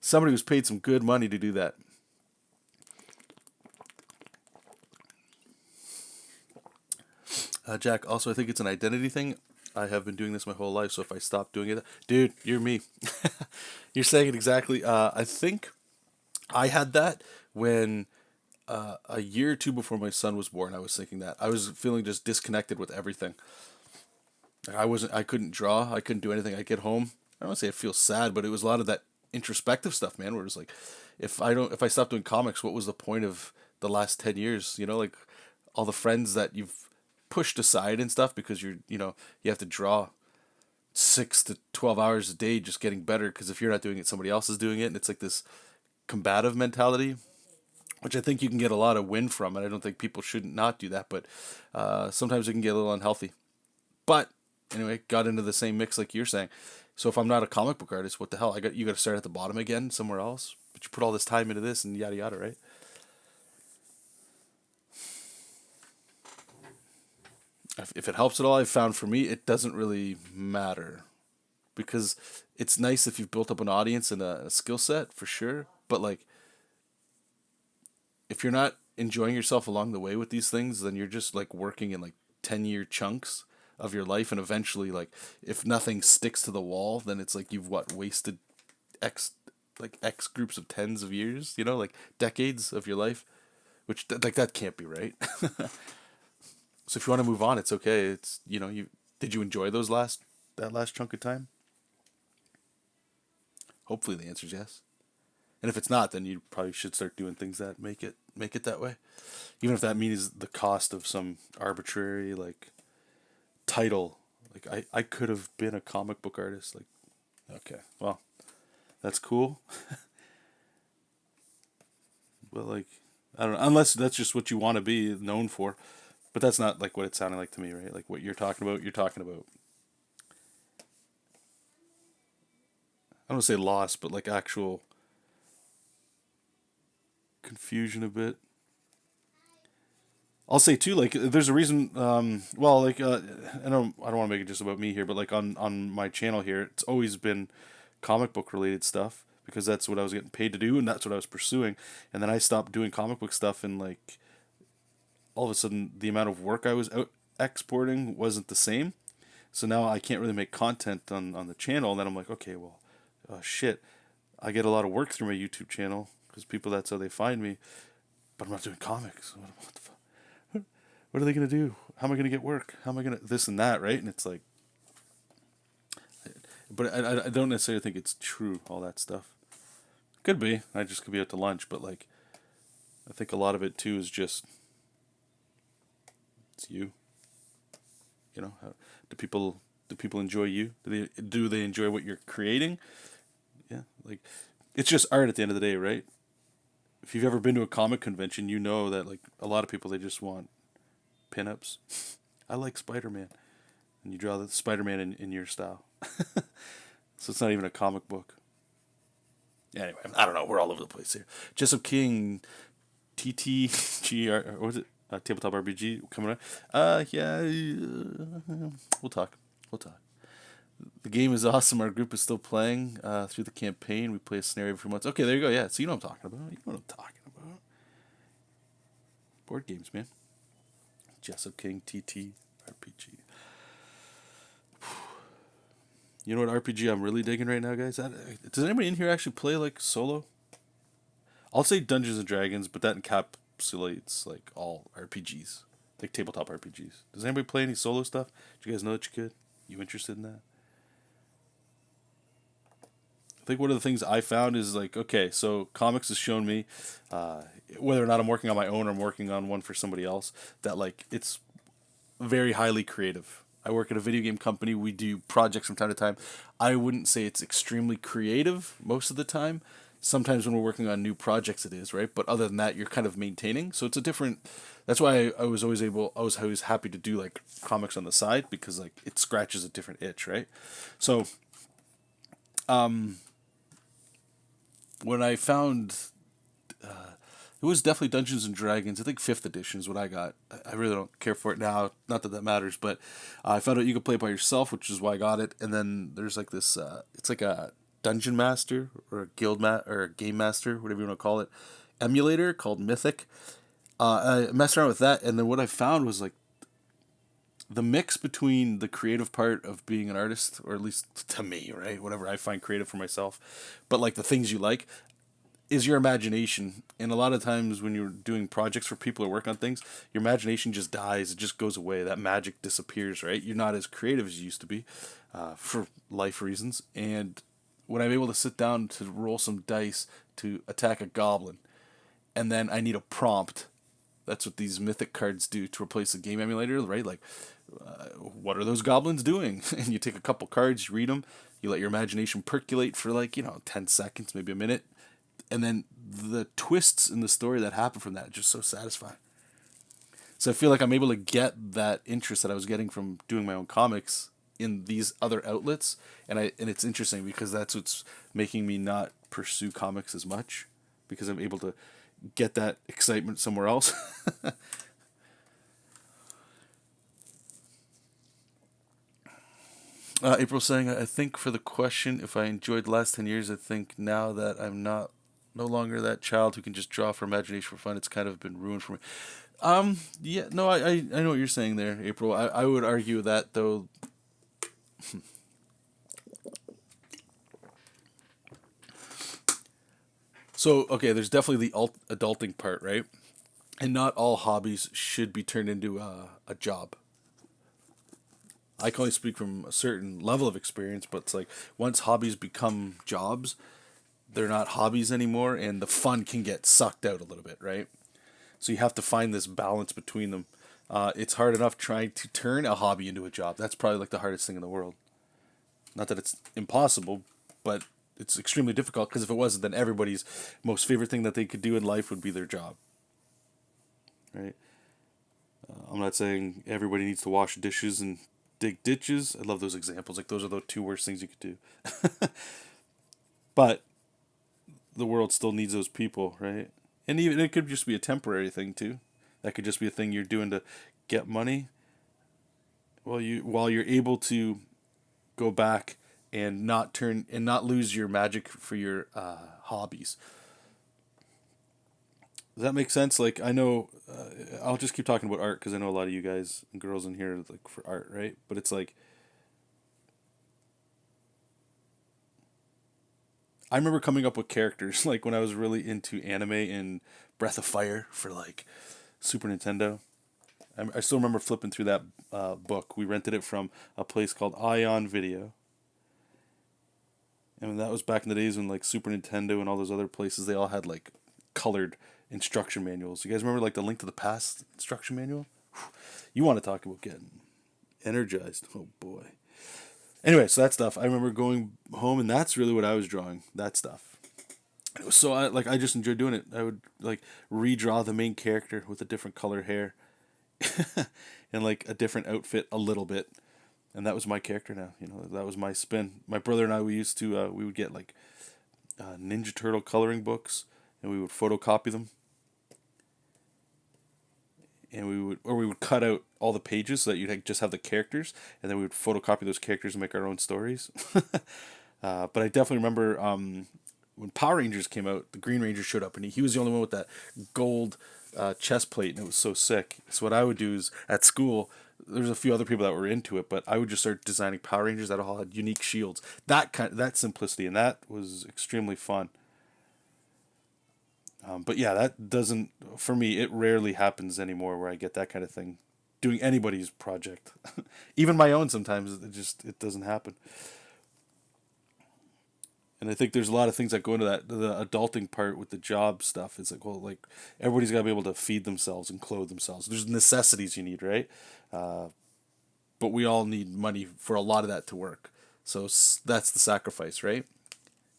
Somebody was paid some good money to do that. Jack, also, I think it's an identity thing. I have been doing this my whole life, so if I stop doing it, dude, you're me. You're saying it exactly. I think I had that when a year or two before my son was born. I was thinking that I was feeling just disconnected with everything. Like, I couldn't draw. I couldn't do anything. I get home. I don't want to say I feel sad, but it was a lot of that introspective stuff, man. Where it was like, if I stopped doing comics, what was the point of the last 10 years? Like all the friends that you've pushed aside and stuff because you have to draw 6 to 12 hours a day just getting better because if you're not doing it, somebody else is doing it, and it's like this combative mentality, which I think you can get a lot of win from, and I don't think people should not do that, but sometimes it can get a little unhealthy. But anyway, got into the same mix like you're saying. So if I'm not a comic book artist, what the hell? You got to start at the bottom again somewhere else. But you put all this time into this and yada yada, right? If it helps at all, I've found for me it doesn't really matter because it's nice if you've built up an audience and a skill set for sure. But like, if you're not enjoying yourself along the way with these things, then you're just like working in like 10-year chunks of your life, and eventually, like, if nothing sticks to the wall, then it's like you've wasted X, like X groups of tens of years, like decades of your life, which like that can't be right. So if you want to move on, it's okay. It's you did you enjoy that last chunk of time? Hopefully the answer is yes. And if it's not, then you probably should start doing things that make it that way. Even if that means the cost of some arbitrary like title. Like I could have been a comic book artist. Like, okay, well, that's cool. But like, I don't know, unless that's just what you want to be known for. But that's not like what it sounded like to me, right? Like what you're talking about, I don't want to say loss, but like actual confusion a bit. I'll say too, like there's a reason. Well, like I don't want to make it just about me here, but like on my channel here, it's always been comic book related stuff because that's what I was getting paid to do, and that's what I was pursuing. And then I stopped doing comic book stuff, and like all of a sudden, the amount of work I was out exporting wasn't the same. So now I can't really make content on the channel, and then I'm like, okay, well, shit, I get a lot of work through my YouTube channel because people, that's how they find me, but I'm not doing comics. What the fuck? What are they going to do? How am I going to get work? How am I going to this and that, right? And it's like, but I don't necessarily think it's true, all that stuff. Could be. I just could be out to lunch, but like, I think a lot of it too is just, it's you. Do people enjoy you? Do they enjoy what you're creating? Yeah, like, it's just art at the end of the day, right? If you've ever been to a comic convention, you know that like a lot of people, they just want pinups. I like Spider-Man, and you draw the Spider-Man in your style. So it's not even a comic book. Anyway, I don't know. We're all over the place here. Jessup King, TTGR, or what was it? Tabletop RPG coming up. Yeah, we'll talk. We'll talk. The game is awesome. Our group is still playing through the campaign. We play a scenario every few months. Okay, there you go. Yeah, so you know what I'm talking about. You know what I'm talking about. Board games, man. Jessup King, TT, RPG. You know what RPG I'm really digging right now, guys? Does anybody in here actually play like solo? I'll say Dungeons and Dragons, but that encapsulates like all RPGs, like tabletop RPGs. Does anybody play any solo stuff? Do you guys know that you could? You interested in that? I think one of the things I found is like, okay, so comics has shown me, whether or not I'm working on my own or I'm working on one for somebody else, that like it's very highly creative. I work at a video game company. We do projects from time to time. I wouldn't say it's extremely creative most of the time. Sometimes when we're working on new projects, it is, right? But other than that, you're kind of maintaining. So it's a different. That's why I was always happy to do like comics on the side because like it scratches a different itch, right? So, when I found it was definitely Dungeons and Dragons. I think 5th edition is what I got. I really don't care for it now. Not that that matters, but I found out you could play it by yourself, which is why I got it. And then there's like this. It's like a dungeon master or a or a game master, whatever you want to call it, emulator called Mythic. I messed around with that, and then what I found was like the mix between the creative part of being an artist, or at least to me, right? Whatever I find creative for myself, but like the things you like is your imagination. And a lot of times when you're doing projects for people or work on things, your imagination just dies. It just goes away. That magic disappears, right? You're not as creative as you used to be for life reasons. And when I'm able to sit down to roll some dice to attack a goblin, and then I need a prompt, that's what these mythic cards do to replace the game emulator, right? Like, what are those goblins doing? And you take a couple cards, you read them, you let your imagination percolate for like, 10 seconds, maybe a minute, and then the twists in the story that happen from that are just so satisfying. So I feel like I'm able to get that interest that I was getting from doing my own comics in these other outlets, and it's interesting because that's what's making me not pursue comics as much, because I'm able to get that excitement somewhere else. April saying, I think for the question, if I enjoyed the last 10 years, I think now that I'm not no longer that child who can just draw for imagination for fun. It's kind of been ruined for me. Yeah, no, I know what you're saying there, April. I would argue that though. So okay, there's definitely the adulting part, right? And not all hobbies should be turned into a job. I can only speak from a certain level of experience, but it's like once hobbies become jobs, they're not hobbies anymore, and the fun can get sucked out a little bit, right? So you have to find this balance between them. It's hard enough trying to turn a hobby into a job. That's probably like the hardest thing in the world. Not that it's impossible, but it's extremely difficult because if it wasn't, then everybody's most favorite thing that they could do in life would be their job, right? I'm not saying everybody needs to wash dishes and dig ditches. I love those examples. Like those are the two worst things you could do. But the world still needs those people, right? And even it could just be a temporary thing too. That could just be a thing you're doing to get money. While you're able to go back and not lose your magic for your hobbies. Does that make sense? Like I know, I'll just keep talking about art because I know a lot of you guys and girls in here like for art, right? But it's like I remember coming up with characters like when I was really into anime and Breath of Fire for like Super Nintendo. I still remember flipping through that book. We rented it from a place called Ion Video, and that was back in the days when like Super Nintendo and all those other places they all had like colored instruction manuals. You guys remember like the Link to the Past instruction manual? You want to talk about getting energized? Oh boy. Anyway, so that stuff. I remember going home and that's really what I was drawing. That stuff. So I just enjoyed doing it. I would like redraw the main character with a different color hair and like a different outfit a little bit. And that was my character now. That was my spin. My brother and I, we used to, we would get like Ninja Turtle coloring books and we would photocopy them. And we would cut out all the pages so that you'd just have the characters, and then we would photocopy those characters and make our own stories. But I definitely remember when Power Rangers came out, the Green Ranger showed up, and he was the only one with that gold chest plate, and it was so sick. So what I would do is at school, there's a few other people that were into it, but I would just start designing Power Rangers that all had unique shields. That simplicity, and that was extremely fun. But yeah, that doesn't for me. It rarely happens anymore where I get that kind of thing, doing anybody's project, even my own. Sometimes it doesn't happen. And I think there's a lot of things that go into that the adulting part with the job stuff. It's like like everybody's got to be able to feed themselves and clothe themselves. There's necessities you need, right? But we all need money for a lot of that to work. So that's the sacrifice, right?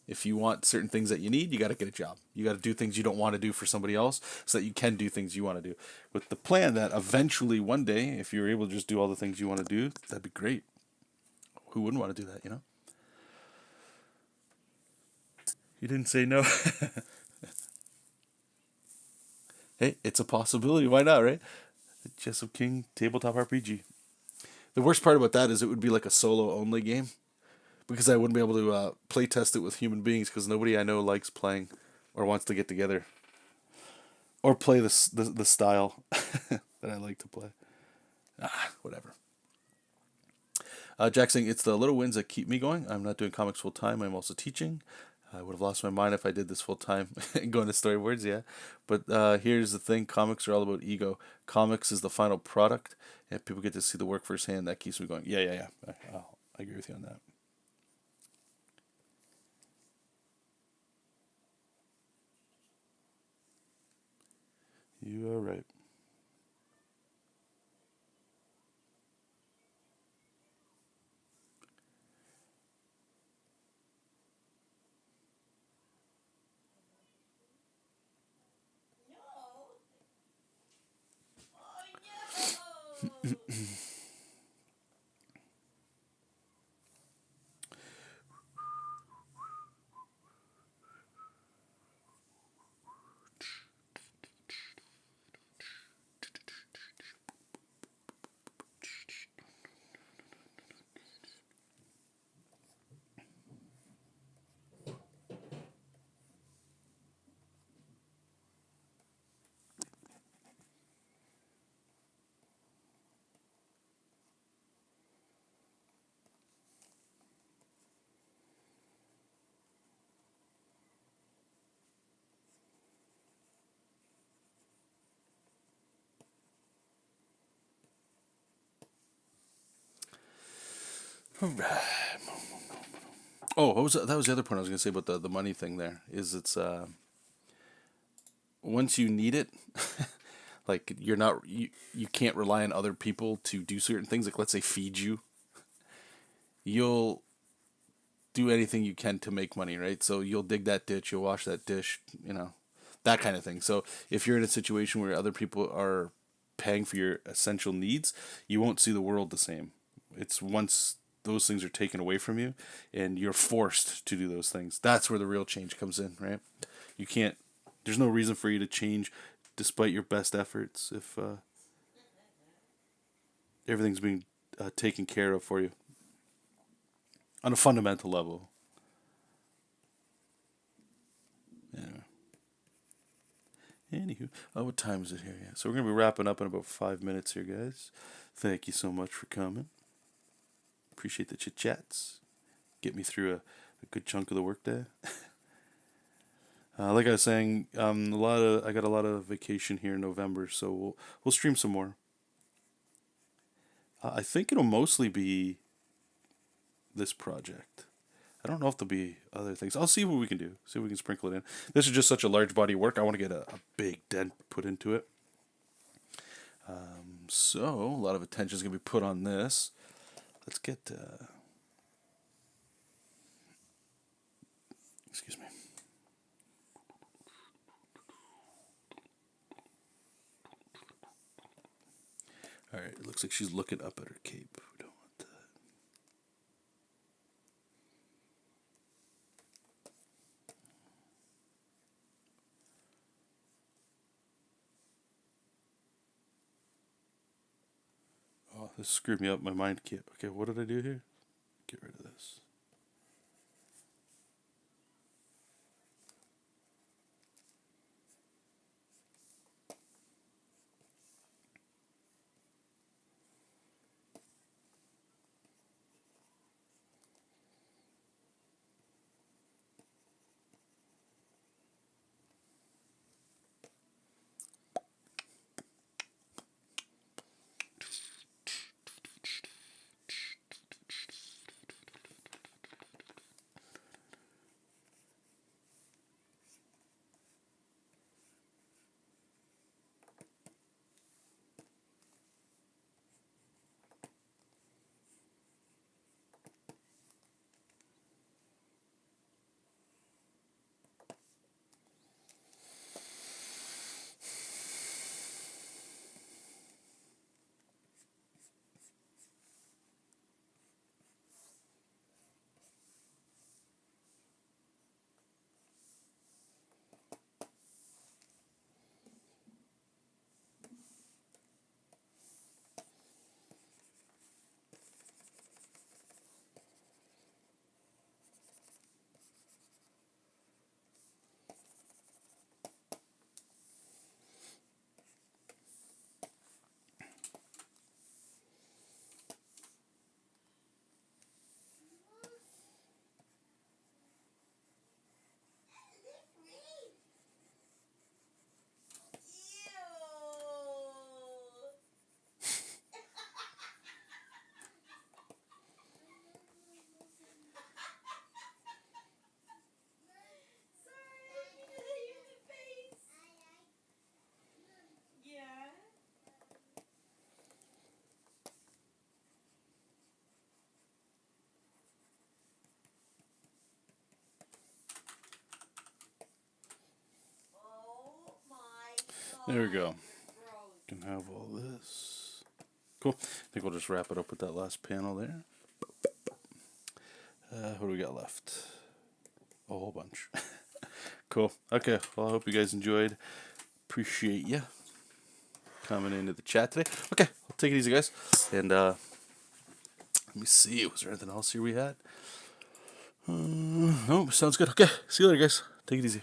If you want certain things that you need, you got to get a job. You got to do things you don't want to do for somebody else so that you can do things you want to do. With the plan that eventually one day, if you're able to just do all the things you want to do, that'd be great. Who wouldn't want to do that? You didn't say no. Hey, it's a possibility. Why not, right? JESOP King Tabletop RPG. The worst part about that is it would be like a solo only game because I wouldn't be able to play test it with human beings because nobody I know likes playing or wants to get together or play the style that I like to play. Whatever. Jack saying it's the little wins that keep me going. I'm not doing comics full time. I'm also teaching. I would have lost my mind if I did this full time and going to storyboards, yeah. But here's the thing: comics are all about ego. Comics is the final product, and people get to see the work firsthand. That keeps me going. Yeah, yeah, yeah. I agree with you on that. You are right. No. Oh no. Oh, what was that? That was the other point I was going to say about the money thing. There is it's once you need it, like you can't rely on other people to do certain things. Like let's say feed you, you'll do anything you can to make money, right? So you'll dig that ditch, you'll wash that dish, that kind of thing. So if you're in a situation where other people are paying for your essential needs, you won't see the world the same. It's once those things are taken away from you and you're forced to do those things. That's where the real change comes in, right? You can't there's no reason for you to change despite your best efforts if everything's being taken care of for you on a fundamental level. Yeah. Anywho, what time is it here? Yeah, so we're gonna be wrapping up in about 5 minutes here, guys. Thank you so much for coming. Appreciate the chit chats. Get me through a good chunk of the workday. Like I was saying, I got a lot of vacation here in November, so we'll stream some more. I think it'll mostly be this project. I don't know if there'll be other things. I'll see what we can do. See if we can sprinkle it in. This is just such a large body of work. I want to get a big dent put into it. So a lot of attention is going to be put on this. Let's get. Excuse me. All right. It looks like she's looking up at her cape. We don't want that. Oh, this screwed me up. My mind can't. Okay, what did I do here? Get rid of this. There we go. Can have all this. Cool. I think we'll just wrap it up with that last panel there. What do we got left? A whole bunch. Cool. Okay. Well, I hope you guys enjoyed. Appreciate you coming into the chat today. Okay. I'll take it easy, guys. And let me see. Was there anything else here we had? No, sounds good. Okay. See you later, guys. Take it easy.